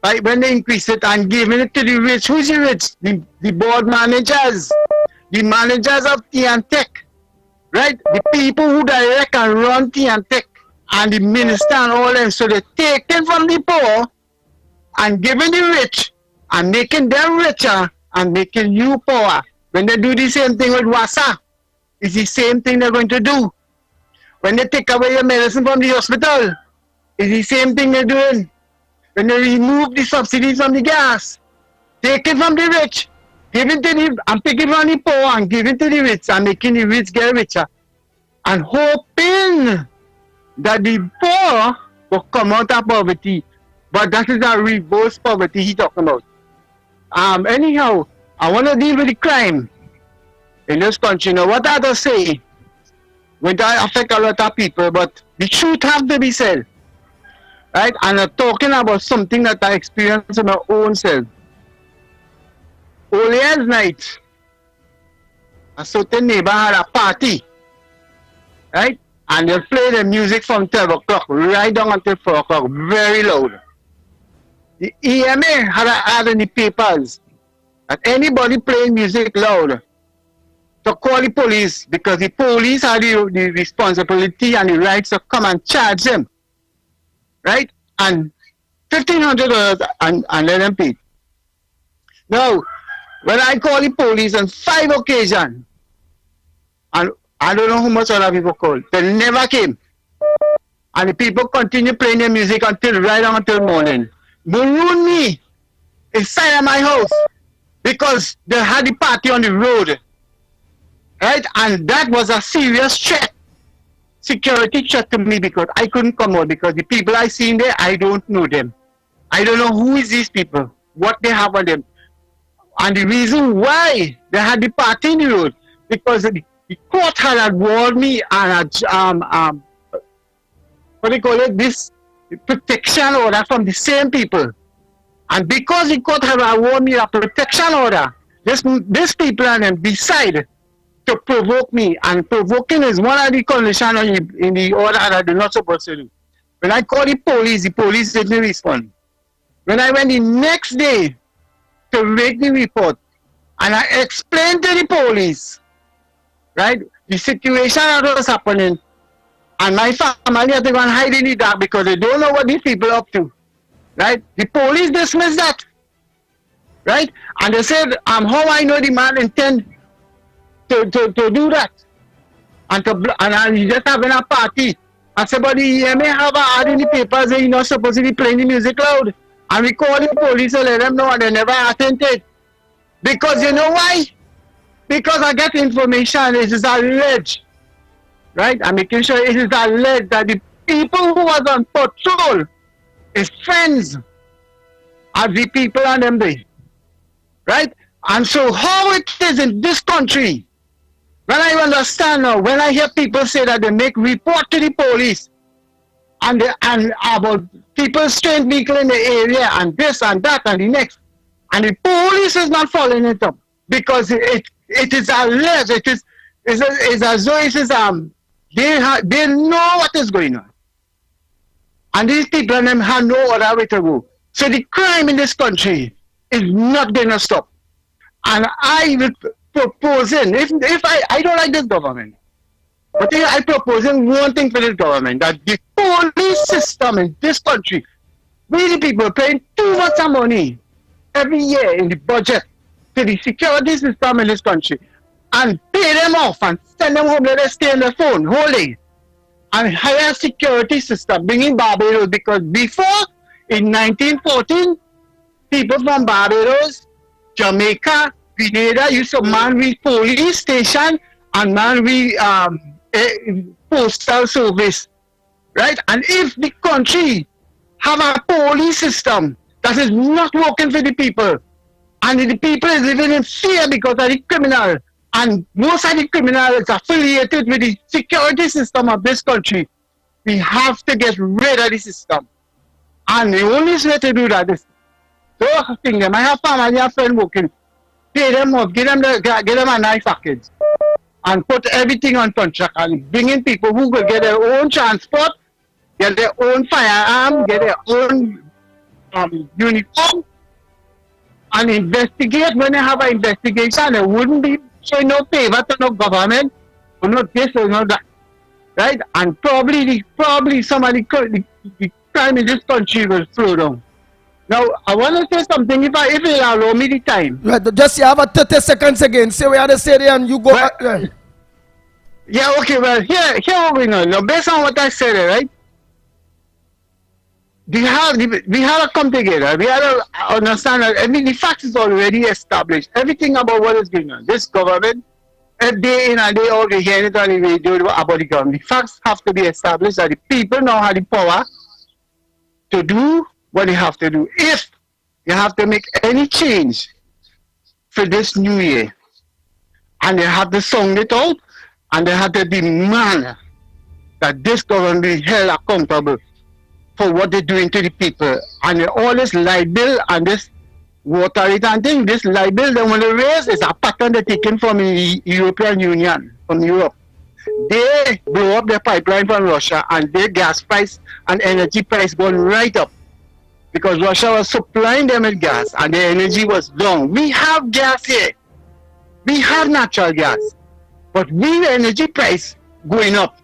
right, when they increase it, and giving it to the rich. Who's the rich? The board managers, the managers of Tiantec, right? The people who direct and run Tiantec, and the minister and all them. So they're taking from the poor and giving the rich and making them richer and making you poor. When they do the same thing with WASA, it's the same thing they're going to do. When they take away your medicine from the hospital, it's the same thing they're doing. When they remove the subsidies from the gas, take it from the rich, give it to the, and pick it from the poor and give it to the rich, and making the rich get richer, and hoping that the poor will come out of poverty. But that is a reverse poverty he's talking about. Anyhow, I want to deal with the crime in this country. Now, what I just say, will that affect a lot of people, but the truth has to be said. Right? And I'm talking about something that I experienced in my own self. Earlier night, a certain neighbor had a party. Right? And they play the music from 12 o'clock right down until 4 o'clock, very loud. The EMA had an ad in the papers that anybody playing music loud to call the police, because the police had the responsibility and the rights to come and charge them. Right? And $1,500 and let them pay. Now, when I call the police on 5 occasions, and I don't know how much other people called, they never came. And the people continue playing their music right on until morning. Maroon me inside of my house because they had the party on the road. Right? And that was a serious threat. Security threat to me, because I couldn't come out, because the people I seen there, I don't know them. I don't know who is these people, what they have on them. And the reason why they had the party in the road, because the court had warned me and what do you call it, this protection order from the same people. And because the court had warned me a protection order, this people and them decide to provoke me, and provoking is one of the conditions in the order that they're not supposed to do. When I called the police didn't respond. When I went the next day to make the report, and I explained to the police, right, the situation that was happening, and my family had to go and hide in the dark because they don't know what these people are up to, right? The police dismissed that, right? And they said, how I know the man intend to do that, and he's just having a party, I said, but you may have an ad in the papers that you're not supposed to be playing the music loud. And we call the police to let them know, and they never attended. Because you know why? Because I get information, it is alleged, right? I'm making sure it is alleged that the people who was on patrol is friends of the people on them day, right? And so how it is in this country, when I understand now, when I hear people say that they make report to the police and about people strange vehicle in the area and this and that and the next, and the police is not following it up because it is alleged, it is as though it is they know what is going on, and these people and them have no other way to go. So the crime in this country is not going to stop. And I will proposing, if I don't like this government, but I proposing one thing for this government, that the police system in this country, we the people paying too much money every year in the budget to the security system in this country, and pay them off and send them home, let them stay on the phone whole day, and hire a security system, bringing Barbados, because before, in 1914, people from Barbados, Jamaica, Grenada used to man with police station and man with postal service, right? And if the country have a police system that is not working for the people, and the people is living in fear because of the criminal, and most of the criminals is affiliated with the security system of this country, we have to get rid of the system. And the only way to do that is, so I think them, I have family and friend working, pay them off, give them a nice package, and put everything on contract, and bring in people who will get their own transport, get their own firearm, get their own uniform, and investigate. When they have an investigation, they wouldn't be showing no favor to no government, or no this or no that, right? And probably some of the crime in this country will slow down. Now, I want to say something, if you allow me the time. Right, just you have a 30 seconds again. Say we are the city and you go. Yeah, okay, well, here what we know. Now, based on what I said, right? We have to come together. We have to understand that, I mean, the facts is already established. Everything about what is going on. This government, day in and day out, we hear it on the radio about the government. The facts have to be established that the people now have the power to do what they have to do. If you have to make any change for this new year, and they have to sound it out, and they have to demand that this government be held accountable for what they're doing to the people. And all this light bill and this water rate and thing, this light bill they want to raise is a pattern they're taken from the European Union, from Europe. They blow up their pipeline from Russia, and their gas price and energy price going right up, because Russia was supplying them with gas and their energy was down. We have gas here. We have natural gas. But we energy price going up.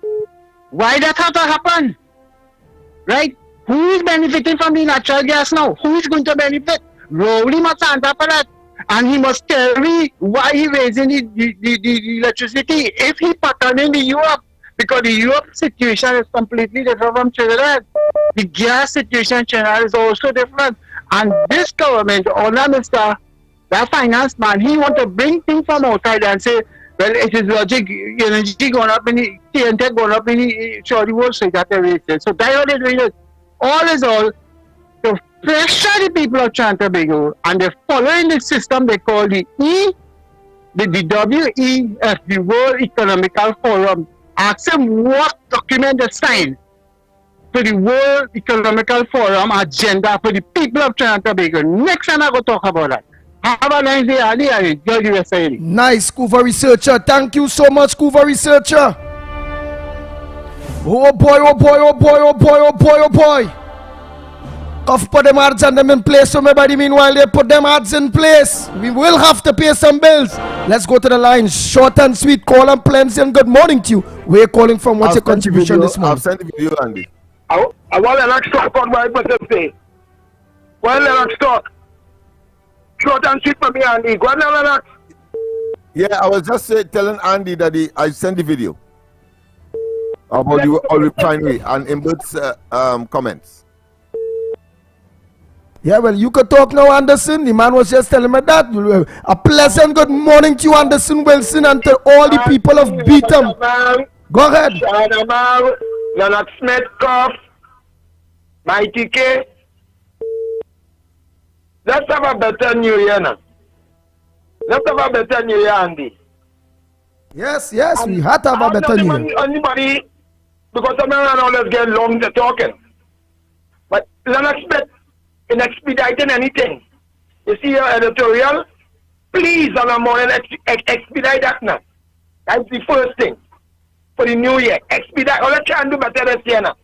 Why that have to happen? Right? Who is benefiting from the natural gas now? Who is going to benefit? Rowley must answer for that. And he must tell me why he raising the electricity if he pattern in the Europe. Because the Europe situation is completely different from Trinidad. The gas situation in Trinidad is also different. And this government, under Mr. that finance man, he want to bring things from outside and say, well, it is logic, energy going up in the TNT going up in the Saudi Wall Street at the rate. So that's what they're doing. All is all to pressure the people of Trinidad and Tobago, and they're following the system they call the WEF, the World Economical Forum. Ask them what document they signed for the World Economical Forum agenda for the people of Trinidad and Tobago. Next time I go talk about that. Have a nice day, Ali, and enjoy the rest of it. Nice, Kuva Researcher. Thank you so much, Kuva Researcher. Oh boy, oh boy, oh boy, oh boy, oh boy, oh boy. Cough put them ads and them in place. So everybody, meanwhile, they put them ads in place. We will have to pay some bills. Let's go to the lines. Short and sweet. Call and plenty and good morning to you. We're calling from. What's your contribution this morning? I've sent the video, Andy. I want Lennox talk on what I say. Well, Lennox talk. Short and sweet for me, Andy. Go on, Lennox. Yeah, I was just telling Andy that I sent the video. About you all refinery and Imbert's comments. Yeah, well, you could talk now, Anderson. The man was just telling me that. A pleasant good morning to you, Anderson Wilson, and to all the people of Beetham. Go ahead. Leonard Smith, Koff, Mighty K. Let's have a better New Year now. Let's have a better New Year, Andy. Yes, we had to have a better New Year. Anybody, because some men always get long to talking. But Leonard Smith, in expediting anything, you see your editorial, please on the morning expedite that now. That's the first thing for the new year. Expedite. All I can do better this year now.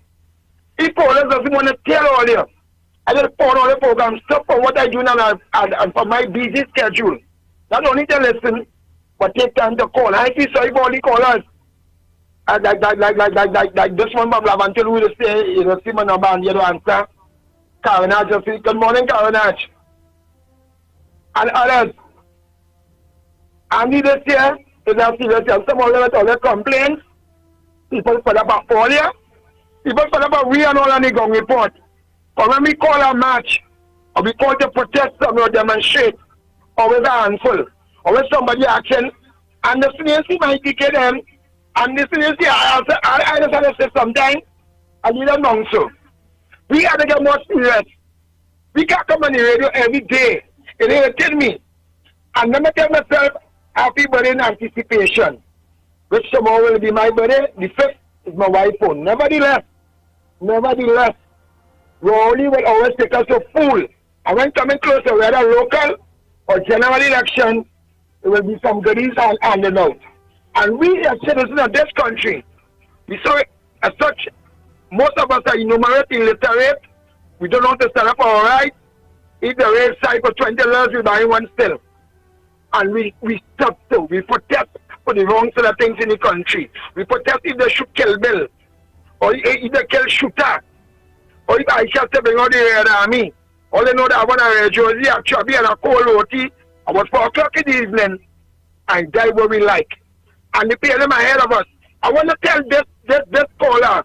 If Paulus doesn't want to tell all you, I just put all the programs, stop for what I do now and for my busy schedule. Not only to listen, but take time to call. I feel sorry for all the callers. Like this one, Bob Lav, until we say, you know, see my number and you don't answer. Karanaj, just say, good morning, Karanaj. And others. Andy this year is a serious year. Some of them all complaints. People put up a failure. People put up a real and all on the gun report. But when we call a match, or we call to protest some or demonstrate, or with a handful, or with somebody action, and the CNC might get them, and the CNC, I just have to say sometimes, I need a non so. We have to get more serious. We can't come on the radio every day. It irritates me. And let me tell myself, happy birthday in anticipation. Which tomorrow will be my birthday. The 5th is my wife's phone. Nevertheless, Rowley will always take us to fool. And when coming closer, whether local or general election, there will be some goodies handed out. And we as citizens of this country, we saw it as such. Most of us are enumerate, illiterate. We don't know how to stand up for our rights. If the rail side for $20, we buy one still. And we stop to. We protest for the wrong sort of things in the country. We protest if they shoot Kill Bill. Or if they kill Shooter. Or if I shall say bring out the Red Army. All they know that I want a Red Jersey, a chubby and a cold roti. About 4 o'clock in the evening. And die what we like. And they pay them ahead of us. I want to tell this caller,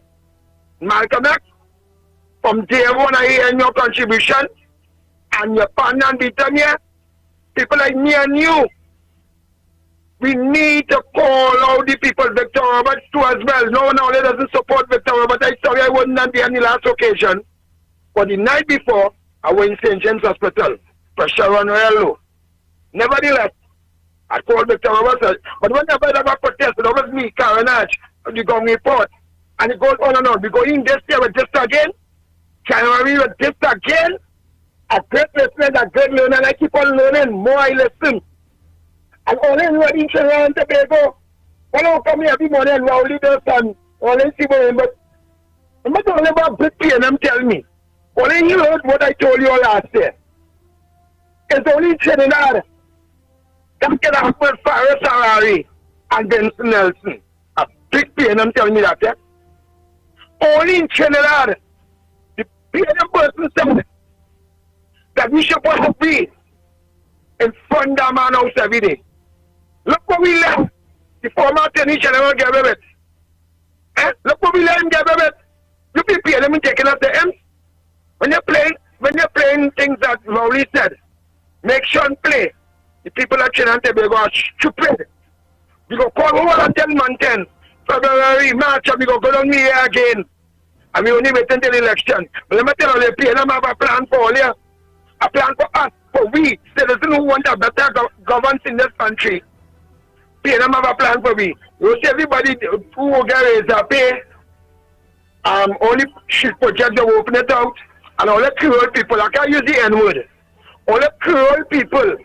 Malcolm X, from day one I hear your contribution and your partner and Beetham here, people like me and you, we need to call out the people, Victor Roberts too as well. No one only doesn't support Victor Roberts. I sorry I wouldn't be on the last occasion. But the night before, I went in St. James Hospital for Sharon Royal. Nevertheless, I called Victor Roberts, but whenever I ever protest, it was me, Karanaj, the gun report. And it goes on and on. We go in this year with this again. January with this again. A great listener, a great learner. And I keep on learning. More I listen. And only when in Trinidad and Tobago, when I come here every morning and Rowley does and only see him, but I'm not only about big PNM tell me. Only you heard what I told you all last year. It's only in Trinidad that can happen with Faris Harari and Benson Nelson. A big PNM telling me that, yeah? Only in Trinidad, the PNM person said that we should supposed to be in front of the man house every day. Look what we left the former Attorney General get away with. Look what we let him get away with. You people PNM taking up the M's. When you're playing things that Rowley said, make sure and play. The people of Trinidad and Tobago are stupid. We go call over on 10 months, February, March, and we go down here again. And we only wait until the election. But let me tell you, the PNM have a plan for all you. A plan for us, for we, citizens who want a better governance in this country. PNM have a plan for we. You see everybody who will get raised a pay, only should project them open it out. And all the cruel people, I can't use the N-word. All the cruel people,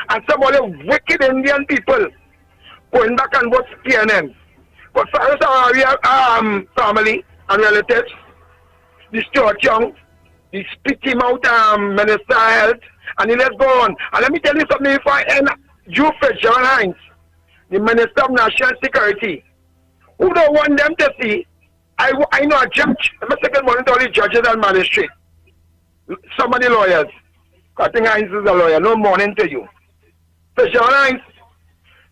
and some of the wicked Indian people, going back and vote PNM. But Faris Harari family and relatives, the Stuart Young, the spitty mouth Minister of Health, and let's go on. And let me tell you something, if I end Joe Fitzgerald Hines, the Minister of National Security, who don't want them to see, I know a judge, I'm a second morning to all the judges and magistrates, some of the lawyers, I think Hines is a lawyer, no morning to you. Fitzgerald Hines,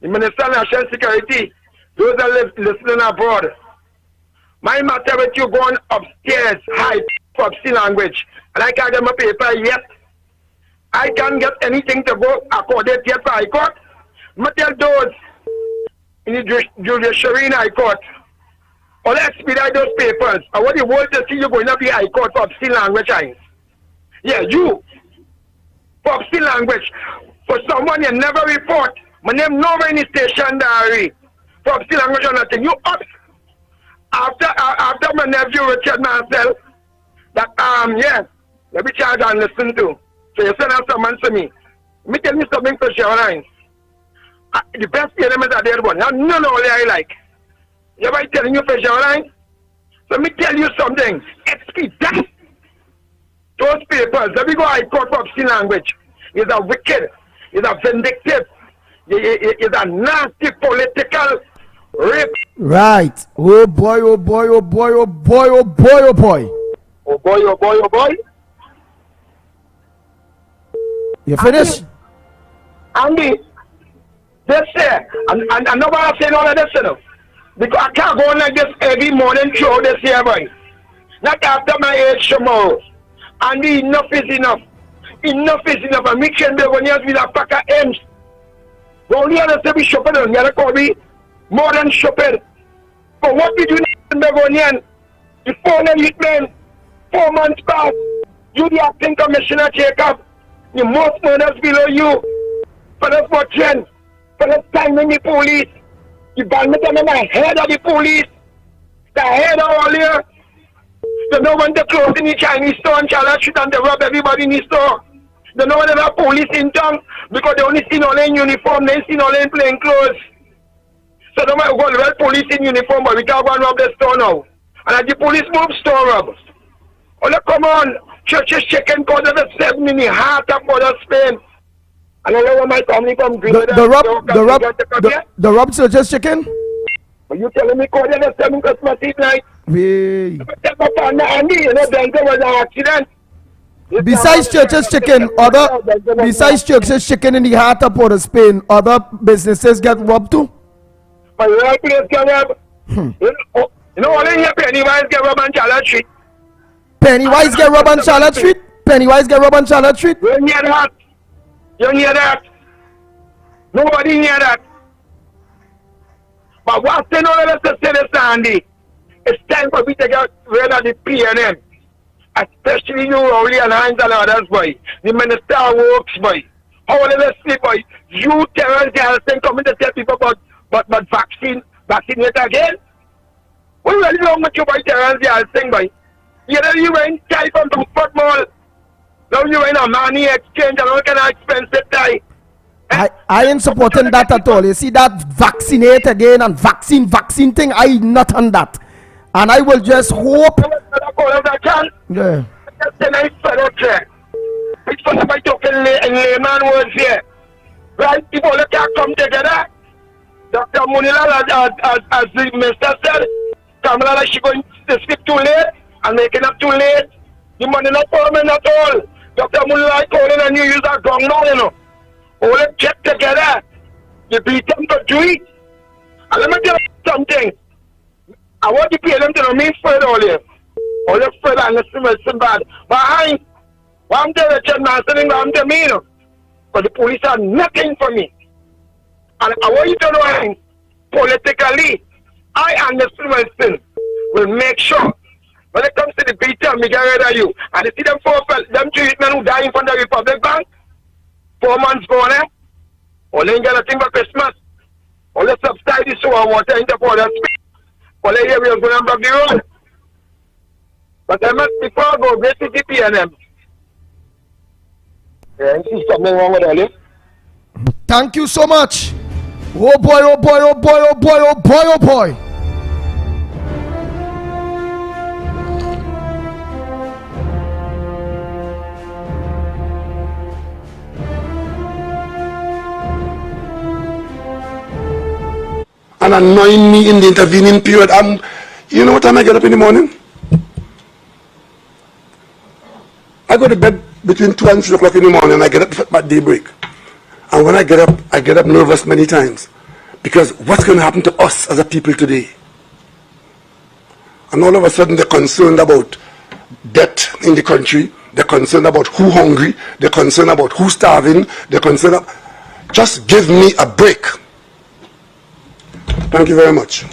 the Minister of National Security, those that live listening abroad, My matter with you going upstairs, high Popsy language, and I can't get my paper yet. I can't get anything to go according yet for High Court. I tell those in the judiciary High Court, or expedite those papers. I want the world to see you going to be High Court Popsy language. Yeah, you. Popsy language. For someone you never report. My name nowhere in the station diary. Popsy language or nothing. You up. After my nephew Richard Marcel, that yeah, let me charge and listen to. So you send out someone to me. Let me tell you something for sure, right? The best element are there, but none of all I like. You ever telling you for sure, right? So let me tell you something. Expedite those papers. Let me go High Court Popsy language. Is a wicked, is a vindictive, is a nasty political rape. Right. Oh boy, oh boy, oh boy, oh boy, oh boy, oh boy. Oh boy, oh boy, oh boy. You finished? Andy, this year, and nobody saying all of this, you know. Because I can't go on like this every morning throughout this year, boy. Not after my age tomorrow. Andy, enough is enough. Enough is enough. And me can be when you have been a pack of M's. The only other thing we shopping on, you call me more than shopping. But what we do in Begonian, the 4 men, 4 months back, you the acting commissioner Jacob, the most murders below you, for the fortune, for the timing the police, the badminton in the head of the police, the head of all here. They know when they close in the Chinese store and Charlotte Street and they rob everybody in the store. They know when they have police in town because they only see all in uniform, they see all in plain clothes. So they might go to police in uniform, but we can't go and rob the store now. And as the police move, store rob. Oh, look, come on. Churches chicken cause of the 7 in the heart of Port of Spain. And I know where my family from Green. The rob churches chicken? But you telling me cause of the 7 Christmas Eve night? Hey. Andy, you know, there was an accident. Besides churches chicken, besides churches chicken in the heart of Port of Spain, other businesses get robbed too? My real place get robbed. You know, only here Pennywise get robbed on Charlotte Street. Pennywise get robbed on Charlotte Street? Pennywise get robbed on Charlotte Street? You hear that? You hear that? Nobody hear that. But what's in all of this to say this, Andy? It's time for me to get rid of the PNM. Especially you, Rowley and Hines and others, boy. The Minister of Works, boy. How will they sleep, boy? You Terrence Galston coming to tell people about vaccinate again? What really wrong with you, boy, Terrence Galston, boy? You know you were in tie from the football. Now you were in a money exchange and all kind of expensive tie. I ain't supporting that at all. You see that vaccinate again and vaccine thing, I not on that. And I will just hope. Yeah. It's for somebody talking in layman words here. Right? People can't come together. Dr. Munila, as the minister said, Kamala, she going to sleep too late and making up too late. The money not permanent at all. Dr. Munila calling and you use that gong now, you know. All them get together. You beat them to do it. And let me tell you something. I want to pay them to know me further all here. All the further and listen bad. But I'm the Richard Master, I'm the me, you know. But the police are nothing for me. And I want you to know, politically, I and the Wilson will make sure when it comes to the beater, me get rid of you. And you see them them 3 men who die in front of the Republic Bank, 4 months gone, all they get a thing for Christmas. All the subsidies so water in the Port of Spain. All they here we are going to block the road. But I must before I go, great city PNM. Yeah, I see something wrong with all this. Thank you so much. Oh boy, oh boy, oh boy, oh boy, oh boy, oh boy. And annoying me in the intervening period. You know what time I get up in the morning? I go to bed between 2 and 3 o'clock in the morning and I get up at daybreak. And when I get up nervous many times. Because what's going to happen to us as a people today? And all of a sudden they're concerned about debt in the country. They're concerned about who hungry. They're concerned about who starving. They're concerned about... Just give me a break. Thank you very much.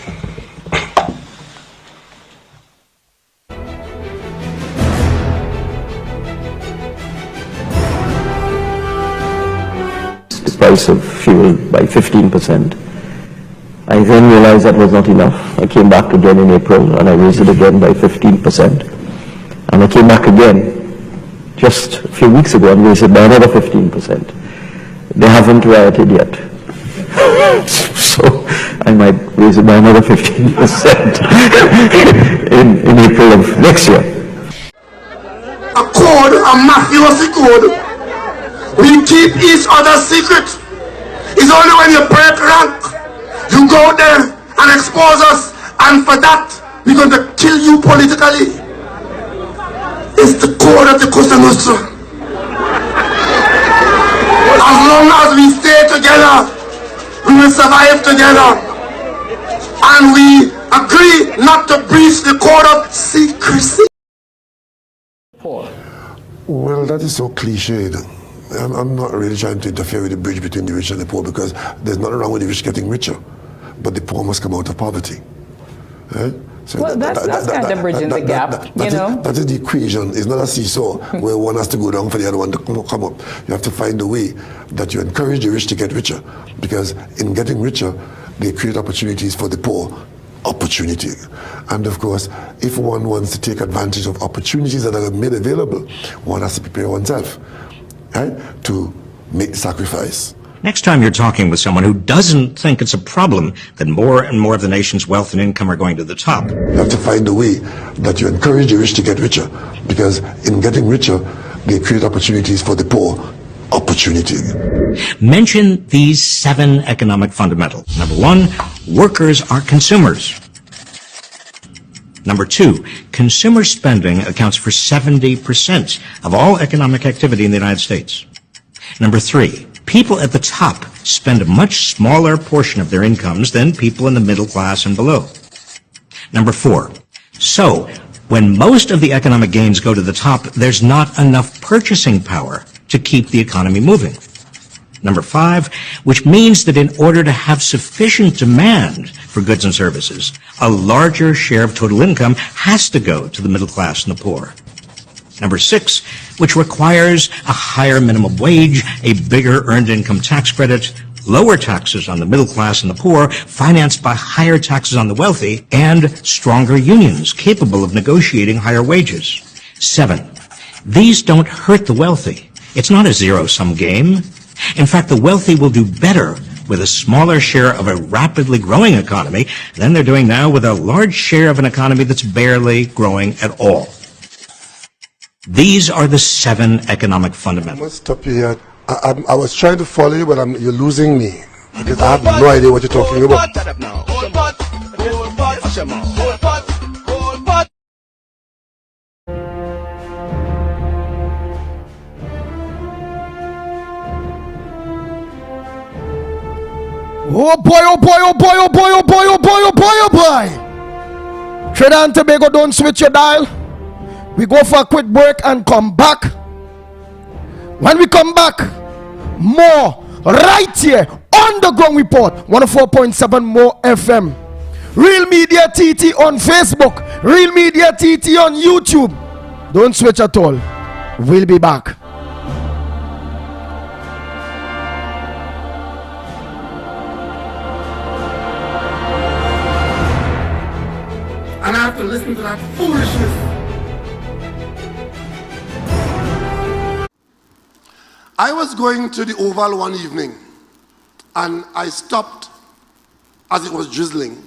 The price of fuel by 15%. I then realized that was not enough. I came back again in April and I raised it again by 15%. And I came back again just a few weeks ago and raised it by another 15%. They haven't rioted yet. So I might raise it by another 15% in April of next year. A code, a mafiosi code. We keep each other's secret. It's only when you break rank, you go there and expose us, and for that, we're going to kill you politically. It's the code of the Cosa Nostra. As long as we stay together, we will survive together. And we agree not to breach the code of secrecy. Well, that is so cliched. I'm not really trying to interfere with the bridge between the rich and the poor, because there's nothing wrong with the rich getting richer, but the poor must come out of poverty. Right? So well, that's kind of bridging the gap, you know. That is the equation. It's not a seesaw where one has to go down for the other one to come up. You have to find a way that you encourage the rich to get richer, because in getting richer, they create opportunities for the poor. Opportunity. And of course, if one wants to take advantage of opportunities that are made available, one has to prepare oneself, right, to make the sacrifice. Next time you're talking with someone who doesn't think it's a problem that more and more of the nation's wealth and income are going to the top. You have to find a way that you encourage the rich to get richer, because in getting richer, they create opportunities for the poor. Opportunity. Mention these 7 economic fundamentals. Number 1, workers are consumers. Number 2, consumer spending accounts for 70% of all economic activity in the United States. Number 3, people at the top spend a much smaller portion of their incomes than people in the middle class and below. Number 4, so when most of the economic gains go to the top, there's not enough purchasing power to keep the economy moving. Number 5, which means that in order to have sufficient demand for goods and services, a larger share of total income has to go to the middle class and the poor. Number 6, which requires a higher minimum wage, a bigger earned income tax credit, lower taxes on the middle class and the poor, financed by higher taxes on the wealthy, and stronger unions capable of negotiating higher wages. 7, these don't hurt the wealthy. It's not a zero-sum game. In fact, the wealthy will do better with a smaller share of a rapidly growing economy than they're doing now with a large share of an economy that's barely growing at all. These are the 7 economic fundamentals. I must stop you here. I was trying to follow you, but you're losing me, because I have no idea what you're talking about. Oh boy, oh boy, oh boy, oh boy, oh boy, oh boy, oh boy, oh boy. Trinidad and Tobago, don't switch your dial. We go for a quick break and come back. When we come back, more right here on the Ground Report, 104.7 More FM. Real Media TT on Facebook, Real Media TT on YouTube. Don't switch at all. We'll be back. And I have to listen to that foolishness. I was going to the Oval one evening, and I stopped as it was drizzling,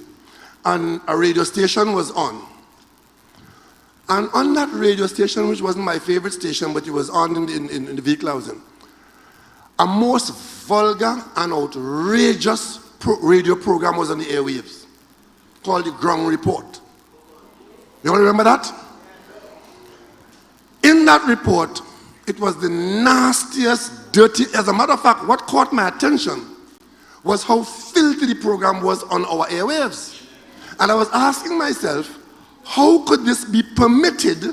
and a radio station was on. And on that radio station, which wasn't my favorite station, but it was on in the vehicle I was in, a most vulgar and outrageous radio program was on the airwaves, called the Ground Report. You all remember that? In that report, it was the nastiest, dirty. As a matter of fact, what caught my attention was how filthy the program was on our airwaves. And I was asking myself, How could this be permitted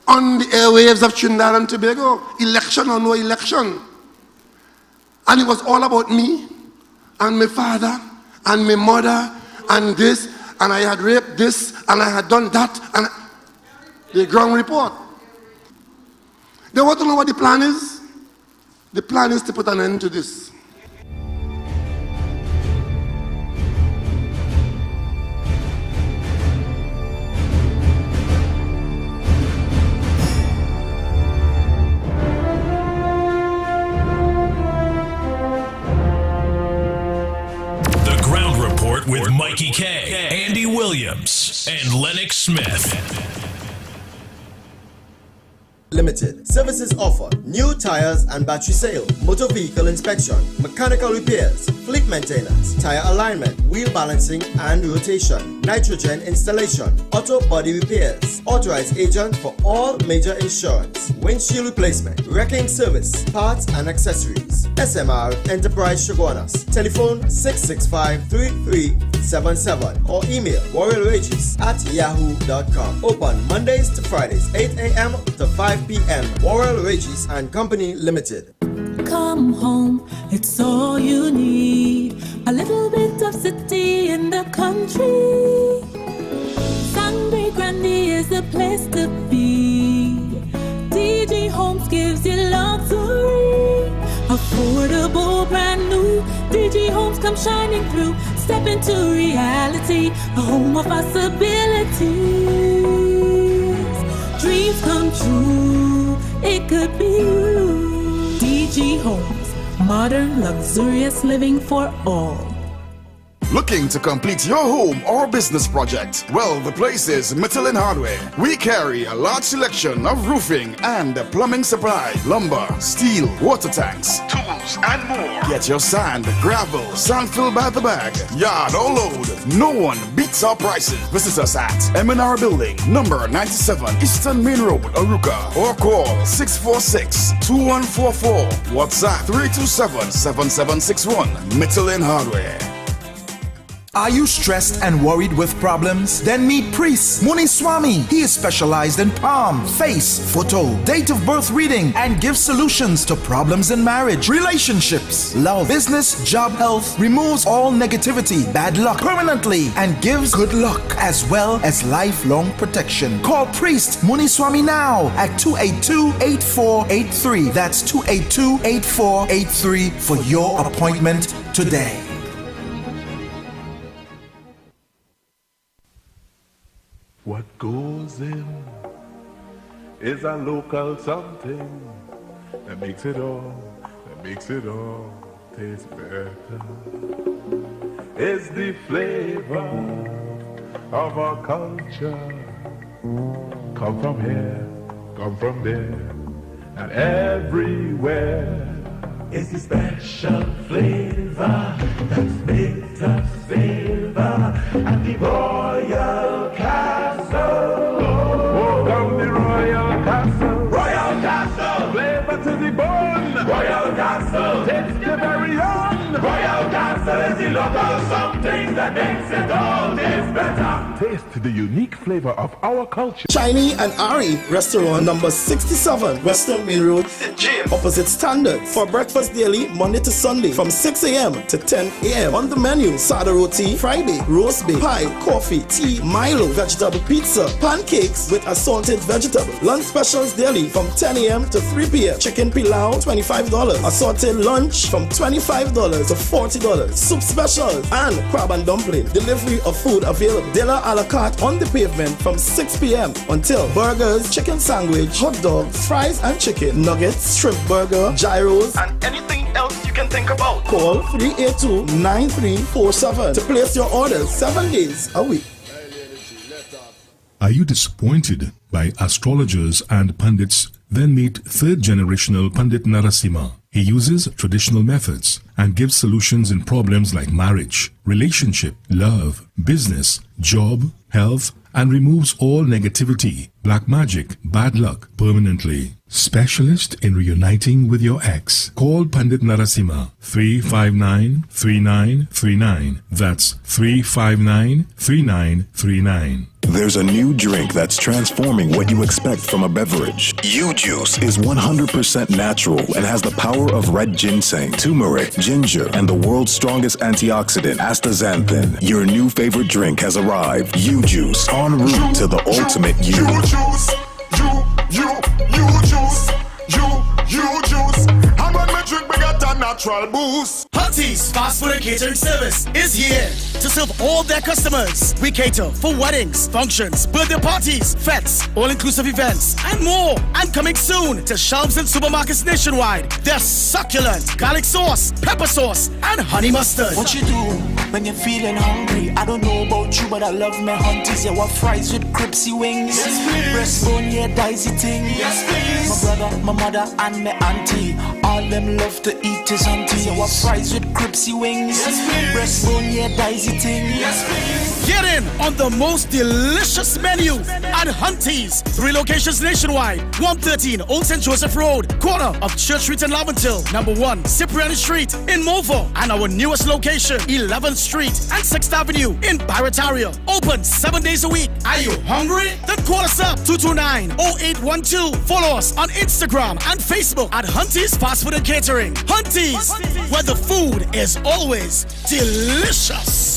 on the airwaves of Trinidad and Tobago? Election or no election. And it was all about me and my father and my mother and this, and I had raped this and I had done that, and the ground report. They want to know what the plan is? The plan is to put an end to this. With Mikey K, Andy Williams, and Lennox Smith. Limited. Services offer new tires and battery sale, motor vehicle inspection, mechanical repairs, fleet maintenance, tire alignment, wheel balancing and rotation, nitrogen installation, auto body repairs, authorized agent for all major insurance, windshield replacement, wrecking service, parts and accessories. SMR Enterprise Shogunas. Telephone 665-3377 or email warriorregis@yahoo.com. Open Mondays to Fridays, 8 a.m. to 5 p.m. Warrior Regis and Company Limited. Come home, it's all you need. A little bit of city in the country. Sangre Grande is the place to be. DG Homes gives you luxury. Affordable, brand new. DG Homes come shining through. Step into reality, a home of possibilities. Dreams come true, it could be you. DG Homes, modern, luxurious living for all. Looking to complete your home or business project? Well, the place is Michelin Hardware. We carry a large selection of roofing and plumbing supply, lumber, steel, water tanks, tools, and more. Get your sand, gravel, sand filled by the bag, yard or load. No one beats our prices. Visit us at M&R Building, number 97, Eastern Main Road, Aruka, or call 646-2144. WhatsApp 327-7761. Michelin Hardware. Are you stressed and worried with problems? Then meet Priest Muniswamy. He is specialized in palm, face, photo, date of birth reading, and gives solutions to problems in marriage, relationships, love, business, job, health, removes all negativity, bad luck permanently, and gives good luck as well as lifelong protection. Call Priest Muniswamy now at 282-8483. That's 282-8483 for your appointment today. What goes in is a local something that makes it all taste better. It's the flavor of our culture. Come from here, come from there, and everywhere. It's the special flavor that's made to savor at the Royal Castle. Oh, come the Royal Castle. Royal Castle. Flavor to the bone. Royal Castle. Taste the very own. Royal Castle is the local something that makes it all taste better. Taste the unique flavor of our culture. Shiny and Ari Restaurant, number 67, Western Main Road, opposite Standard. For breakfast daily, Monday to Sunday, from 6 a.m. to 10 a.m. On the menu, sada roti, Friday, roast beef, pie, coffee, tea, Milo, vegetable pizza, pancakes with assorted vegetables. Lunch specials daily from 10 a.m. to 3 p.m. Chicken pilau, $25. Assorted lunch from $25 to $40. Soup specials and crab and dumpling. Delivery of food available. Dinner a la carte on the pavement from 6 p.m. until burgers, chicken sandwich, hot dogs, fries and chicken, nuggets, shrimp burger, gyros, and anything else you can think about. Call 382-9347 to place your orders 7 days a week. Are you disappointed by astrologers and pundits? Then meet third-generational Pandit Narasimha. He uses traditional methods and gives solutions in problems like marriage, relationship, love, business, job, health, and removes all negativity, black magic, bad luck permanently. Specialist in reuniting with your ex. Call Pandit Narasimha 359-3939. That's 359-3939. There's a new drink that's transforming what you expect from a beverage. U-Juice is 100% natural and has the power of red ginseng, turmeric, ginger, and the world's strongest antioxidant, astaxanthin. Your new favorite drink has arrived. U-Juice, en route to the ultimate you. U-Juice. I'm on my drink, we got a natural boost. Hunty's Fast Food and Catering Service is here to serve all their customers. We cater for weddings, functions, birthday parties, fetes, all-inclusive events, and more. And coming soon to shelves and supermarkets nationwide. Their succulent garlic sauce, pepper sauce, and honey mustard. What you do when you're feeling hungry? I don't know about you, but I love my Hunties. Yeah, what fries with crispy wings? Yes, please. Breastbone, yeah, dicey thing. Yes, please. My brother, my mother, and my auntie, all them love to eat his Hunties. Yeah, what fries with crispy wings? Yes, please. Breastbone, yeah, dicey thing. Yes, please. Get in on the most delicious menu at Hunties. 3 locations nationwide. 113 Old St. Joseph Road, corner of Church Street in Laventille. Number 1, Cipriani Street in Movo. And our newest location, 11th Street and 6th Avenue in Barataria. Open 7 days a week. Are you hungry? Then call us up 229-0812. Follow us on Instagram and Facebook at Hunties Fast Food and Catering. Hunties, where the food is always delicious.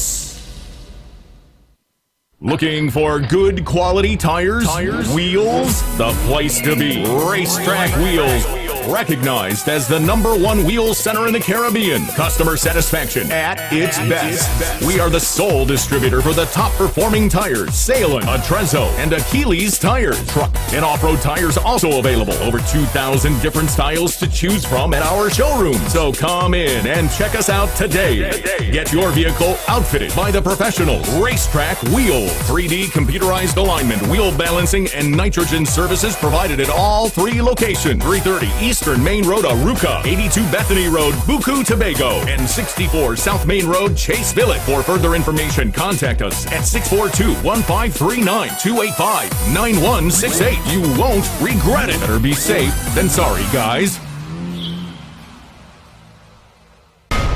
Looking for good quality tires, wheels? The place to be. Racetrack Wheels. Recognized as the #1 wheel center in the Caribbean. Customer satisfaction at its best. We are the sole distributor for the top performing tires. Salem, Atrezzo, and Achilles tires. Truck and off-road tires also available. Over 2,000 different styles to choose from at our showroom. So come in and check us out today. Get your vehicle outfitted by the professionals. Racetrack Wheels. 3D computerized alignment, wheel balancing, and nitrogen services provided at all 3 locations. 330 Eastern Main Road, Aruca, 82 Bethany Road, Buku, Tobago, and 64 South Main Road, Chase Village. For further information, contact us at 642-1539, 285-9168. You won't regret it. Better be safe than sorry, guys.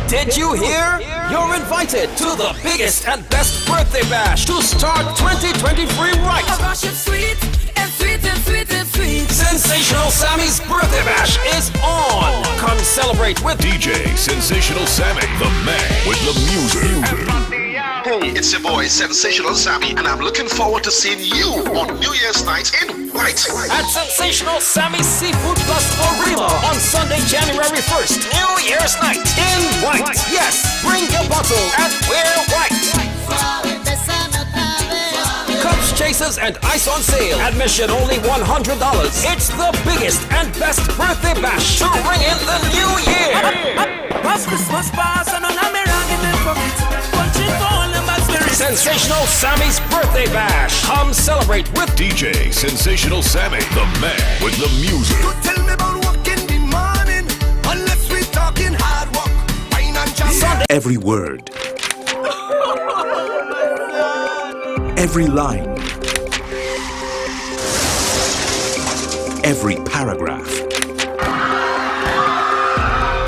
Did you hear? You're invited to the biggest and best birthday bash to start 2023 right. Oh gosh, it's sweet and sweet and sweet and sweet. Sensational Sammy's birthday bash is on. Come celebrate with DJ Sensational Sammy, the man with the music. Hey, it's your boy Sensational Sammy, and I'm looking forward to seeing you on New Year's night in white. At Sensational Sammy's Seafood Plus Arima on Sunday, January 1st, New Year's night in white. Yes, bring your bottle and wear white. Cups, chasers, and ice on sale. Admission only $100. It's the biggest and best birthday bash to ring in the new year. Sensational Sammy's birthday bash. Come celebrate with DJ Sensational Sammy, the man with the music. Tell me about work in the morning, unless we talking hard work, wine and jam. Every word, every line, every paragraph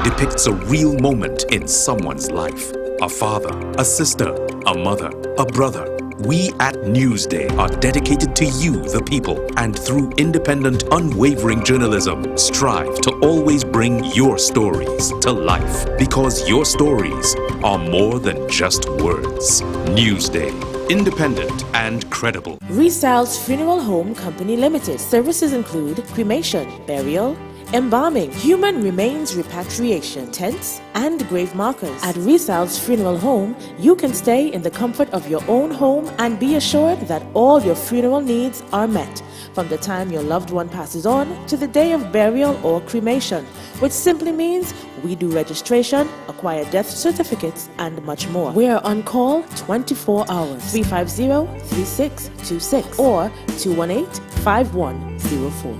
depicts a real moment in someone's life. A father, a sister, a mother, a brother. We at Newsday are dedicated to you, the people, and through independent, unwavering journalism, strive to always bring your stories to life. Because your stories are more than just words. Newsday. Independent and credible. Restyles Funeral Home Company Limited. Services include cremation, burial, embalming, human remains repatriation, tents, and grave markers. At Restyles Funeral Home, you can stay in the comfort of your own home and be assured that all your funeral needs are met, from the time your loved one passes on to the day of burial or cremation, which simply means we do registration, acquire death certificates, and much more. We are on call 24 hours, 350-3626 or 218-5104.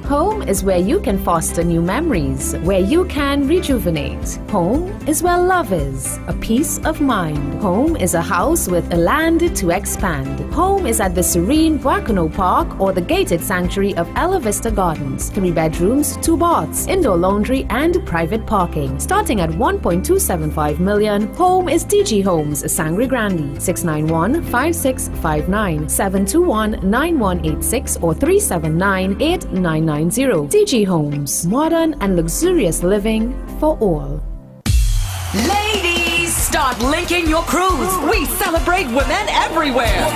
Home is where you can foster new memories, where you can rejuvenate. Home is where love is, a peace of mind. Home is a house with a land to expand. Home is at the serene Boacono Park or the gated sanctuary of Ella Vista Gardens. 3 bedrooms, 2 baths, indoor laundry and private parking. Starting at 1.275 million. Home is DG Homes, Sangre Grande. 691-5659, 721-9186 or 379-8990. DG Homes. Modern and luxurious living for all. Ladies, start linking your crews. We celebrate women everywhere.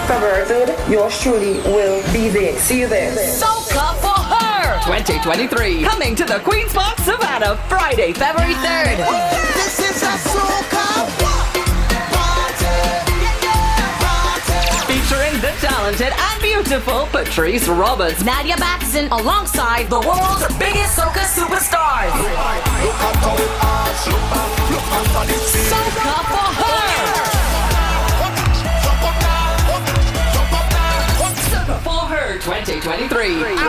February 3rd, yours truly will be there. See you there. Soca for Her 2023. Coming to the Queen's Park Savannah, Friday, February 3rd. This is a soca Featuring the talented and beautiful Patrice Roberts, Nadia Batson, alongside the world's biggest soca superstars. Soca for Her. Soca for Her 2023. I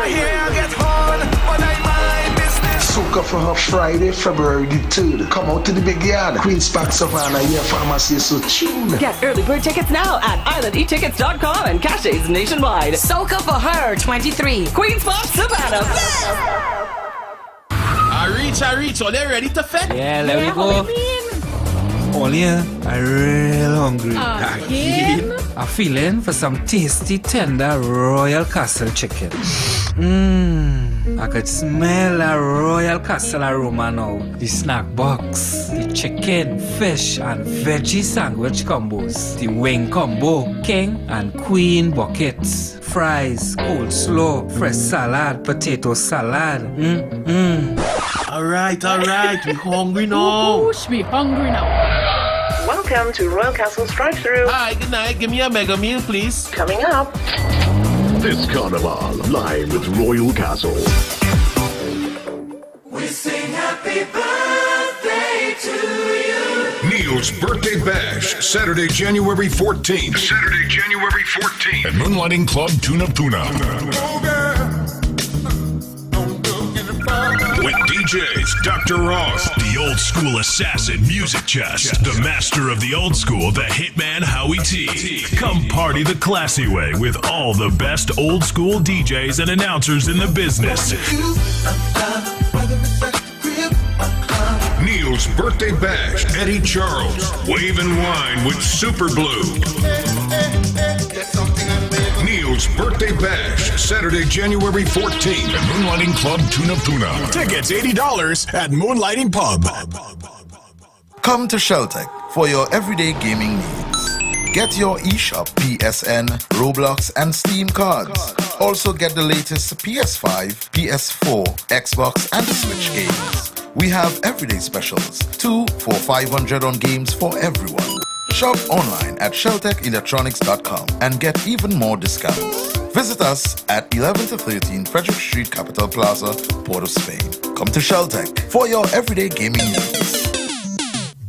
hear I get on, but I mind business. Soca for Her Friday, February the 3rd. Come out to the big yard. Queen's Park Savannah, your pharmacy, so tune. Get early bird tickets now at islandetickets.com and caches nationwide. Soca for Her 23. Queen's Park Savannah. I reach, so they're ready to fetch. Yeah, let me go. Only I'm real hungry. Again? I'm feeling for some tasty, tender Royal Castle chicken. I could smell a Royal Castle aroma now. The snack box, the chicken, fish, and veggie sandwich combos. The wing combo, king and queen buckets. Fries, coleslaw, fresh salad, potato salad. Alright, we hungry now. Push me hungry now. Welcome to Royal Castle's drive-thru. Hi, good night. Give me a mega meal, please. Coming up. This Carnival, live with Royal Castle. We sing happy birthday to you. Neil's Birthday Bash, Saturday, January 14th. At Moonlighting Club Tuna. With DJs Dr. Ross, the old school assassin music chest, the master of the old school, the hitman Howie T. Come party the classy way with all the best old school DJs and announcers in the business. Neil's Birthday Bash, Eddie Charles, Wave and Wine with Super Blue. Neil's Birthday Bash, Saturday, January 14th at Moonlighting Club Tuna. Tickets $80 at Moonlighting Pub. Come to Sheltec for your everyday gaming needs. Get your eShop, PSN, Roblox, and Steam cards. Also get the latest PS5, PS4, Xbox, and Switch games. We have everyday specials, 2 for $500 on games for everyone. Shop online at sheltechelectronics.com and get even more discounts. Visit us at 11 to 13 Frederick Street, Capital Plaza, Port of Spain. Come to Sheltec for your everyday gaming needs.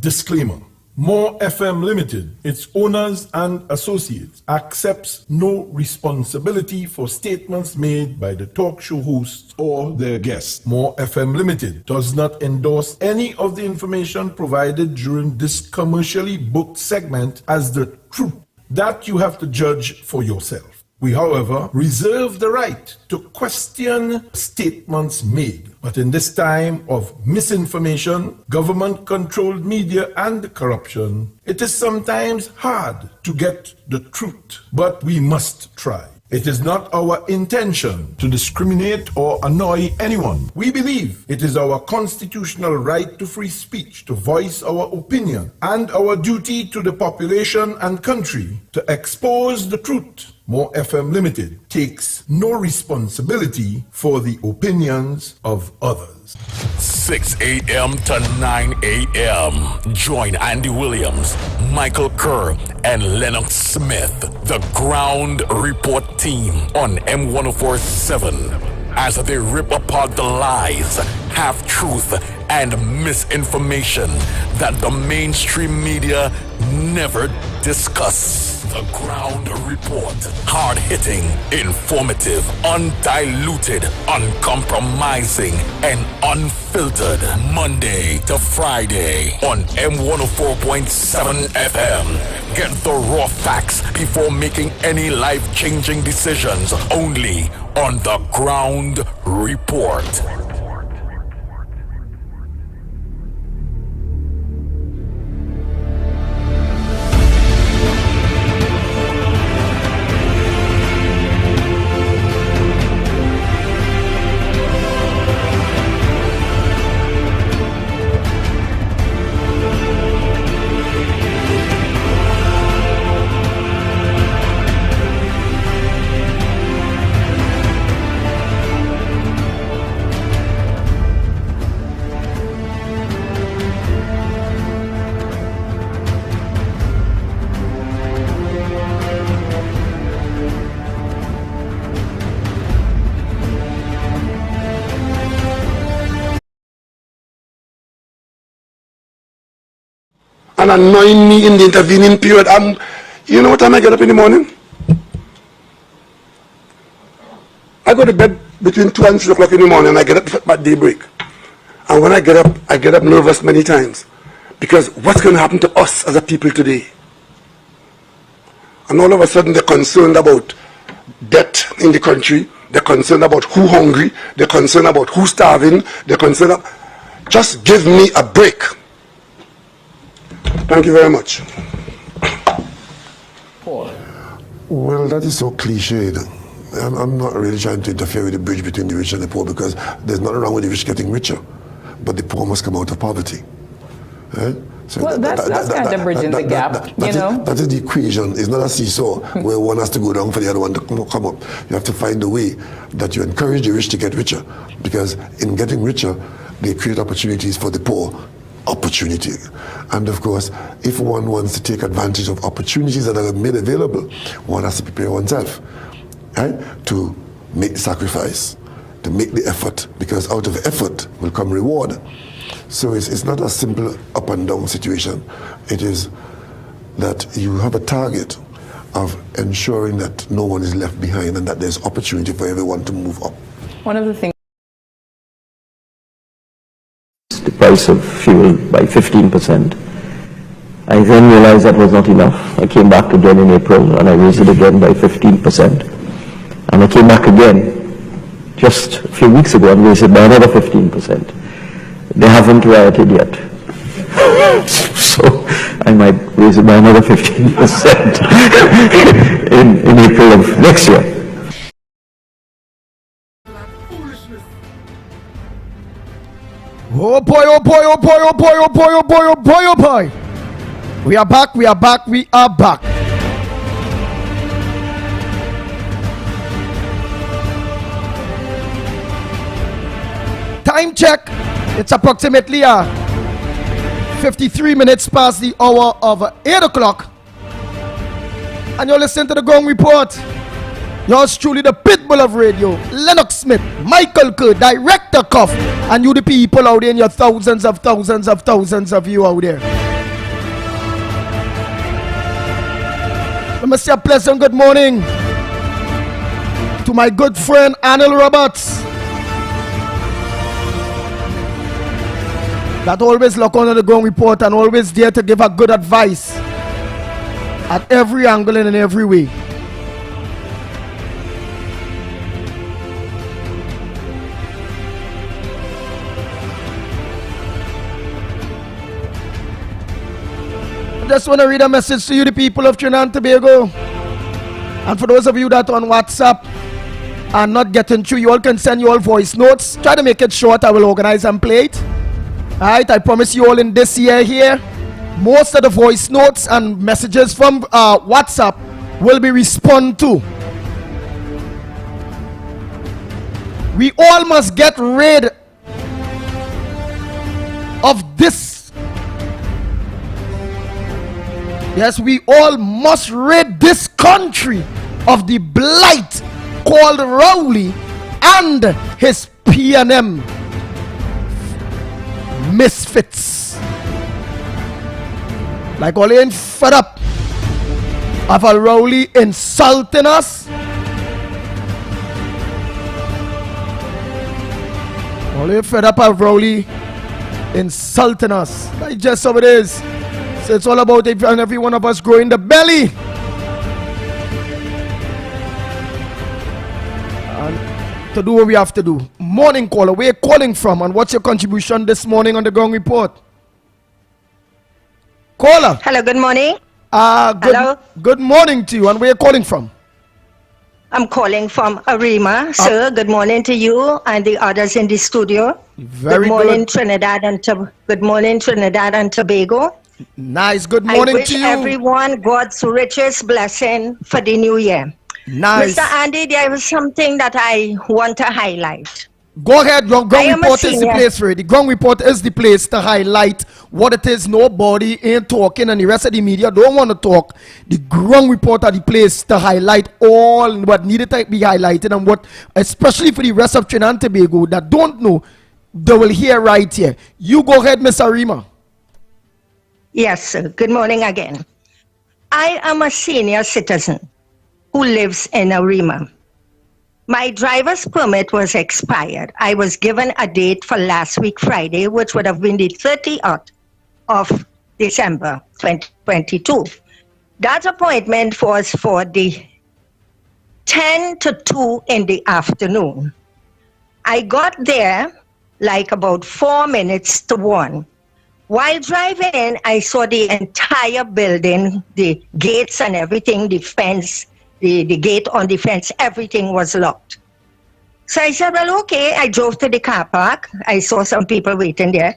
Disclaimer. More FM Limited, its owners and associates, accepts no responsibility for statements made by the talk show hosts or their guests. More FM Limited does not endorse any of the information provided during this commercially booked segment as the truth. That you have to judge for yourself. We, however, reserve the right to question statements made. But in this time of misinformation, government-controlled media, and corruption, it is sometimes hard to get the truth. But we must try. It is not our intention to discriminate or annoy anyone. We believe it is our constitutional right to free speech, to voice our opinion, and our duty to the population and country to expose the truth. More FM Limited takes no responsibility for the opinions of others. 6 a.m. to 9 a.m. Join Andy Williams, Michael Kerr, and Lennox Smith, the Ground Report team on M1047 as they rip apart the lies, half-truth, and misinformation that the mainstream media never discuss. The Ground Report. Hard-hitting, informative, undiluted, uncompromising, and unfiltered. Monday to Friday on M104.7 FM. Get the raw facts before making any life-changing decisions. Only on The Ground Report. And annoying me in the intervening period. You know what time I get up in the morning? I go to bed between 2 and 3 o'clock in the morning, and I get up at daybreak. And when I get up nervous many times. Because what's going to happen to us as a people today? And all of a sudden they're concerned about debt in the country. They're concerned about who hungry. They're concerned about who's starving. They're concerned about... Just give me a break. Thank you very much. Well, that is so cliched. I'm not really trying to interfere with the bridge between the rich and the poor, because there's nothing wrong with the rich getting richer, but the poor must come out of poverty. Right? So well, that's kind of bridging the gap, you know? That is the equation. It's not a seesaw where one has to go down for the other one to come up. You have to find a way that you encourage the rich to get richer, because in getting richer, they create opportunities for the poor. Opportunity. And of course, if one wants to take advantage of opportunities that are made available, one has to prepare oneself, right? To make the sacrifice, to make the effort, because out of effort will come reward. So it's not a simple up and down situation. It is that you have a target of ensuring that no one is left behind and that there's opportunity for everyone to move up. One of the things the price of fuel by 15%. I then realized that was not enough. I came back again in April and I raised it again by 15%. And I came back again just a few weeks ago and raised it by another 15%. They haven't rioted yet. So I might raise it by another 15% in April of next year. Oh boy, oh boy, oh boy, oh boy, oh boy, oh boy, oh boy, oh boy. We are back, we are back, we are back. Time check. It's approximately 53 minutes past the hour of 8 o'clock. And you're listening to the Ground Report. Yours truly, the pitbull of radio, Lennox Smith, Michael Kerr, Director Cuff, and you the people out there in your thousands of you out there. Let me say a pleasant good morning to my good friend Arnold Roberts, that always look on the Ground Report and always there to give a good advice at every angle and in every way. Just want to read a message to you, the people of Trinidad and Tobago. And for those of you that are on WhatsApp and not getting through, you all can send you all voice notes. Try to make it short. I will organize and play it. Alright, I promise you all in this year here, most of the voice notes and messages from WhatsApp will be responded to. We all must get rid of this. Yes, we all must rid this country of the blight called Rowley and his PNM misfits. Like all ain't fed up of a Rowley insulting us. All ain't fed up of Rowley insulting us. That's just how it is. So it's all about every one of us growing the belly. And to do what we have to do. Morning caller, where you calling from and what's your contribution this morning on the Ground Report? Caller. Hello, good morning. Hello. Good morning to you, and where you calling from? I'm calling from Arima, sir. Good morning to you and the others in the studio. Very good morning, good. Good morning, Trinidad and Tobago. Nice. Good morning I wish to you. everyone God's richest blessing for the new year. Nice. Mr. Andy, there is something that I want to highlight. Go ahead, Ground Report is the place for it. The Ground Report is the place to highlight what it is. Nobody ain't talking and the rest of the media don't want to talk. The Ground Report are the place to highlight all what needed to be highlighted, and what, especially for the rest of Trinidad and Tobago that don't know, they will hear right here. You go ahead, Miss Arima. Yes, sir. Good morning again. I am a senior citizen who lives in Arima. My driver's permit was expired. I was given a date for last week, Friday, which would have been the 30th of December 2022. That appointment was for the 10 to 2 in the afternoon. I got there like about 4 minutes to 1. While driving in, I saw the entire building, the gates and everything, the fence, the gate on the fence, everything was locked. So I said, well, okay. I drove to the car park. I saw some people waiting there.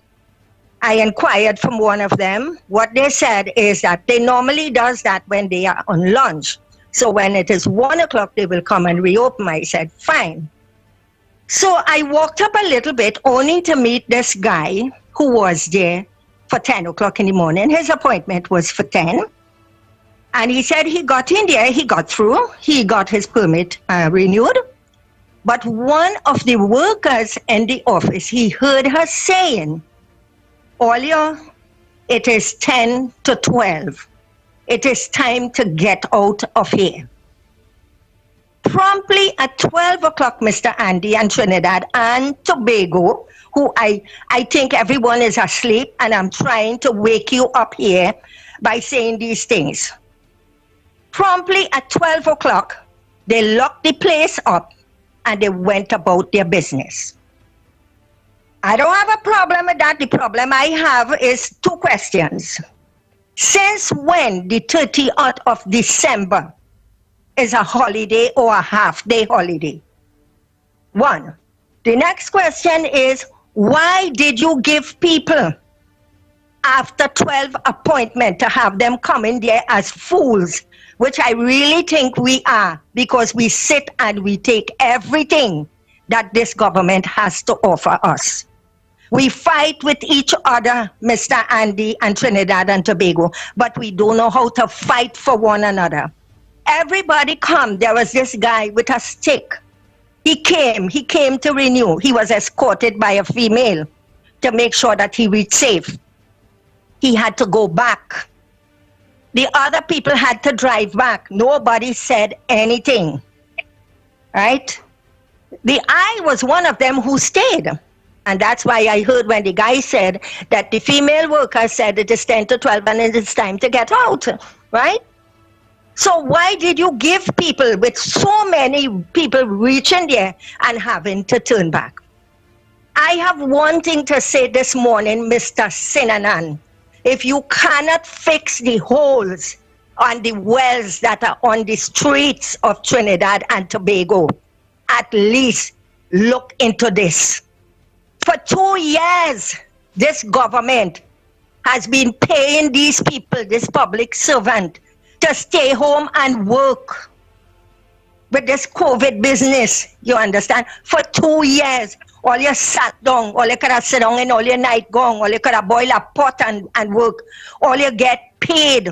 I inquired from one of them. What they said is that they normally does that when they are on lunch. So when it is 1 o'clock, they will come and reopen. I said, fine. So I walked up a little bit only to meet this guy who was there for 10 o'clock in the morning. His appointment was for 10. And he said he got in there, he got through, he got his permit renewed. But one of the workers in the office, he heard her saying, Olio, it is 10 to 12. It is time to get out of here. Promptly at 12 o'clock, Mr. Andy and Trinidad and Tobago, who I think everyone is asleep, and I'm trying to wake you up here by saying these things. Promptly at 12 o'clock, they locked the place up and they went about their business. I don't have a problem with that. The problem I have is 2 questions. Since when the 30th of December is a holiday or a half-day holiday? 1. The next question is, why did you give people after 12 appointment to have them come in there as fools, which I really think we are, because we sit and we take everything that this government has to offer us. We fight with each other, Mr. Andy and Trinidad and Tobago, but we don't know how to fight for one another. Everybody come. There was this guy with a stick. He came to renew. He was escorted by a female to make sure that he reached safe. He had to go back. The other people had to drive back. Nobody said anything, right? I was one of them who stayed. And that's why I heard when the guy said that the female worker said it is 10 to 12 and it is time to get out, right? So why did you give people, with so many people reaching there and having to turn back? I have one thing to say this morning, Mr. Sinanan. If you cannot fix the holes on the wells that are on the streets of Trinidad and Tobago, at least look into this. For 2 years, this government has been paying these people, this public servant, to stay home and work with this COVID business, you understand? For 2 years, all you sat down, all you could have sit down in all your night gown, all you could have boiled a pot and work, all you get paid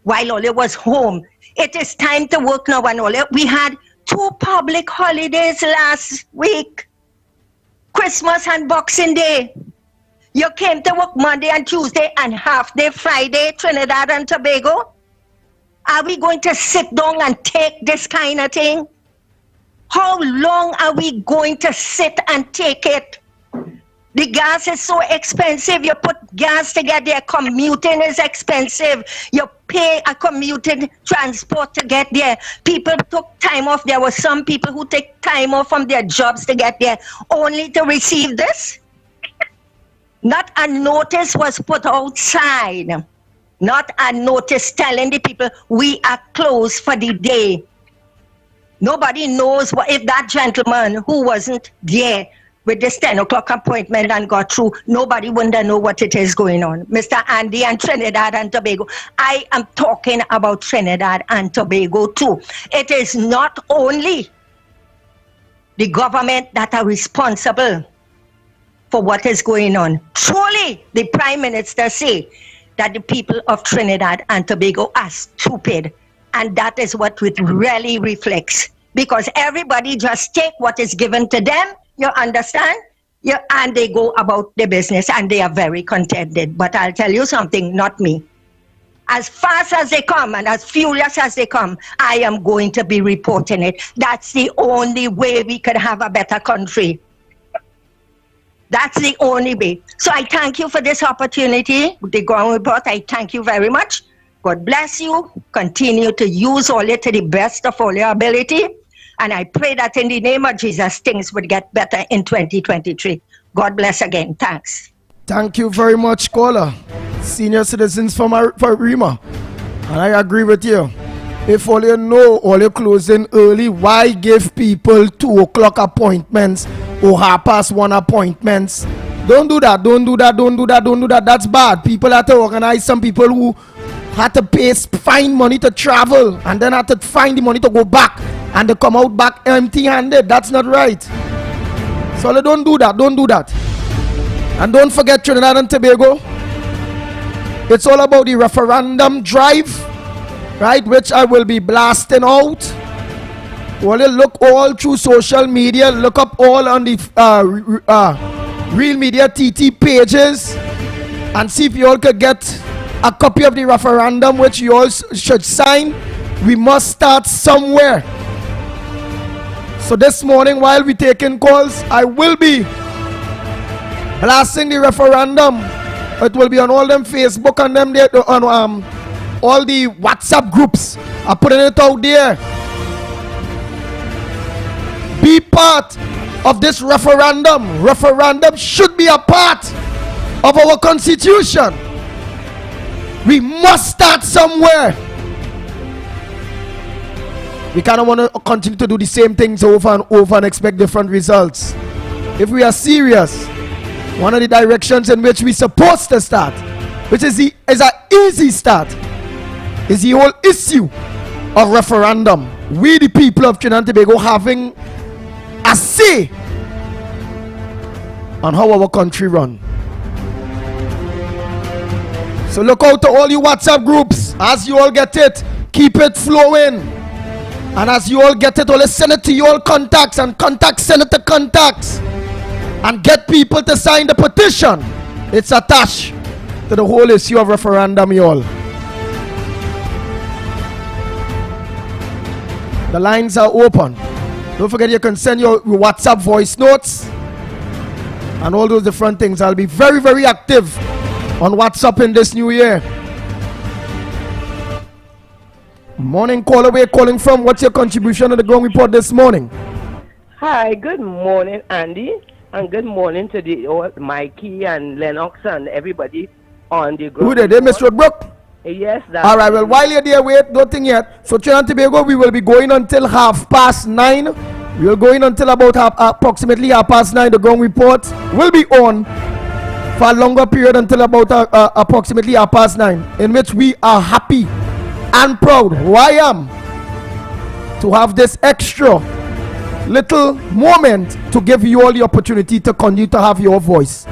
while all you was home. It is time to work now, and we had 2 public holidays last week, Christmas and Boxing Day. You came to work Monday and Tuesday and half day Friday, Trinidad and Tobago. Are we going to sit down and take this kind of thing? How long are we going to sit and take it? The gas is so expensive. You put gas to get there. Commuting is expensive. You pay a commuting transport to get there. People took time off. There were some people who take time off from their jobs to get there only to receive this. Not a notice was put outside. Not a notice telling the people we are closed for the day. Nobody knows what if that gentleman who wasn't there with this 10 o'clock appointment and got through, nobody wouldn't know what it is going on. Mr. Andy and Trinidad and Tobago, I am talking about Trinidad and Tobago too. It is not only the government that are responsible for what is going on. Truly, the Prime Minister say that the people of Trinidad and Tobago are stupid. And that is what it really reflects. Because everybody just take what is given to them, you understand? Yeah, and they go about their business and they are very contented. But I'll tell you something, not me. As fast as they come and as furious as they come, I am going to be reporting it. That's the only way we could have a better country. That's the only way. So I thank you for this opportunity. The Ground Report, I thank you very much. God bless you. Continue to use all it to the best of all your ability. And I pray that in the name of Jesus, things would get better in 2023. God bless again. Thanks. Thank you very much, caller. Senior citizens from Rima. And I agree with you. If all you know, all you're closing early, why give people 2 o'clock appointments or 1:30 appointments? Don't do that. Don't do that. Don't do that. Don't do that. That's bad. People have to organize. Some people who had to find money to travel and then had to find the money to go back and they come out back empty-handed. That's not right. So don't do that. Don't do that. And don't forget Trinidad and Tobago. It's all about the referendum drive, right? Which I will be blasting out. Well, you look all through social media. Look up all on the Real Media TT pages and see if you all could get a copy of the referendum which you all should sign. We must start somewhere. So this morning while we taking calls, I will be blasting the referendum. It will be on all them Facebook and them there, on all the WhatsApp groups. I'm putting it out there. Be part of this referendum. Referendum should be a part of our constitution. We must start somewhere. We cannot want to continue to do the same things over and over and expect different results. If we are serious, one of the directions in which we're supposed to start, which is an easy start, is the whole issue of referendum. We, the people of Trinidad and Tobago, having a say on how our country run. So look out to all you WhatsApp groups. As you all get it, keep it flowing. And as you all get it, always send it to your contacts and contacts, send it to contacts. And get people to sign the petition. It's attached to the whole issue of referendum, you all. The lines are open. Don't forget you can send your WhatsApp voice notes and all those different things. I'll be very, very active on WhatsApp in this new year. Morning caller, where calling from? What's your contribution to the Ground Report this morning? Hi, good morning, Andy, and good morning to the Mikey and Lennox and everybody on the Ground. Who they, Mr. Woodbrook? Yes, that's all right. Well, while you're there, wait, don't think yet. So Trinidad and Tobago, we will be going until 9:30. We will go in until about approximately 9:30. The Ground Report will be on for a longer period until about approximately 9:30, in which we are happy and proud, who I am, to have this extra little moment to give you all the opportunity to continue to have your voice.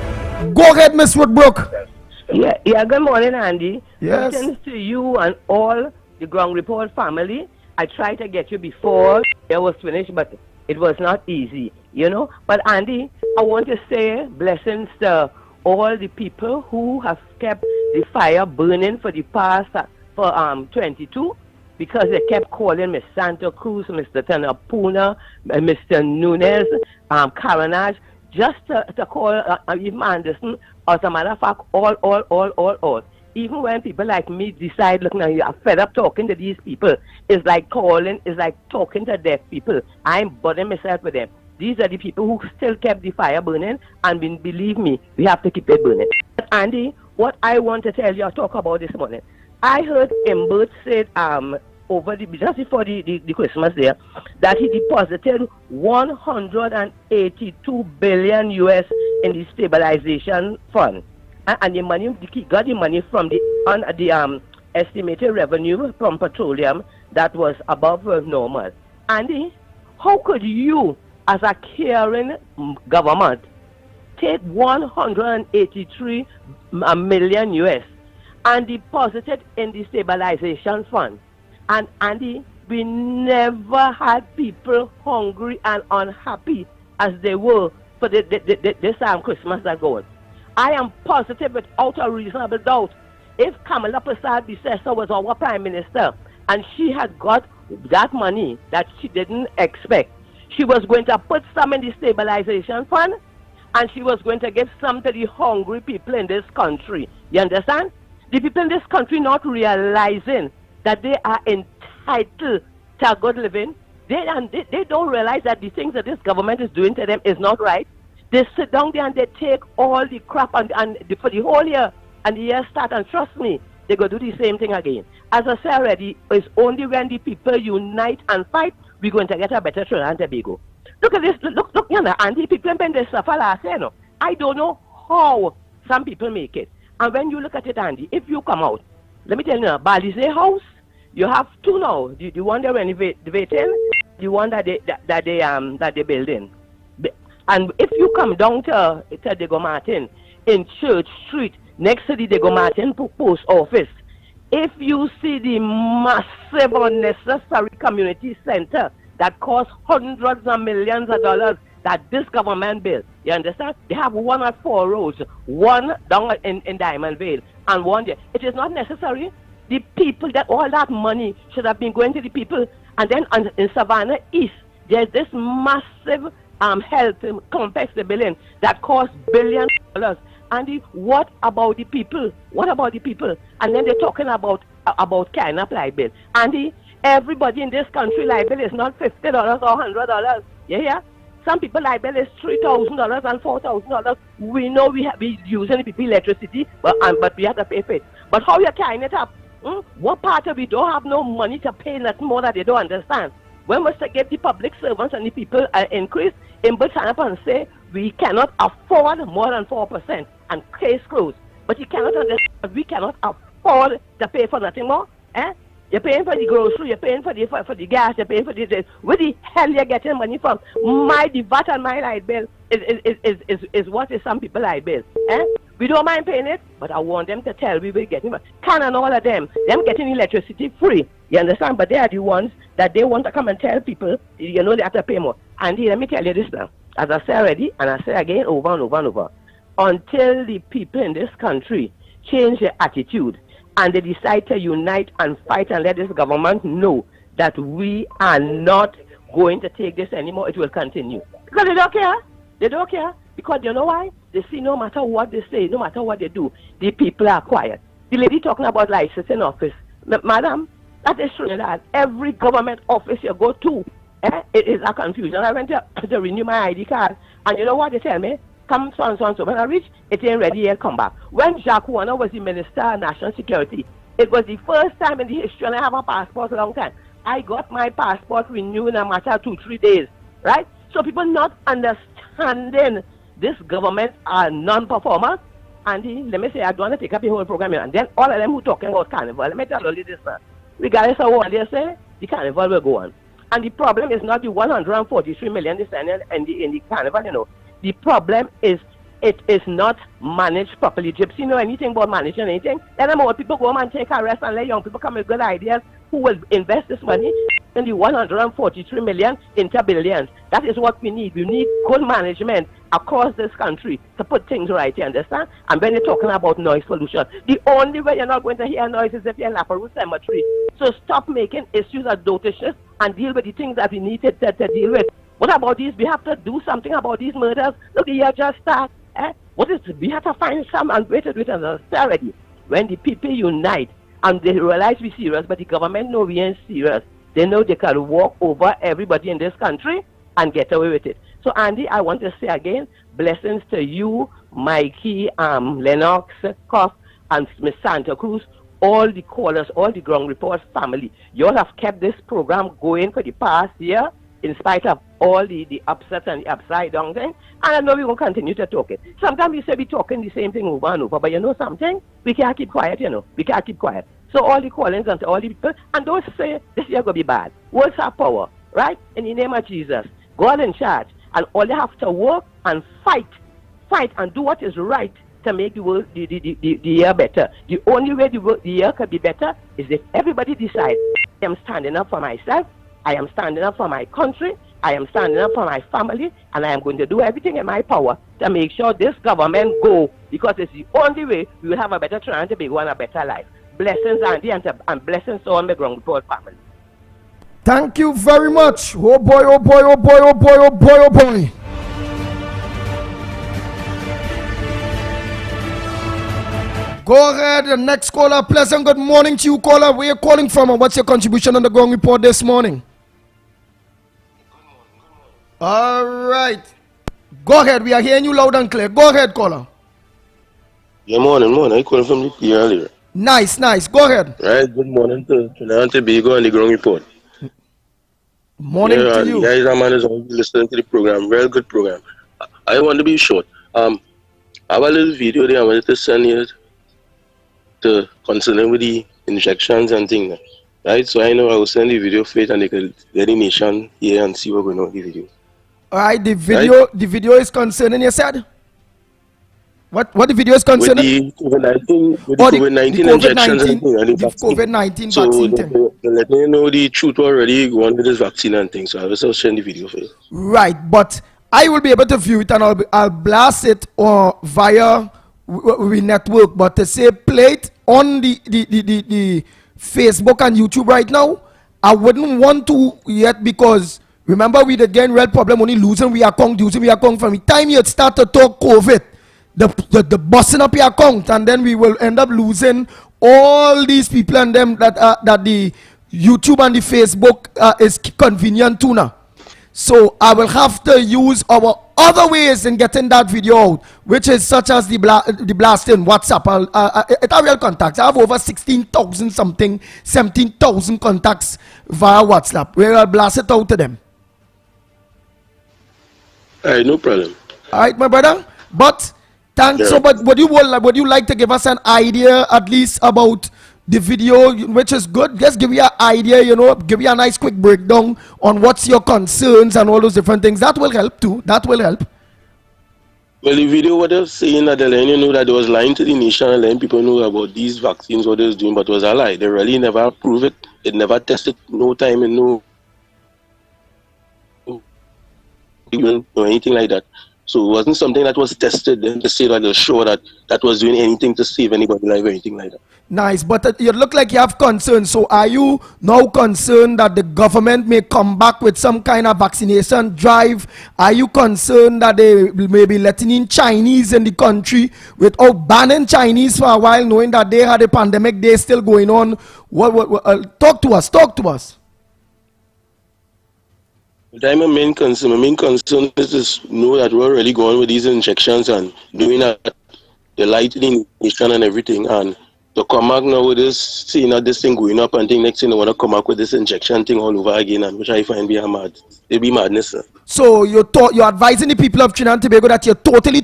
Go ahead, Miss Woodbrook. Yeah, good morning, Andy. Yes. Greetings to you and all the Ground Report family. I tried to get you before it was finished, but it was not easy, you know. But Andy, I want to say blessings to all the people who have kept the fire burning for the past 22, because they kept calling Miss Santa Cruz, Mr. Tanapuna, Mr. Nunez, Caranage, just to call even Anderson, or as a matter of fact, all. Even when people like me decide, look now, you're fed up talking to these people, it's like talking to deaf people. I'm bothering myself with them. These are the people who still kept the fire burning, and believe me, we have to keep it burning. But Andy, what I want to tell you, I'll talk about this morning. I heard Imbert said just before the Christmas there, that he deposited 182 billion US in the stabilization fund, and the money he got the money from the estimated revenue from petroleum that was above normal. Andy, how could you, as a caring government, take 183 million US and deposit it in the stabilization fund? And Andy, we never had people hungry and unhappy as they were for this Christmas that goes. I am positive without a reasonable doubt, if Kamala Persad-Bissessar was our prime minister and she had got that money that she didn't expect, she was going to put some in the stabilization fund and she was going to give some to the hungry people in this country. You understand? The people in this country not realizing that they are entitled to a good living. They don't realize that the things that this government is doing to them is not right. They sit down there and they take all the crap for the whole year, and the year start, and trust me, they're going to do the same thing again. As I said already, it's only when the people unite and fight, we're going to get a better Trinidad and Tobago. Look at this, look, you know, and the people when they suffer last year, no? I don't know how some people make it. And when you look at it, Andy, if you come out, let me tell you now, Balize House, you have two now. The one they're renovating, the one that they building. And if you come down to Diego Martin in Church Street, next to the Diego Martin post office, if you see the massive unnecessary community center that costs hundreds of millions of dollars that this government built, you understand? They have one at 4 roads, one down in Diamond Vale, and one there. It is not necessary. The people, that all that money should have been going to the people. And then in Savannah East, there's this massive health complex building that costs billions of dollars. And what about the people? What about the people? And then they're talking about carrying up light bill. And everybody in this country light bill is not $50 or $100. Yeah. Some people light bill is $3,000 and $4,000. We know we using the people electricity, but we have to pay for it. But how you carrying it up? What part of it don't have no money to pay nothing more that they don't understand? When we get the public servants and the people increase, Imbert stand up and say we cannot afford more than 4% and case closed. But you cannot understand we cannot afford to pay for nothing more. You're paying for the grocery, you're paying for the gas, you're paying for the where the hell you're getting money from? The VAT and my light bill is what is some people light bill. We don't mind paying it, but I want them to tell we will get it. Can and all of them getting electricity free. You understand? But they are the ones that they want to come and tell people, you know, they have to pay more. And let me tell you this now. As I say already, and I say again over and over and over, until the people in this country change their attitude and they decide to unite and fight and let this government know that we are not going to take this anymore, it will continue. Because they don't care. They don't care. Because you know why? They see no matter what they say, no matter what they do, the people are quiet. The lady talking about licensing office, madam, that is true that every government office you go to, it is a confusion. I went to renew my ID card, and you know what they tell me? Come so and so and so. When I reach, it ain't ready yet, come back. When Jacques Warner was the Minister of National Security, it was the first time in the history, and I have a passport a long time. I got my passport renewed in a matter of 2-3 days, right? So people not understanding this government are non-performers. And let me say, I don't want to take up the whole program here. And then all of them who talking about carnival, let me tell you this, man. Regardless of what they say, the carnival will go on. And the problem is not the 143 million they send in the carnival, you know. The problem is it is not managed properly. Gypsy know anything about managing anything? Let them old people go home and take a rest and let young people come with good ideas who will invest this money in the 143 million into billions. That is what we need. We need good management across this country to put things right, you understand? And when you're talking about noise pollution, the only way you're not going to hear noise is if you're in Laperouse Cemetery. So stop making issues as dotishness and deal with the things that we need to deal with. What about these? We have to do something about these murders. Look, the year just start. What is it? We have to find some and wait already. When the people unite and they realize we're serious, but the government know we ain't serious. They know they can walk over everybody in this country and get away with it. So, Andy, I want to say again, blessings to you, Mikey, Lennox, Koff, and Miss Santa Cruz, all the callers, all the Ground Report family. You all have kept this program going for the past year, in spite of all the upsets and the upside down thing. And I know we will continue to talk it. Sometimes we say we're talking the same thing over and over, but you know something? We can't keep quiet, We can't keep quiet. So all the callings and all the people, and don't say this year going to be bad. Words have power, right? In the name of Jesus, God in charge. And all you have to work and fight and do what is right to make the world, the year better. The only way the year can be better is if everybody decides, I am standing up for myself, I am standing up for my country, I am standing up for my family, and I am going to do everything in my power to make sure this government go, because it's the only way we will have a better Trinidad and Tobago and a better life. Blessings, Andy, and blessings to all my Ground Report family. Thank you very much. Oh boy, oh boy, oh boy, oh boy, oh boy, oh boy. Go ahead, the next caller. Pleasant good morning to you, caller. Where are you calling from and what's your contribution on the Ground Report this morning? All right. Go ahead. We are hearing you loud and clear. Go ahead, caller. Yeah, morning. I called from the earlier. Nice. Go ahead. Right. Good morning to Trinidad and Tobago and the Ground Report. Morning to you. Guys, I'm always listening to the program. Real good program. I want to be short. I have a little video there I wanted to send you to concerning with the injections and things. Right? So I know I will send the video for it and they can get the nation here and see what's going on with the video. Alright, the video is concerning, you said? What the video is concerning? With the COVID-19 injections and things. The COVID-19 vaccine thing. They let me know the truth already going with this vaccine and things. So I will also send the video for you. Right, but I will be able to view it and I'll blast it via we network, but to say play it on the Facebook and YouTube right now, I wouldn't want to yet, because remember we again real problem only losing we account from the time you start to talk COVID, the busting up your account, and then we will end up losing all these people and them that the YouTube and the Facebook is convenient to now. So I will have to use our other ways in getting that video out, which is such as the blasting WhatsApp. It's a real contacts. I have over 17,000 contacts via WhatsApp, where I'll blast it out to them. Alright, no problem. Alright, my brother. But thanks. Yeah. So, but would you like to give us an idea at least about the video, which is good? Just give you an idea, give you a nice quick breakdown on what's your concerns and all those different things. That will help too. That will help. Well, the video, what they're saying that they're letting you know that they was lying to the nation and letting people know about these vaccines, what they was doing, but it was a lie. They really never approved it. It never tested, no time and no anything like that. So it wasn't something that was tested and to say that they're sure that was doing anything to save anybody's life or anything like that. Nice, but you look like you have concerns. So are you now concerned that the government may come back with some kind of vaccination drive? Are you concerned that they may be letting in Chinese in the country without banning Chinese for a while, knowing that they had a pandemic, they're still going on? Talk to us. My main concern is to know that we're really going with these injections and doing that, the lighting nation and everything, and to come back now with this, seeing that this thing going up and thing, next thing they want to come back with this injection thing all over again, and which I find be mad. It'll be madness, sir. So you're advising the people of Trinidad and Tobago that you're totally,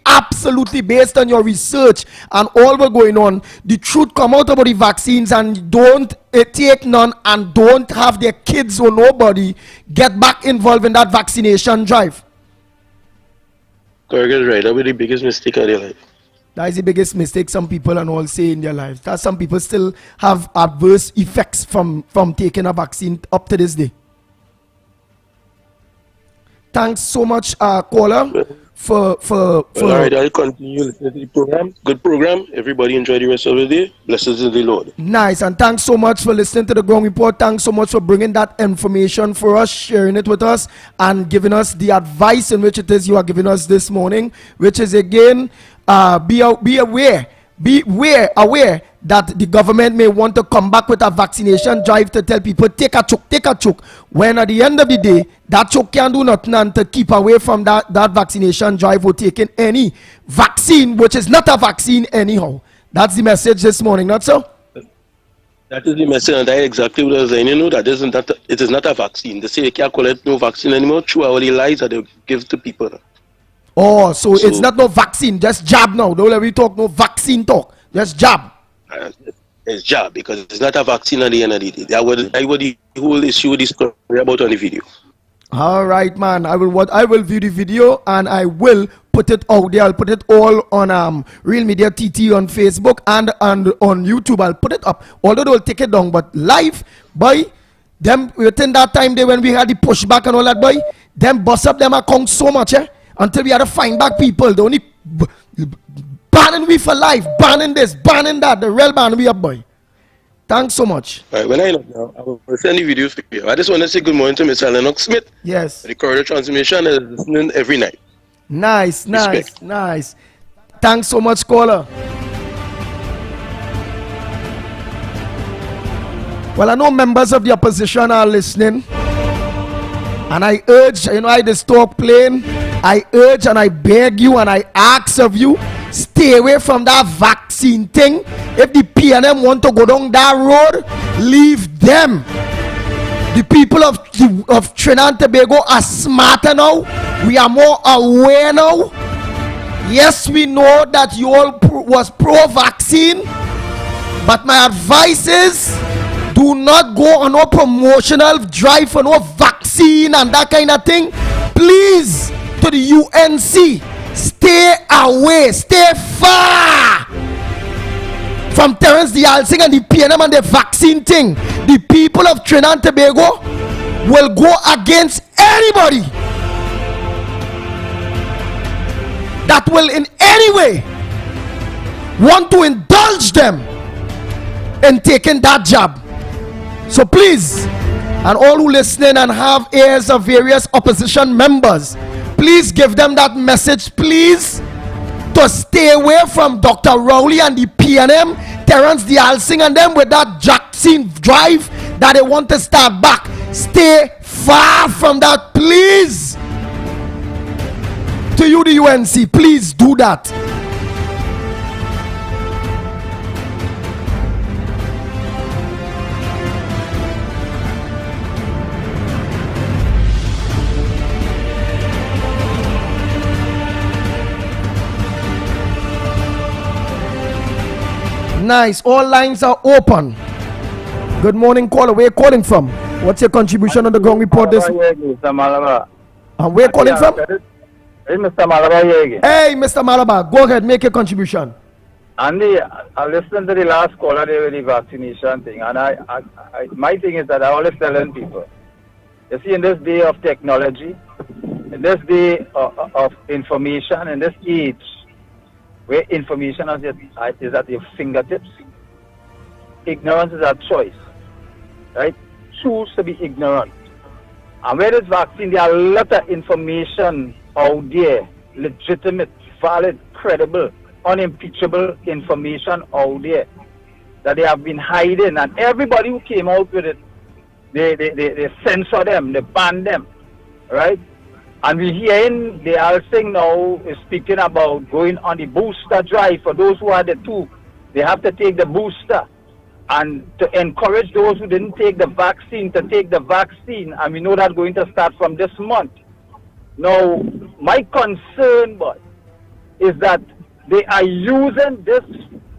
absolutely based on your research and all what's going on, the truth come out about the vaccines, and don't take none and don't have their kids or nobody get back involved in that vaccination drive. Correct, is right. That was the biggest mistake of their life. That is the biggest mistake some people and all say in their lives. That some people still have adverse effects from taking a vaccine up to this day. Thanks so much, caller, for All right, I'll continue listening to the program. Good program. Everybody enjoy the rest of the day. Blessings to the Lord. Nice, and thanks so much for listening to the Ground Report. Thanks so much for bringing that information for us, sharing it with us, and giving us the advice in which it is you are giving us this morning, which is again, be aware that the government may want to come back with a vaccination drive to tell people take a choke, when at the end of the day that choke can do nothing and to keep away from that vaccination drive or taking any vaccine which is not a vaccine anyhow. That's the message this morning, not so? That is the message, and that's exactly what I was saying. You know, it is not a vaccine. They say they can't call it no vaccine anymore through all the lies that they give to people. Oh, so it's not no vaccine, just jab now. Don't let me talk no vaccine talk, just jab. It's jab because it's not a vaccine at the end of the day. That was the whole issue with this story about on the video. All right, man. I will view the video and I will put it out there. I'll put it all on Real Media TT on Facebook and on YouTube. I'll put it up. Although they'll take it down, but live, boy, them within that time there when we had the pushback and all that, boy, them bust up them account so much, until we had to find back people. They only banning we for life, banning this, banning that. The real ban we up, boy. Thanks so much. All right, when I look now, I will send the videos for you. I just want to say good morning to Mr. Lennox Smith. Yes. The corridor transmission is listening every night. Nice. Respect. Nice. Thanks so much, caller. Well, I know members of the opposition are listening. And I urge, I just talk plain. I urge and I beg you and I ask of you, stay away from that vaccine thing. If the PNM want to go down that road, leave them. The people of Trinidad and Tobago are smarter now. We are more aware now. Yes, we know that you all was pro-vaccine, but my advice is do not go on no promotional drive for no vaccine and that kind of thing. Please, to the UNC, stay away, stay far from Terence the Alsing and the PNM and the vaccine thing. The people of Trinidad and Tobago will go against anybody that will in any way want to indulge them in taking that jab. So please, and all who listening and have ears of various opposition members, please give them that message, please, to stay away from Dr. Rowley and the PNM, Terence the Alsing and them with that vaccine drive that they want to start back. Stay far from that, please. To you, the UNC, please do that. Nice. All lines are open. Good morning, caller. Where are you calling from? What's your contribution on the Ground Report this morning? Mr. Malabar. And where are you calling from? Hey, Mr. Malabar here again. Hey, Mr. Malabar. Go ahead. Make your contribution. Andy, I listened to the last caller there with the vaccination thing. And my thing is that I always telling people, you see, in this day of technology, in this day of information, in this age, where information is at your fingertips, ignorance is a choice, right? Choose to be ignorant. And where this vaccine, there are a lot of information out there, legitimate, valid, credible, unimpeachable information out there that they have been hiding. And everybody who came out with it, they censor them, they ban them, right? And we're hearing the Alsing now is speaking about going on the booster drive. For those who are the two, they have to take the booster. And to encourage those who didn't take the vaccine to take the vaccine. And we know that's going to start from this month. Now, my concern, boy, is that they are using this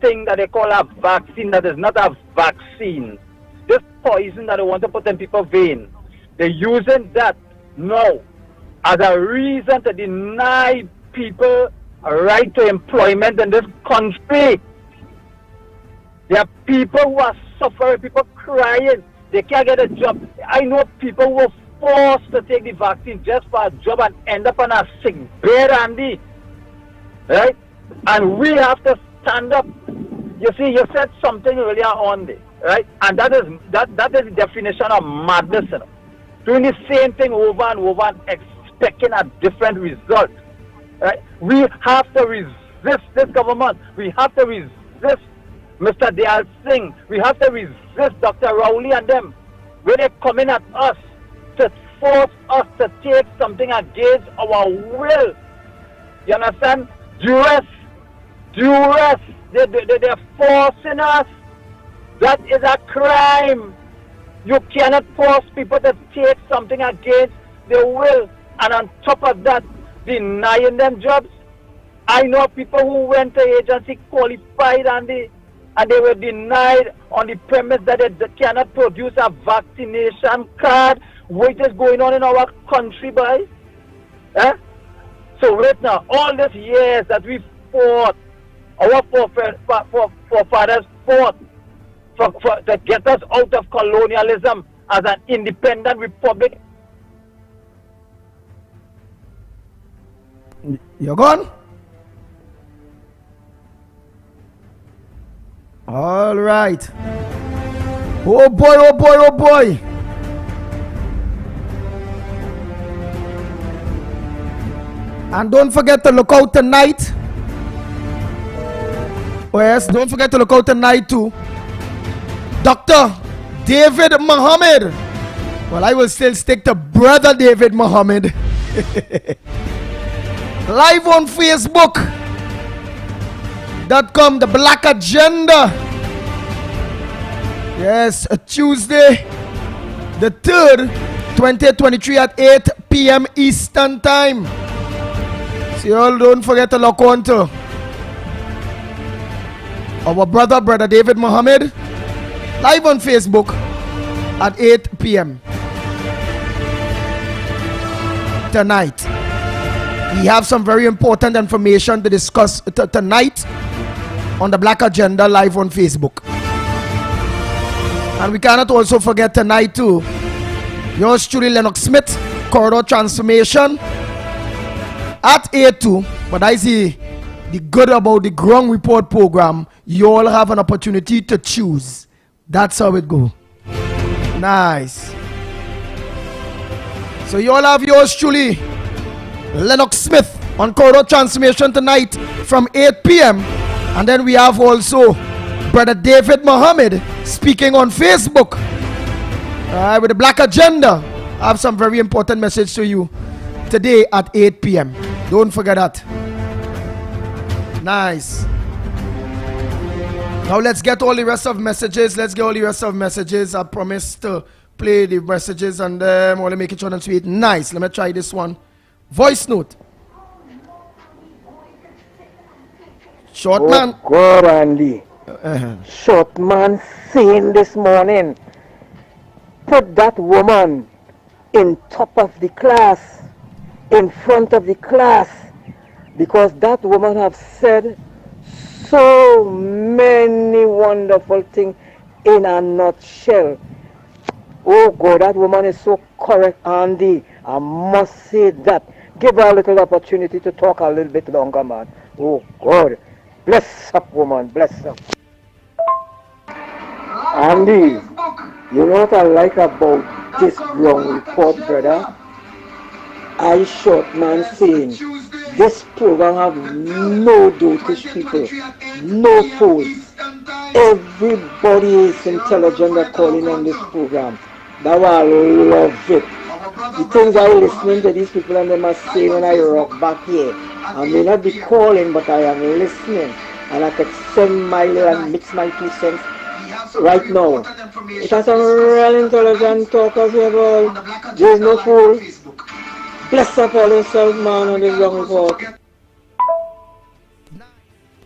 thing that they call a vaccine that is not a vaccine. This poison that they want to put in people's veins. They're using that now as a reason to deny people a right to employment in this country. There are people who are suffering, people crying. They can't get a job. I know people forced to take the vaccine just for a job and end up on a sick bed, Andy. Right? And we have to stand up. You see, you said something earlier on there, right? And that is the definition of madness, you know. Doing the same thing over and over and expecting a different result. Right? We have to resist this government. We have to resist Mr. Dayal Singh. We have to resist Dr. Rowley and them when they're coming at us to force us to take something against our will. You understand? Duress. They're forcing us. That is a crime. You cannot force people to take something against their will. And on top of that, denying them jobs. I know people who went to agency qualified and they were denied on the premise that they cannot produce a vaccination card. What is going on in our country, boy? So right now, all these years that we fought, our forefathers fought to get us out of colonialism as an independent republic. You're gone? All right. Oh boy, oh boy, oh boy. And don't forget to look out tonight. Oh yes, don't forget to look out tonight too. Dr. David Muhammad. Well, I will still stick to Brother David Muhammad. Live on Facebook.com, The Black Agenda. Yes, Tuesday, the 3rd, 2023 at 8 p.m. Eastern Time. So you all don't forget to log on to our Brother David Muhammad, live on Facebook at 8 p.m. tonight. We have some very important information to discuss tonight on the Black Agenda live on Facebook. And we cannot also forget tonight too, yours truly, Lennox Smith, Corridor Transformation at 8-2. But I see the good about the Ground Report program. You all have an opportunity to choose. That's how it go. Nice. So you all have yours truly, Lennox Smith on Corridor Transformation tonight from 8 p.m. And then we have also Brother David Muhammad speaking on Facebook with the Black Agenda. I have some very important message to you today at 8 p.m. Don't forget that. Nice. Now let's get all the rest of messages. I promised to play the messages and I want to make it short and sweet. Nice. Let me try this one. Voice note. Short man. Oh God, Andy. Short man saying this morning, put that woman in top of the class, in front of the class, because that woman have said so many wonderful things in a nutshell. Oh God, that woman is so correct, Andy. I must say that. Give her a little opportunity to talk a little bit longer, man. Oh God. Bless up, woman. Bless up. Andy, you know what I like about this Ground Report, brother? I short man saying this program have no dotish people, no fools. Everybody is intelligent that calling on this program. That I love it. The things I listening to these people and they must say when I rock back here. I may not be calling, but I am listening. And I could send my little and mix my 2 cents right now. It has some real intelligent talkers here, boy. There's no fool. Bless up all yourself, man, on this Ground Report.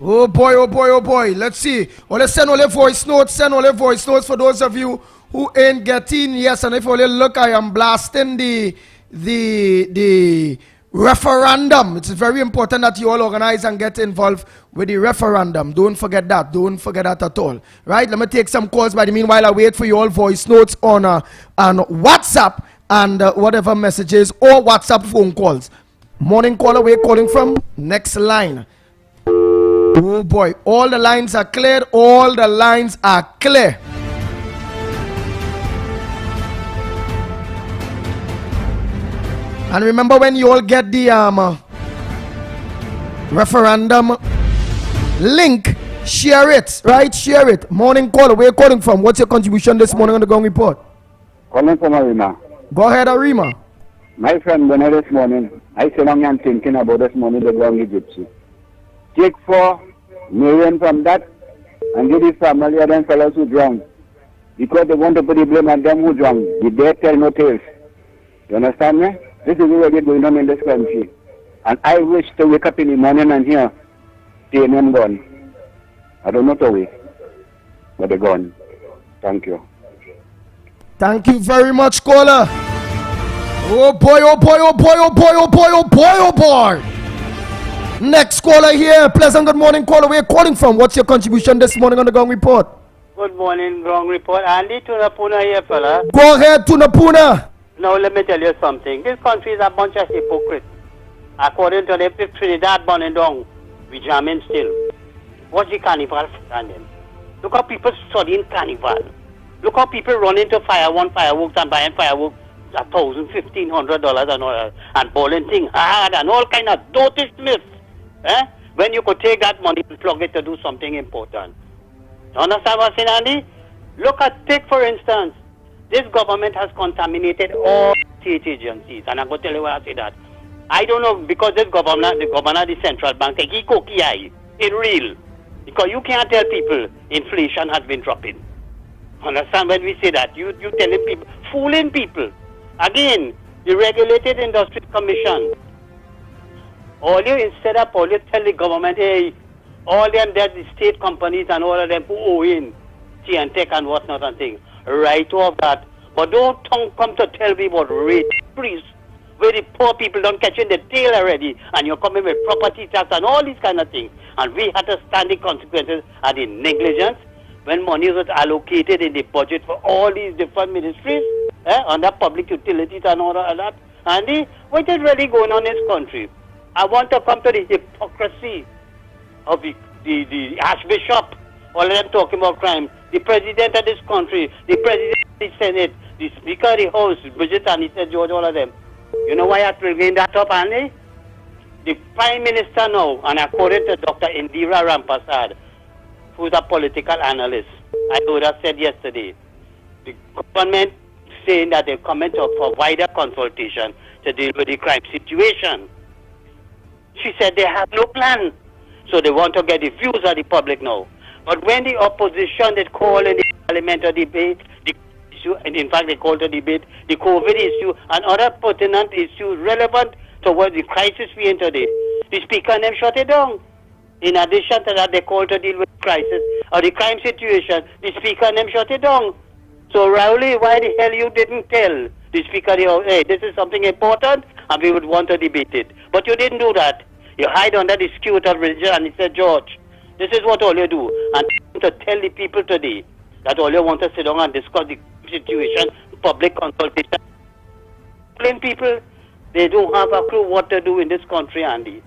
Oh boy, oh boy, oh boy. Let's see. Well, let's send all the voice notes. Send all the voice notes for those of you who ain't getting. Yes, and if you look, I am blasting the referendum. It's very important that you all organize and get involved with the referendum. Don't forget that. Don't forget that at all. Right? Let me take some calls. By the meanwhile, I wait for you all voice notes on WhatsApp and whatever messages or WhatsApp phone calls. Morning caller, where you calling from? Next line. Oh boy, all the lines are cleared. All the lines are clear. And remember, when you all get the referendum link, share it, right? Share it. Morning caller, where you calling from? What's your contribution this morning on the Gong Report? Calling from Arima. Go ahead, Arima. My friend, when this morning, I sit down and thinking about this morning, the Gong Gypsy. Take 4 million from that and give the family of them fellows who drowned. Because they want to put the blame on them who drowned. The dead tell no tales. You understand me? This is already going on in this country. And I wish to wake up in the morning and hear TNM gone. I don't know the way, but they're gone. Thank you. Thank you very much, caller. Oh boy, oh boy, oh boy, oh boy, oh boy, oh boy, oh boy. Next caller here. Pleasant good morning, caller. Where are you calling from? What's your contribution this morning on the Gong Report? Good morning, Gong Report. Andy Tunapuna here, fella. Go ahead, Tunapuna. Now, let me tell you something. This country is a bunch of hypocrites. According to the Trinidad burning down, we jamming still. What's the carnival standing? Look how people studying carnival. Look how people run into fireworks and buying fireworks $1,000, $1,500 and all, and bowling thing hard and all kind of dirty myths. When you could take that money and plug it to do something important. You understand what I'm saying, Andy? Take for instance, this government has contaminated all state agencies, and I'm going to tell you why I say that. I don't know, because this governor, the central bank, he cookie eye in real. Because you can't tell people inflation has been dropping. Understand when we say that? You telling people, fooling people. Again, the Regulated Industries Commission. Instead of all you tell the government, hey, all them that the state companies and all of them who owe in Tech and whatnot and things. Right off that. But don't come to tell me about rate increase where the poor people don't catch in the tail already and you're coming with property tax and all these kind of things. And we had to stand the consequences of the negligence when money was allocated in the budget for all these different ministries under public utilities and all of that. And what is really going on in this country? I want to come to the hypocrisy of the Archbishop, all of them talking about crime, the President of this country, the President of the Senate, the Speaker of the House, Bridget and he said George, all of them. You know why I bring that up, Andy? The Prime Minister now, and according to Dr. Indira Rampasad, who's a political analyst, I heard her said yesterday, the government saying that they're coming to for wider consultation to deal with the crime situation. She said they have no plan, so they want to get the views of the public now. But when the opposition that call in the parliamentary debate, the issue, and in fact they call the debate, the COVID issue and other pertinent issues relevant towards the crisis we in today, the speaker and them shut it down. In addition to that, they call to deal with crisis or the crime situation, the speaker and them shut it down. So Rowley, why the hell you didn't tell the speaker, hey, this is something important and we would want to debate it. But you didn't do that. You hide under the skirt of religion and he said, George, this is what all you do. And to tell the people today that all you want to sit down and discuss the situation, public consultation. Plain people, they don't have a clue what to do in this country, Andy.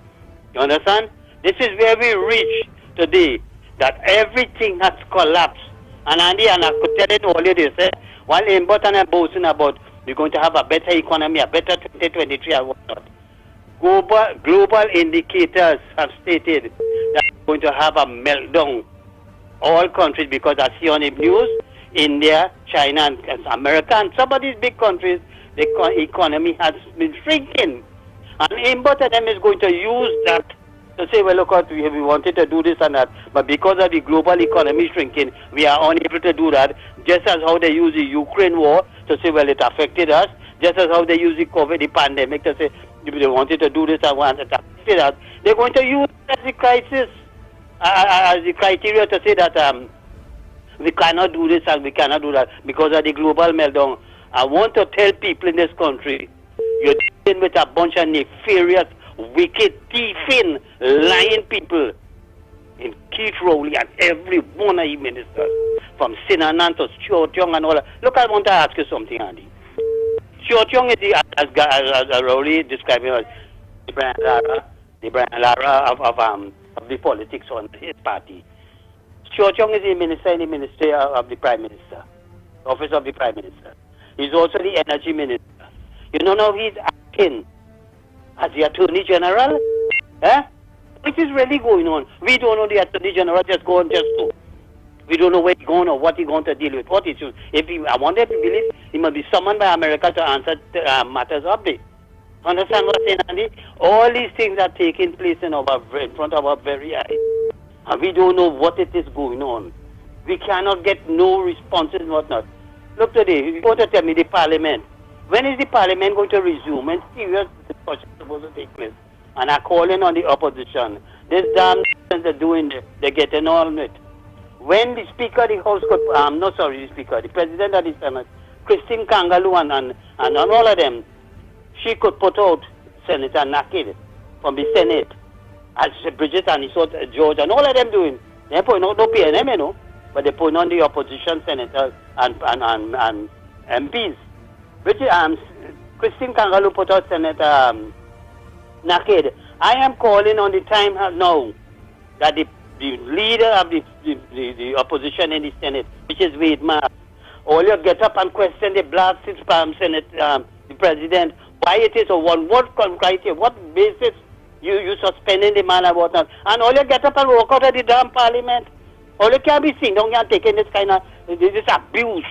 You understand? This is where we reach today, that everything has collapsed. And Andy, and I could tell it all you this, while Imbot and I'm boasting about we're going to have a better economy, a better 2023 and whatnot. Global indicators have stated that we're going to have a meltdown. All countries, because I see on the news, India, China, and America, and some of these big countries, the economy has been shrinking. And Imbot and them is going to use that to say, well, look, we wanted to do this and that, but because of the global economy shrinking, we are unable to do that, just as how they use the Ukraine war to say, well, it affected us, just as how they use the COVID, the pandemic, to say, they wanted to do this and wanted to affected us. They're going to use it as the crisis, as the criteria to say that we cannot do this and we cannot do that because of the global meltdown. I want to tell people in this country, you're dealing with a bunch of nefarious, wicked, thieving, lying people in Keith Rowley and every one of the ministers, from Sinanan to Stuart Young and all that. Look, I want to ask you something, Andy. Stuart Young is as Rowley described him as the Brian Lara of the politics on his party. Stuart Young is the minister in the Ministry of the Prime Minister, Office of the Prime Minister. He's also the Energy Minister. You know now he's acting as the Attorney General? What is really going on? We don't know the Attorney General just go and just go. We don't know where he's going or what he's going to deal with. What issues? I want them to believe he must be summoned by America to answer matters of the. Understand what I'm saying, Andy? All these things are taking place in front of our very eyes. And we don't know what it is going on. We cannot get no responses and whatnot. Look today, you want to tell me the Parliament. When is the Parliament going to resume and serious discussion supposed to take place? And I'm calling on the opposition. This damn they're doing, they're getting on it. When the Speaker of the House the President of the Senate, Christine Kangaloo and all of them, she could put out Senator Naked from the Senate, as Bridget and George and all of them doing. They're putting out no PNM, you know, but they're putting on the opposition senators and MPs. Christine Kangaloo put out Senator Naked. I am calling on the time now that the leader of the opposition in the Senate, which is Wade Mark, all you get up and question the blasted Senate, the President, why it is, or what criteria, what basis you suspending the man and whatnot, and all you get up and walk out of the damn Parliament. All you can be seen, don't you taking this kind of this abuse,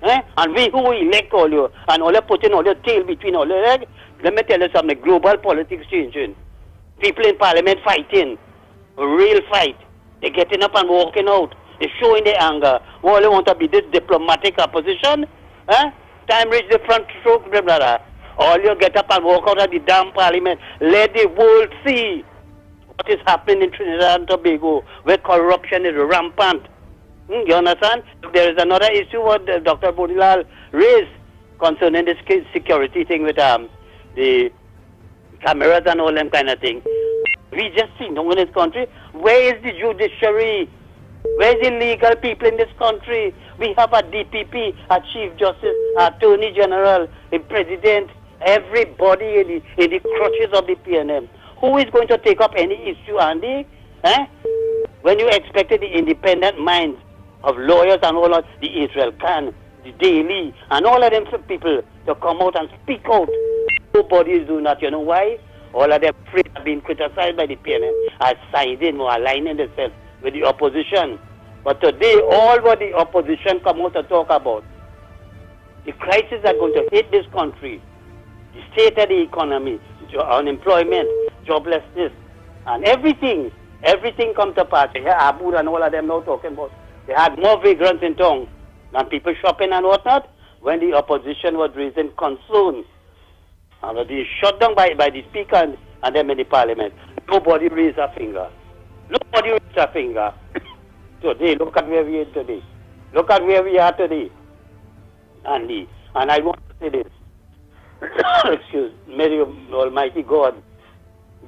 and we who elect all you, and all you putting all your tail between all your legs. Let me tell you something, global politics changing. People in Parliament fighting, a real fight. They're getting up and walking out. They're showing their anger. All they want to be this diplomatic opposition. Time reach the front stroke, blah, blah, blah. All you get up and walk out of the damn Parliament. Let the world see what is happening in Trinidad and Tobago, where corruption is rampant. You understand? There is another issue what Dr. Bodilal raised concerning this security thing with the cameras and all them kind of thing. We just see no one in this country. Where is the judiciary? Where is the legal people in this country? We have a DPP, a Chief Justice, a Attorney General, a President, everybody in the crutches of the PNM. Who is going to take up any issue, Andy? When you expected the independent minds of lawyers and all of the Israel Khan, the Daily, and all of them people to come out and speak out. Nobody is doing that. You know why? All of them are being criticized by the PNM as siding or aligning themselves with the opposition. But today, all what the opposition come out to talk about, the crisis that are going to hit this country, the state of the economy, unemployment, joblessness, and everything come to pass. You hear Abu and all of them now talking about, they had more vagrants in town than people shopping and whatnot, when the opposition was raising concerns. And they shut down by the Speaker and them in the Parliament. Nobody raised a finger. Nobody raised a finger. Today, look at where we are today. Look at where we are today. And I want to say this. Excuse me. May the Almighty God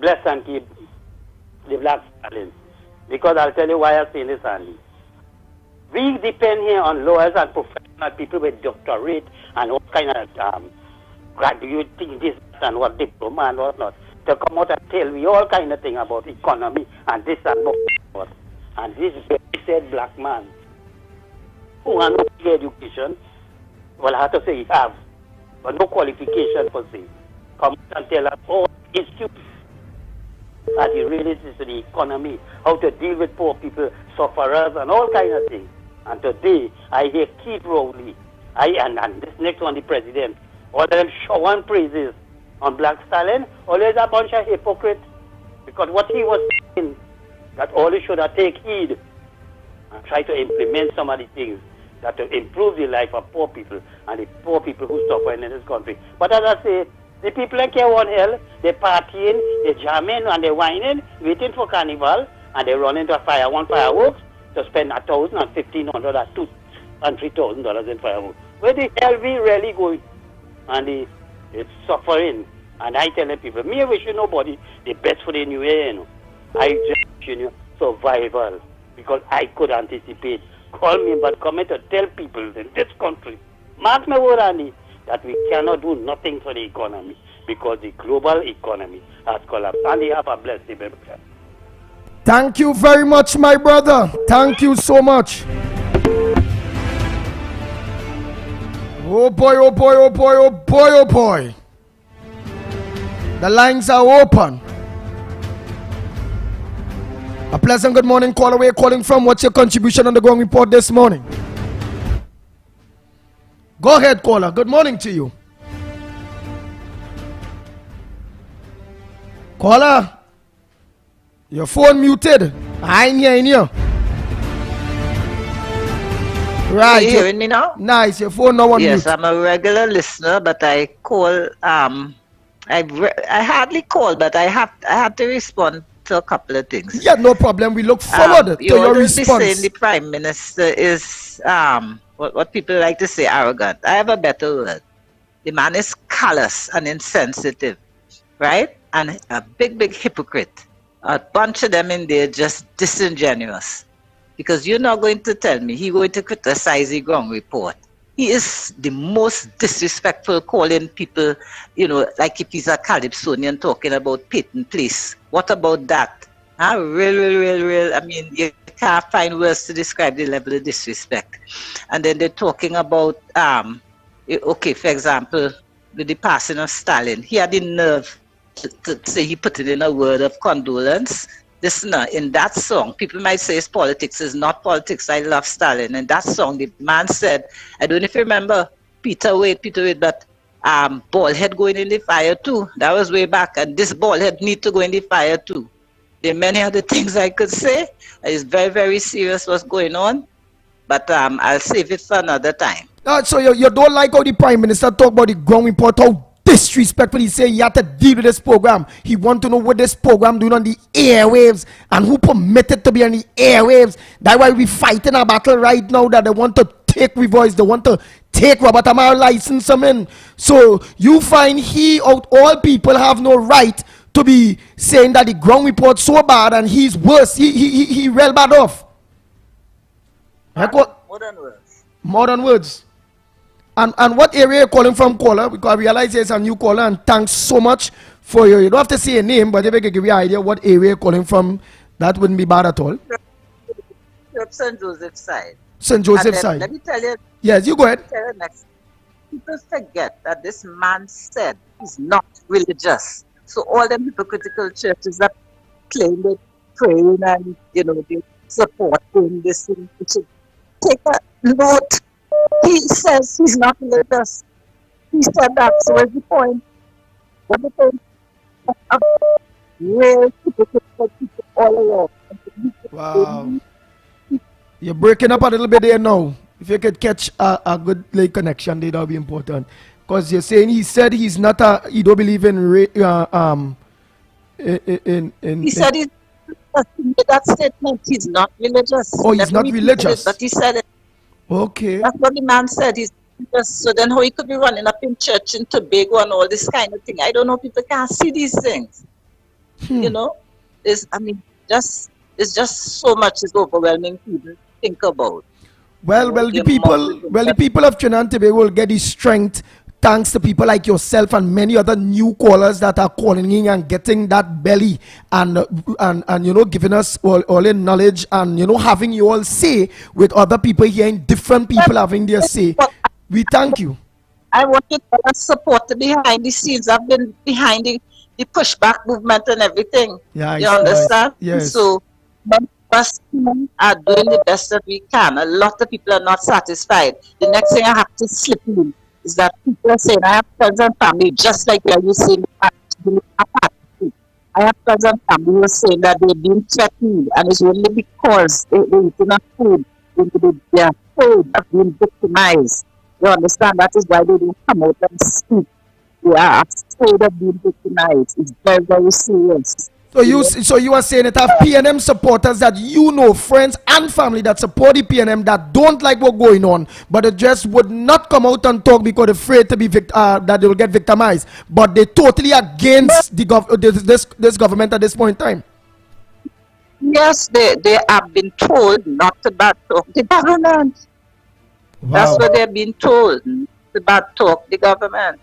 bless and keep the black stallion. Because I'll tell you why I'm saying this, Andy. We depend here on lawyers and professional people with doctorate and all kind of graduating this and what diploma and whatnot to come out and tell me all kind of thing about economy and this and what. And this very said black man who has no education, well, I have to say he have, but no qualification per se, come out and tell us all issues that he relates to the economy, how to deal with poor people, sufferers, and all kind of things. And today, I hear Keith Rowley, and this next one, the president, all of them showing praises on Black Stallion, always a bunch of hypocrites. Because what he was saying, that all he should have take heed and try to implement some of the things that to improve the life of poor people and the poor people who suffer in this country. But as I say, the people in care one hell, they partying, they jamming and they whining, waiting for carnival, and they run into fireworks to spend $1,000 and $1,500 or $2,000 and $3,000 in fireworks. Where the hell we really going? And it's suffering. And I tell people, me I wish nobody the best for the new year, you know. I just wish survival, because I could anticipate. Call me, but come to tell people in this country, mark my word, Andy, that we cannot do nothing for the economy because the global economy has collapsed. And they have a blessed day. Thank you very much, my brother. Thank you so much. Oh boy, oh boy, oh boy, oh boy, oh boy. The lines are open. A pleasant good morning, caller. Where you calling from? What's your contribution on the Ground Report this morning? Go ahead, caller. Good morning to you. Caller, your phone muted. I ain't hearing you. Right. Are you hearing me now? Nice. Your phone now on mute. Yes, I'm a regular listener, but I call. I hardly call, but I have to respond to a couple of things. Yeah, no problem. We look forward to your response. Saying the Prime Minister is what people like to say arrogant. I have a better word. The man is callous and insensitive, right? And a big hypocrite. A bunch of them in there just disingenuous. Because you're not going to tell me he's going to criticize the Ground Report. He is the most disrespectful, calling people, like if he's a Calypsonian talking about Peyton Place. What about that? Real. I mean, you can't find words to describe the level of disrespect. And then they're talking about, okay, for example, with the passing of Stalin. He had the nerve to say he put it in a word of condolence. Listener, in that song, people might say it's politics. It's not politics. I love Stalin. In that song, the man said, I don't know if you remember Peter Wade, but bald head going in the fire too. That was way back. And this bald head need to go in the fire too. There are many other things I could say. It's very, very serious what's going on. But I'll save it for another time. So you don't like how the Prime Minister talk about the Ground Report, how disrespectful he say he had to deal with this program. He want to know what this program doing on the airwaves and who permitted to be on the airwaves. That's why we fighting a battle right now that they want to take we voice. They want to take Robert Amar license him in. So you find he out all people have no right to be saying that the Ground Report so bad and he's worse. He real bad off. Modern words. Modern words. And what area you calling from, caller? Because I realize there's a new caller, and thanks so much for you. You don't have to say a name, but if I can give you an idea what area you're calling from, that wouldn't be bad at all. St. Joseph side. St. Joseph side. Let me tell you. Yes, you go ahead. People forget that this man said he's not religious. So all them hypocritical churches that claim they're praying and, they supporting this thing. Take a note. He says he's not religious. He said that. So what's the point? What's the point? Real people all around. Wow. You're breaking up a little bit there now. If you could catch a good connection, that would be important. Because you're saying he said he's not he don't believe in he said he made that statement. He's not religious. Oh, he's not religious. But he said it. Okay. That's what the man said. He's just, so then how he could be running up in church in Tobago and all this kind of thing. I don't know. People can't see these things. It's just so much is overwhelming people to think about. Well, the people of Trinidad and Tobago will get the strength thanks to people like yourself and many other new callers that are calling in and getting that belly and giving us all in knowledge and having you all say with other people hearing different people having their say. We thank you. I want to support behind the scenes. I've been behind the pushback movement and everything. Yeah, you understand? Yes. So many of us are doing the best that we can. A lot of people are not satisfied. The next thing I have to slip in is that people are saying, I have friends and family, just like you saying, I have friends and family who are saying that they've been threatened, and it's only because they eat enough food, they are afraid of being victimized. You understand? That is why they don't come out and speak. They are afraid of being victimized. It's very, very serious. So you are saying it have PNM supporters that friends and family that support the PNM that don't like what's going on, but they just would not come out and talk because they're afraid to be that they will get victimized. But they're totally against this government at this point in time. Yes, they have been told not to back talk the government. Wow. That's what they've been told. to bad talk the government.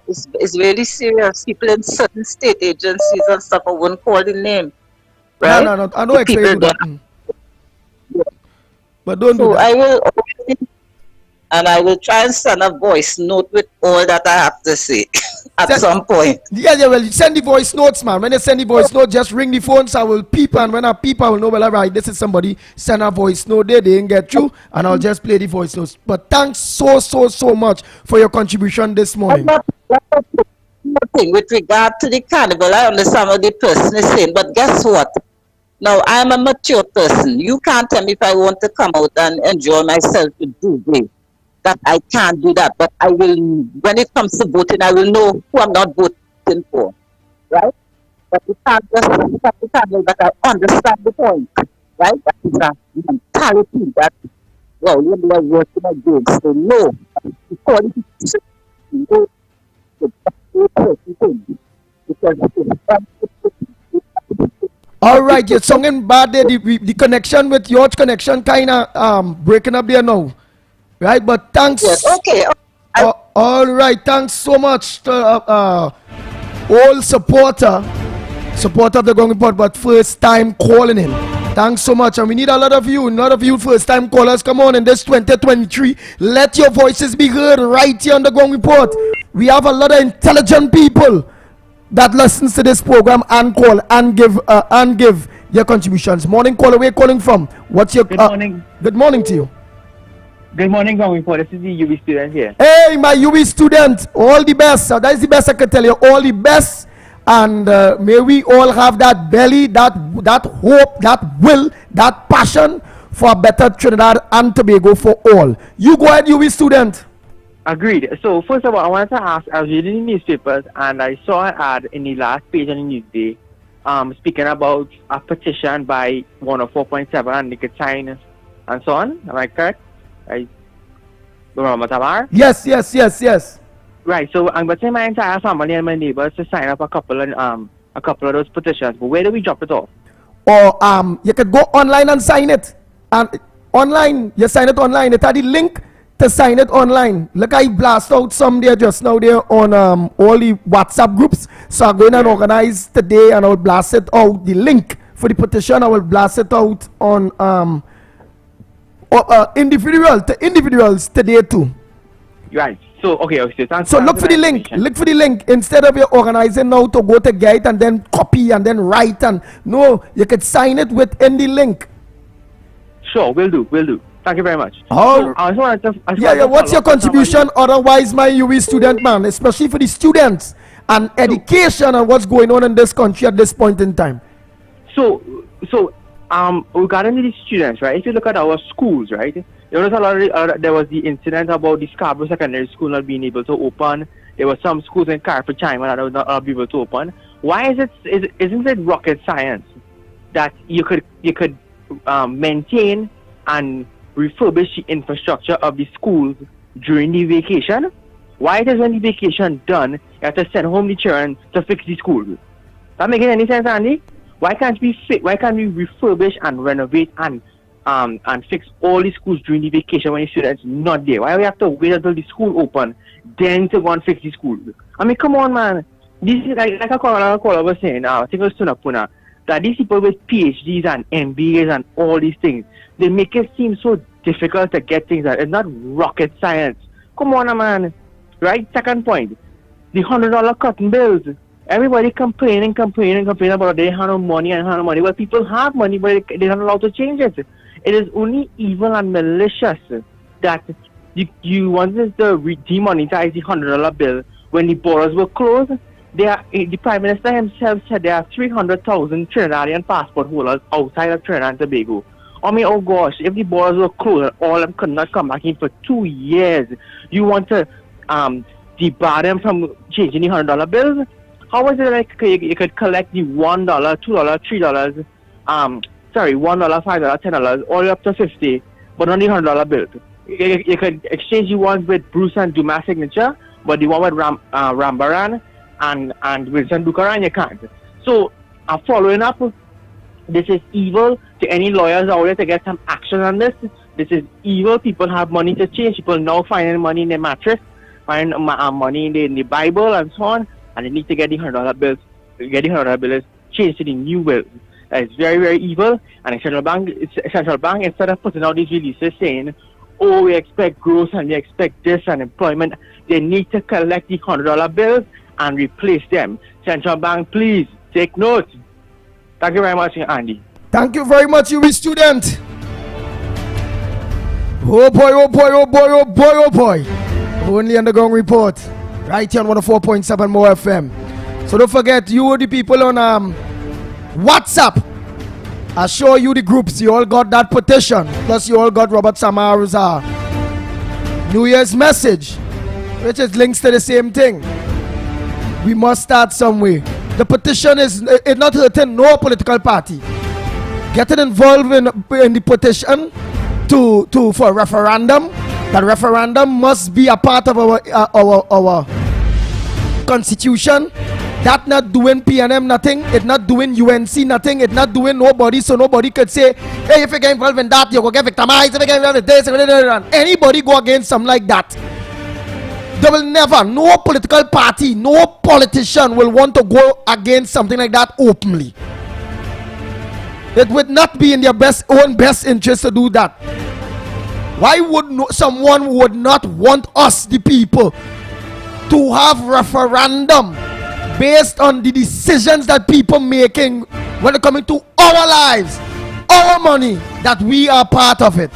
It's really serious. People in certain state agencies and stuff, I wouldn't call the name. Right? No. I know exactly that. But don't do that. I will, and I will try and send a voice note with all that I have to say at some point. Yeah, well, send the voice notes, man. When you send the voice note, just ring the phone, so I will peep, and when I peep, I will know, well, all right, this is somebody, send a voice note, they didn't get through, and I'll just play the voice notes. But thanks so much for your contribution this morning. Nothing with regard to the carnival, I understand what the person is saying, but guess what? Now, I'm a mature person. You can't tell me if I want to come out and enjoy myself with DJ. That I can't do that, but I will, when it comes to voting, I will know who I'm not voting for, right? But you can't just tell that I understand the point, right? That is a mentality that, well, you are working against. So, no, according to all right, you're singing bad there. The connection with your connection kind of breaking up there now. Right, but thanks. Yes, okay. All right, thanks so much to all supporter of the Gong Report, but first time calling in. Thanks so much, and we need a lot of you first time callers. Come on in this 2023. Let your voices be heard right here on the Gong Report. We have a lot of intelligent people that listens to this program and call and give your contributions. Morning caller, where you calling from? What's your good morning? Good morning to you. Good morning, Gong Report. This is the UB student here. Hey, my UB student, all the best. So that is the best I can tell you. All the best, and may we all have that belly, that hope, that will, that passion for a better Trinidad and Tobago for all. You go ahead, UB student. Agreed. So first of all, I wanted to ask. I was reading the newspapers and I saw an ad in the last page on the Newsday, speaking about a petition by 104.7 and they could sign and so on. Am I correct? Yes. Right, so I'm going to take my entire family and my neighbors to sign up a couple of those petitions. But where do we drop it off? Or you could go online and sign it. And online, you sign it online. It had the link to sign it online. Look, I blast out some there just now there on all the WhatsApp groups. So I'm going and organize today, and I will blast it out. The link for the petition, I will blast it out on individuals today too. Right. So so look for the link. Look for the link instead of you organizing now to go to get and then copy and then write and no, you could sign it within the link. Sure, will do. Thank you very much. What's your contribution? Otherwise, my UV student man, especially for the students and education and what's going on in this country at this point in time. So regarding the students, right? If you look at our schools, right? There was the incident about the Scarborough Secondary School not being able to open. There were some schools in Carrickfergus that would not be able to open. Why isn't it rocket science that you could maintain and refurbish the infrastructure of the schools during the vacation? Why it is when the vacation done, you have to send home the children to fix the schools? That making any sense, Andy? Why can't we refurbish and renovate and fix all the schools during the vacation when the students not there? Why do we have to wait until the school open, then to go and fix the schools? I mean, come on, man. This is like a caller was saying, I think it was Tunapuna, that these people with PhDs and MBAs and all these things, they make it seem so difficult to get things done. It's not rocket science. Come on, man. Right? Second point, the $100 cotton bills. Everybody complaining about they have no money. Well, people have money, but they're not allowed to change it. It is only evil and malicious that you wanted to demonetize the $100 bill when the borders were closed. The Prime Minister himself said there are 300,000 Trinidadian passport holders outside of Trinidad and Tobago. I mean, oh gosh, if the borders were closed and all of them could not come back in for 2 years, you want to debar them from changing the $100 bills? How is it like you could collect the $1, $2, $3, $1, $5, $10, all the way up to $50, but only $100 bills? You could exchange the ones with Bruce and Dumas signature, but the one with Rambaran and Wilson Buchanan, you can't. So, following up, this is evil to any lawyers out there to get some action on this. This is evil. People have money to change. People now finding money in their mattress. find money in the Bible and so on, and they need to get the $100 bills, changed to the new bill. It's very, very evil. And the central bank, instead of putting out these releases saying, oh, we expect growth and we expect this and employment, they need to collect the $100 bills and replace them. Central bank, please take note. Thank you very much, Andy. Thank you very much, you student. Oh boy, oh boy, oh boy, oh boy, oh boy. Only Underground Report. Right here on 104.7 More FM. So don't forget, you the people on WhatsApp. I show you the groups. You all got that petition. Plus you all got Robert Samaru's New Year's message, which is links to the same thing. We must start somewhere. The petition is it not hurting no political party. Getting involved in the petition for a referendum. That referendum must be a part of our constitution. That not doing PNM nothing, it not doing UNC nothing, it not doing nobody, so nobody could say, hey, if you get involved in that, you will get victimized, if you get involved in this, anybody go against something like that. They will never, no political party, no politician will want to go against something like that openly. It would not be in their own best interest to do that. Why would someone would not want us, the people, to have referendum based on the decisions that people making when it coming to our lives, our money, that we are part of it?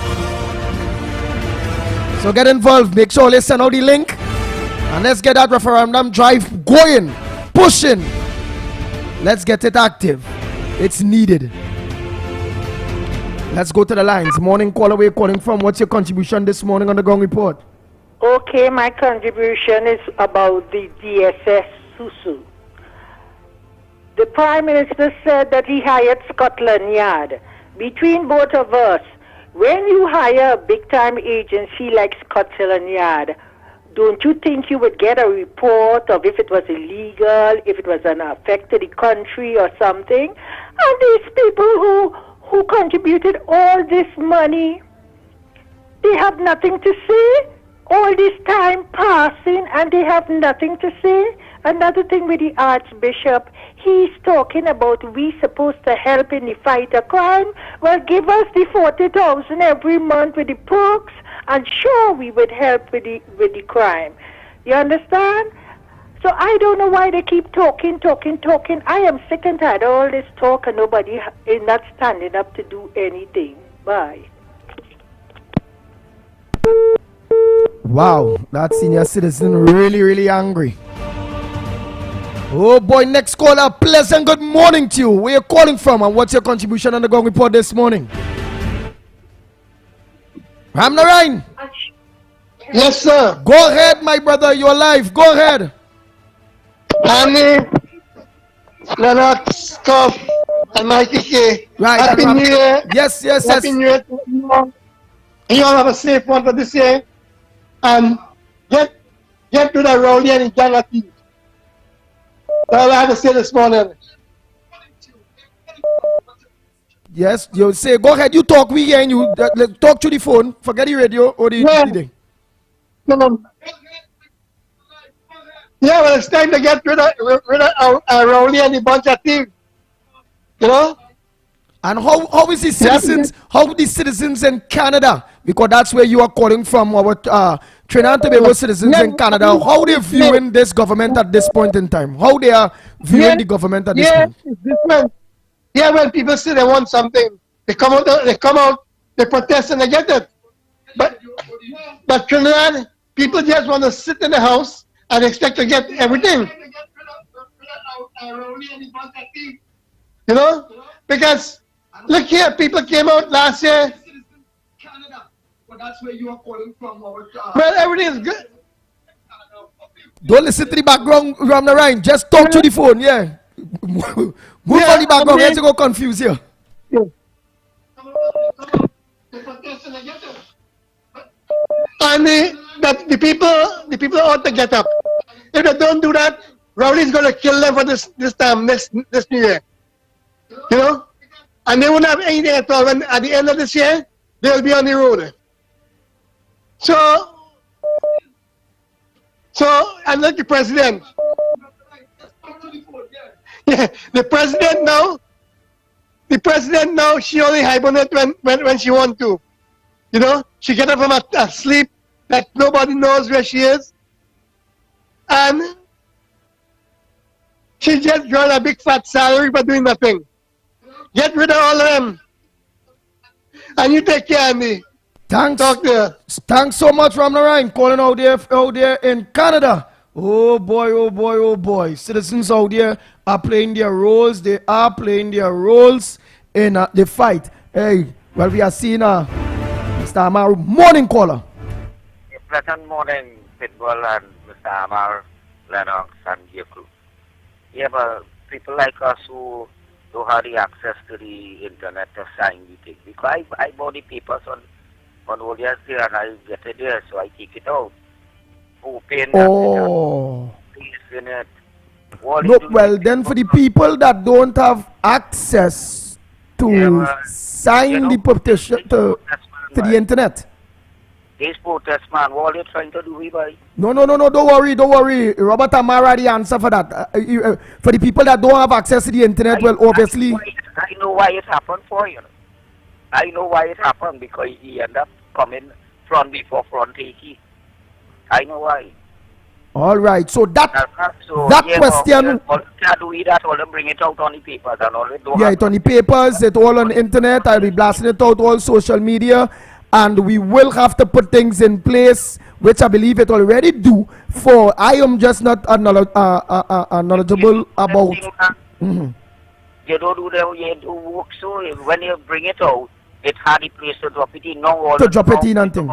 So get involved, make sure you send out the link, and let's get that referendum drive going, pushing. Let's get it active. It's needed. Let's go to the lines. Morning caller, where you calling from? What's your contribution this morning on the Gong Report? Okay, my contribution is about the DSS Susu. The Prime Minister said that he hired Scotland Yard. Between both of us, when you hire a big-time agency like Scotland Yard, don't you think you would get a report of if it was illegal, if it was an effect to the country or something? And these people who contributed all this money, they have nothing to say. All this time passing and they have nothing to say. Another thing with the Archbishop, he's talking about we supposed to help in the fight of crime. Well, give us the 40,000 every month with the perks, and sure we would help with the crime. You understand? So I don't know why they keep talking. I am sick and tired of all this talk and nobody is not standing up to do anything. Bye. Wow, that senior citizen really, really angry. Oh boy, next caller, pleasant good morning to you. Where you calling from and what's your contribution on the Gong Report this morning? Ramnarain. Yes, sir. Go ahead, my brother, you're live. Go ahead. Annie, Lennox, Stuff, and Mikey K. Right. Happy New Year. Yes. Happy New Year to everyone. And you all have a safe one for this year. And get to the Rowley and Janaki. That's all I have to say this morning. Yes, you say, go ahead, you talk, we hearing you. Talk to the phone, forget the radio or the thing. No. Yeah, well, it's time to get rid of Rowley and the bunch of thieves. You know? And how is the citizens, how the citizens in Canada, because that's where you are calling from, our Trinidad and Tobago citizens in Canada, how they viewing this government at this point in time? How they are viewing the government at this point? It's different. Yeah, when people say they want something, they come out, they protest and they get it. But Trinidad, people just want to sit in the house and expect to get everything. You know? Because look here, people came out last year. That's where you are calling from. Well, everything is good. Don't listen to the background, Ramnarain. Just talk to the phone, yeah. Move on the background, let's go confused here. And the people ought to get up. If they don't do that, Rowley's going to kill them for this time, this New Year. You know? And they won't have anything at all. When at the end of this year, they'll be on the road. So So, unlike the president. Yeah, the president now, she only hibernate when she want to. You know, she get up from a sleep that nobody knows where she is. And she just got a big fat salary for doing nothing. Get rid of all of them. And you take care of me. Thanks. Talk there. Thanks so much, Ram Narayan, calling out there in Canada. Oh boy, oh boy, oh boy. Citizens out there are playing their roles. They are playing their roles in the fight. Hey, well, we are seeing Mr. Amar, morning caller. Pleasant morning, Pitbull and Mr. Amar, Lennox and your crew. Yeah, but people like us who don't have the access to the internet to sign the thing. Because I bought the papers on ODS there and I get it there, so I take it out. Open it. No, well, then for the people that don't have access to sign the petition to the internet. These protests, man, what are they trying to do, everybody? No, don't worry. Robert Amara, the answer for that. For the people that don't have access to the internet, well, obviously. I know why it happened for you. I know why it happened, because he ended up coming front before front 80. I know why. All right, so that yeah, question. All do that, all bring it out on the papers and all it. Yeah, it's on the papers, it's all on the internet. I'll be blasting it out all social media, and we will have to put things in place, which I believe it already do. For I am just not knowledgeable about. You don't do that. You do work, so when you bring it out, it had a place to drop it in. No, to drop it in and thing.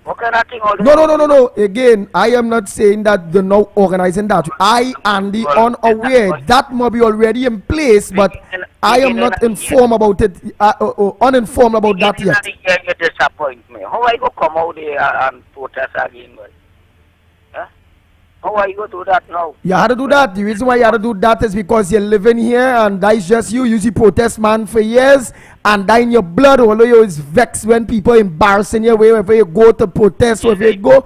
What kind of thing? No. Again, I am not saying that they're not organizing that. I am the unaware. That might be already in place, but I am not informed about it, or uninformed about that yet. You disappoint me. How I go come out there and protest again? Huh? How are you going to do that now? You had to do that. The reason why you had to do that is because you're living here, and that is just you. You see protest man for years, and that in your blood, although you is vexed when people embarrassing you, wherever you go to protest, wherever you go,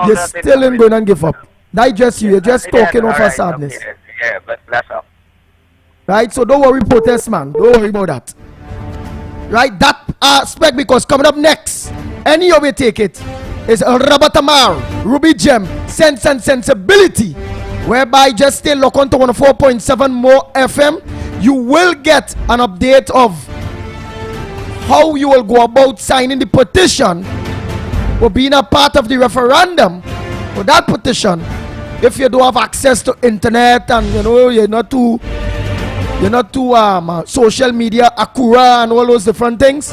you still ain't going to give up. That is just you. You're just talking of a sadness. Yeah, but that's up. Right, so don't worry, protest man. Don't worry about that. Right, that aspect, because coming up next, any of you take it, is Robert Amar, Ruby Gem, Sense and Sensibility, whereby just stay locked on to 104.7 more FM. You will get an update of how you will go about signing the petition or being a part of the referendum for that petition. If you don't have access to internet and you're not too social media accurate and all those different things,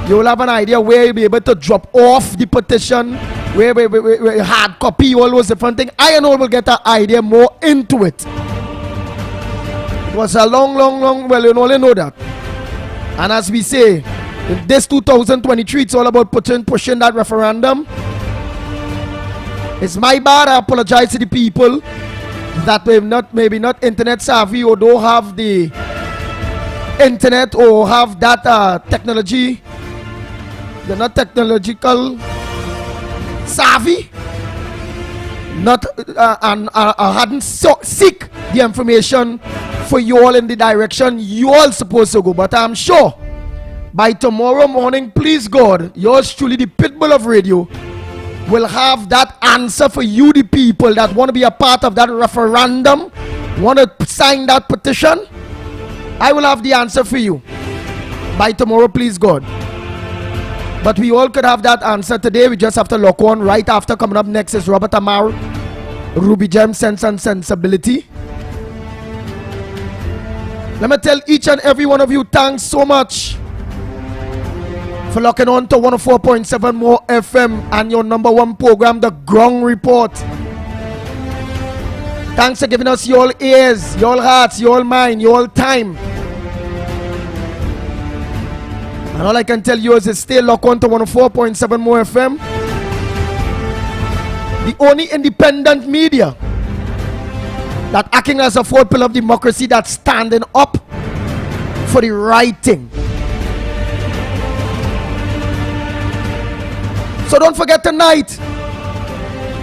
you will have an idea where you'll be able to drop off the petition, where hard copy, all those different things. I and all will get an idea more into it. It was a long, well, you only know that. And as we say, in this 2023, it's all about pushing that referendum. It's my bad. I apologize to the people that maybe not internet savvy or don't have the internet or have that technology. They're not technological savvy, not and hadn't seek the information for you all in the direction you all supposed to go. But I'm sure by tomorrow morning, please God, yours truly, the Pitbull of Radio, will have that answer for you, the people that want to be a part of that referendum, want to sign that petition. I will have the answer for you by tomorrow, please God. But we all could have that answer today. We just have to lock on. Right after, coming up next is Robert Amar, Ruby Gem, Sense and Sensibility. Let me tell each and every one of you, thanks so much for locking on to 104.7 more FM and your number one program, The Ground Report. Thanks for giving us your ears, your hearts, your mind, your time. And all I can tell you is stay locked on to 104.7 more FM. The only independent media that acting as a fourth pillar of democracy that's standing up for the right thing. So don't forget tonight,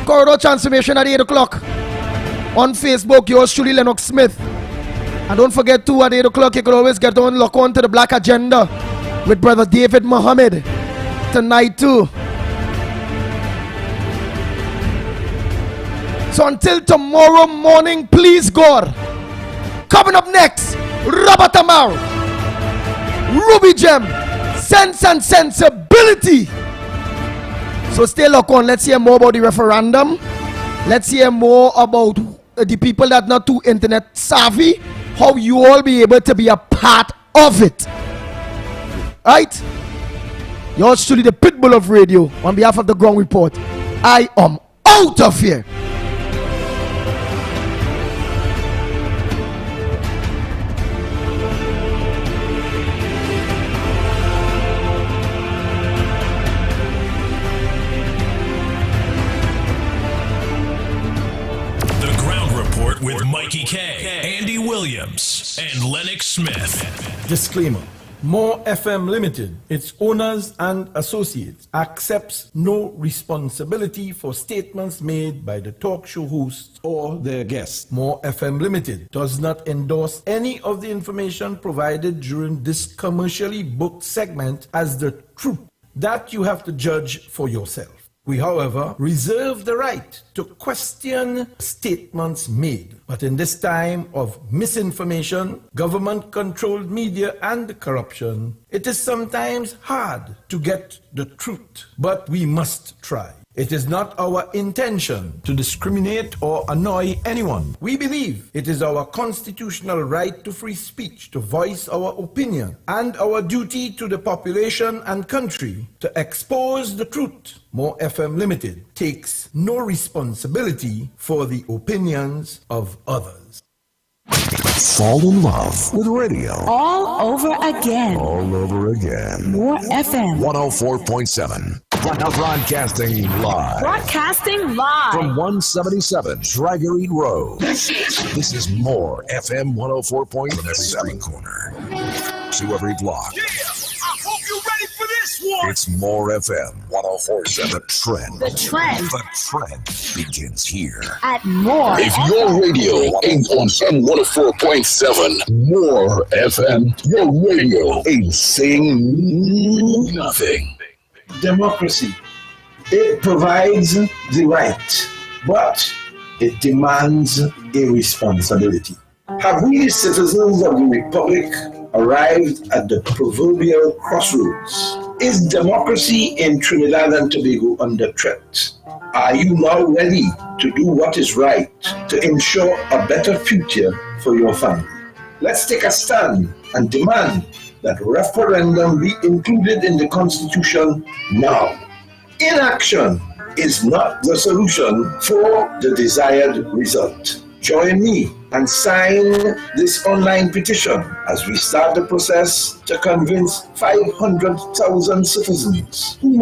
Corridor Transformation at 8 o'clock. On Facebook, yours truly, Lennox Smith. And don't forget too, at 8 o'clock, you can always get on, lock on to the Black Agenda with Brother David Muhammad tonight too. So until tomorrow morning, please God. Coming up next, Robert Amaro, Ruby Gem, Sense and Sensibility. So stay locked on. Let's hear more about the referendum. Let's hear more about the people that are not too internet savvy, how you all be able to be a part of it. Right? Yours truly, the Pitbull of Radio. On behalf of the Ground Report, I am out of here. With Mikey K, Andy Williams, and Lennox Smith. Disclaimer. More FM Limited, its owners and associates, accepts no responsibility for statements made by the talk show hosts or their guests. More FM Limited does not endorse any of the information provided during this commercially booked segment as the truth. That you have to judge for yourself. We, however, reserve the right to question statements made. But in this time of misinformation, government-controlled media, and corruption, it is sometimes hard to get the truth. But we must try. It is not our intention to discriminate or annoy anyone. We believe it is our constitutional right to free speech, to voice our opinion, and our duty to the population and country to expose the truth. More FM Limited takes no responsibility for the opinions of others. Fall in love with radio. All over again. All over again. More FM. 104.7. Broadcasting live. Broadcasting live. From 177 Dragory Road. This is More FM 104.7. From every street corner to every block. Yeah, I hope you're ready for this one. It's More FM 104.7. The trend. The trend. The trend begins here. At More. If your radio ain't on FM 104.7, More FM, your radio ain't saying nothing. Democracy, it provides the right, but it demands a responsibility. Have we, the citizens of the Republic, arrived at the proverbial crossroads? Is democracy in Trinidad and Tobago under threat? Are you now ready to do what is right to ensure a better future for your family? Let's take a stand and demand that referendum be included in the Constitution now. Inaction is not the solution for the desired result. Join me and sign this online petition as we start the process to convince 500,000 citizens who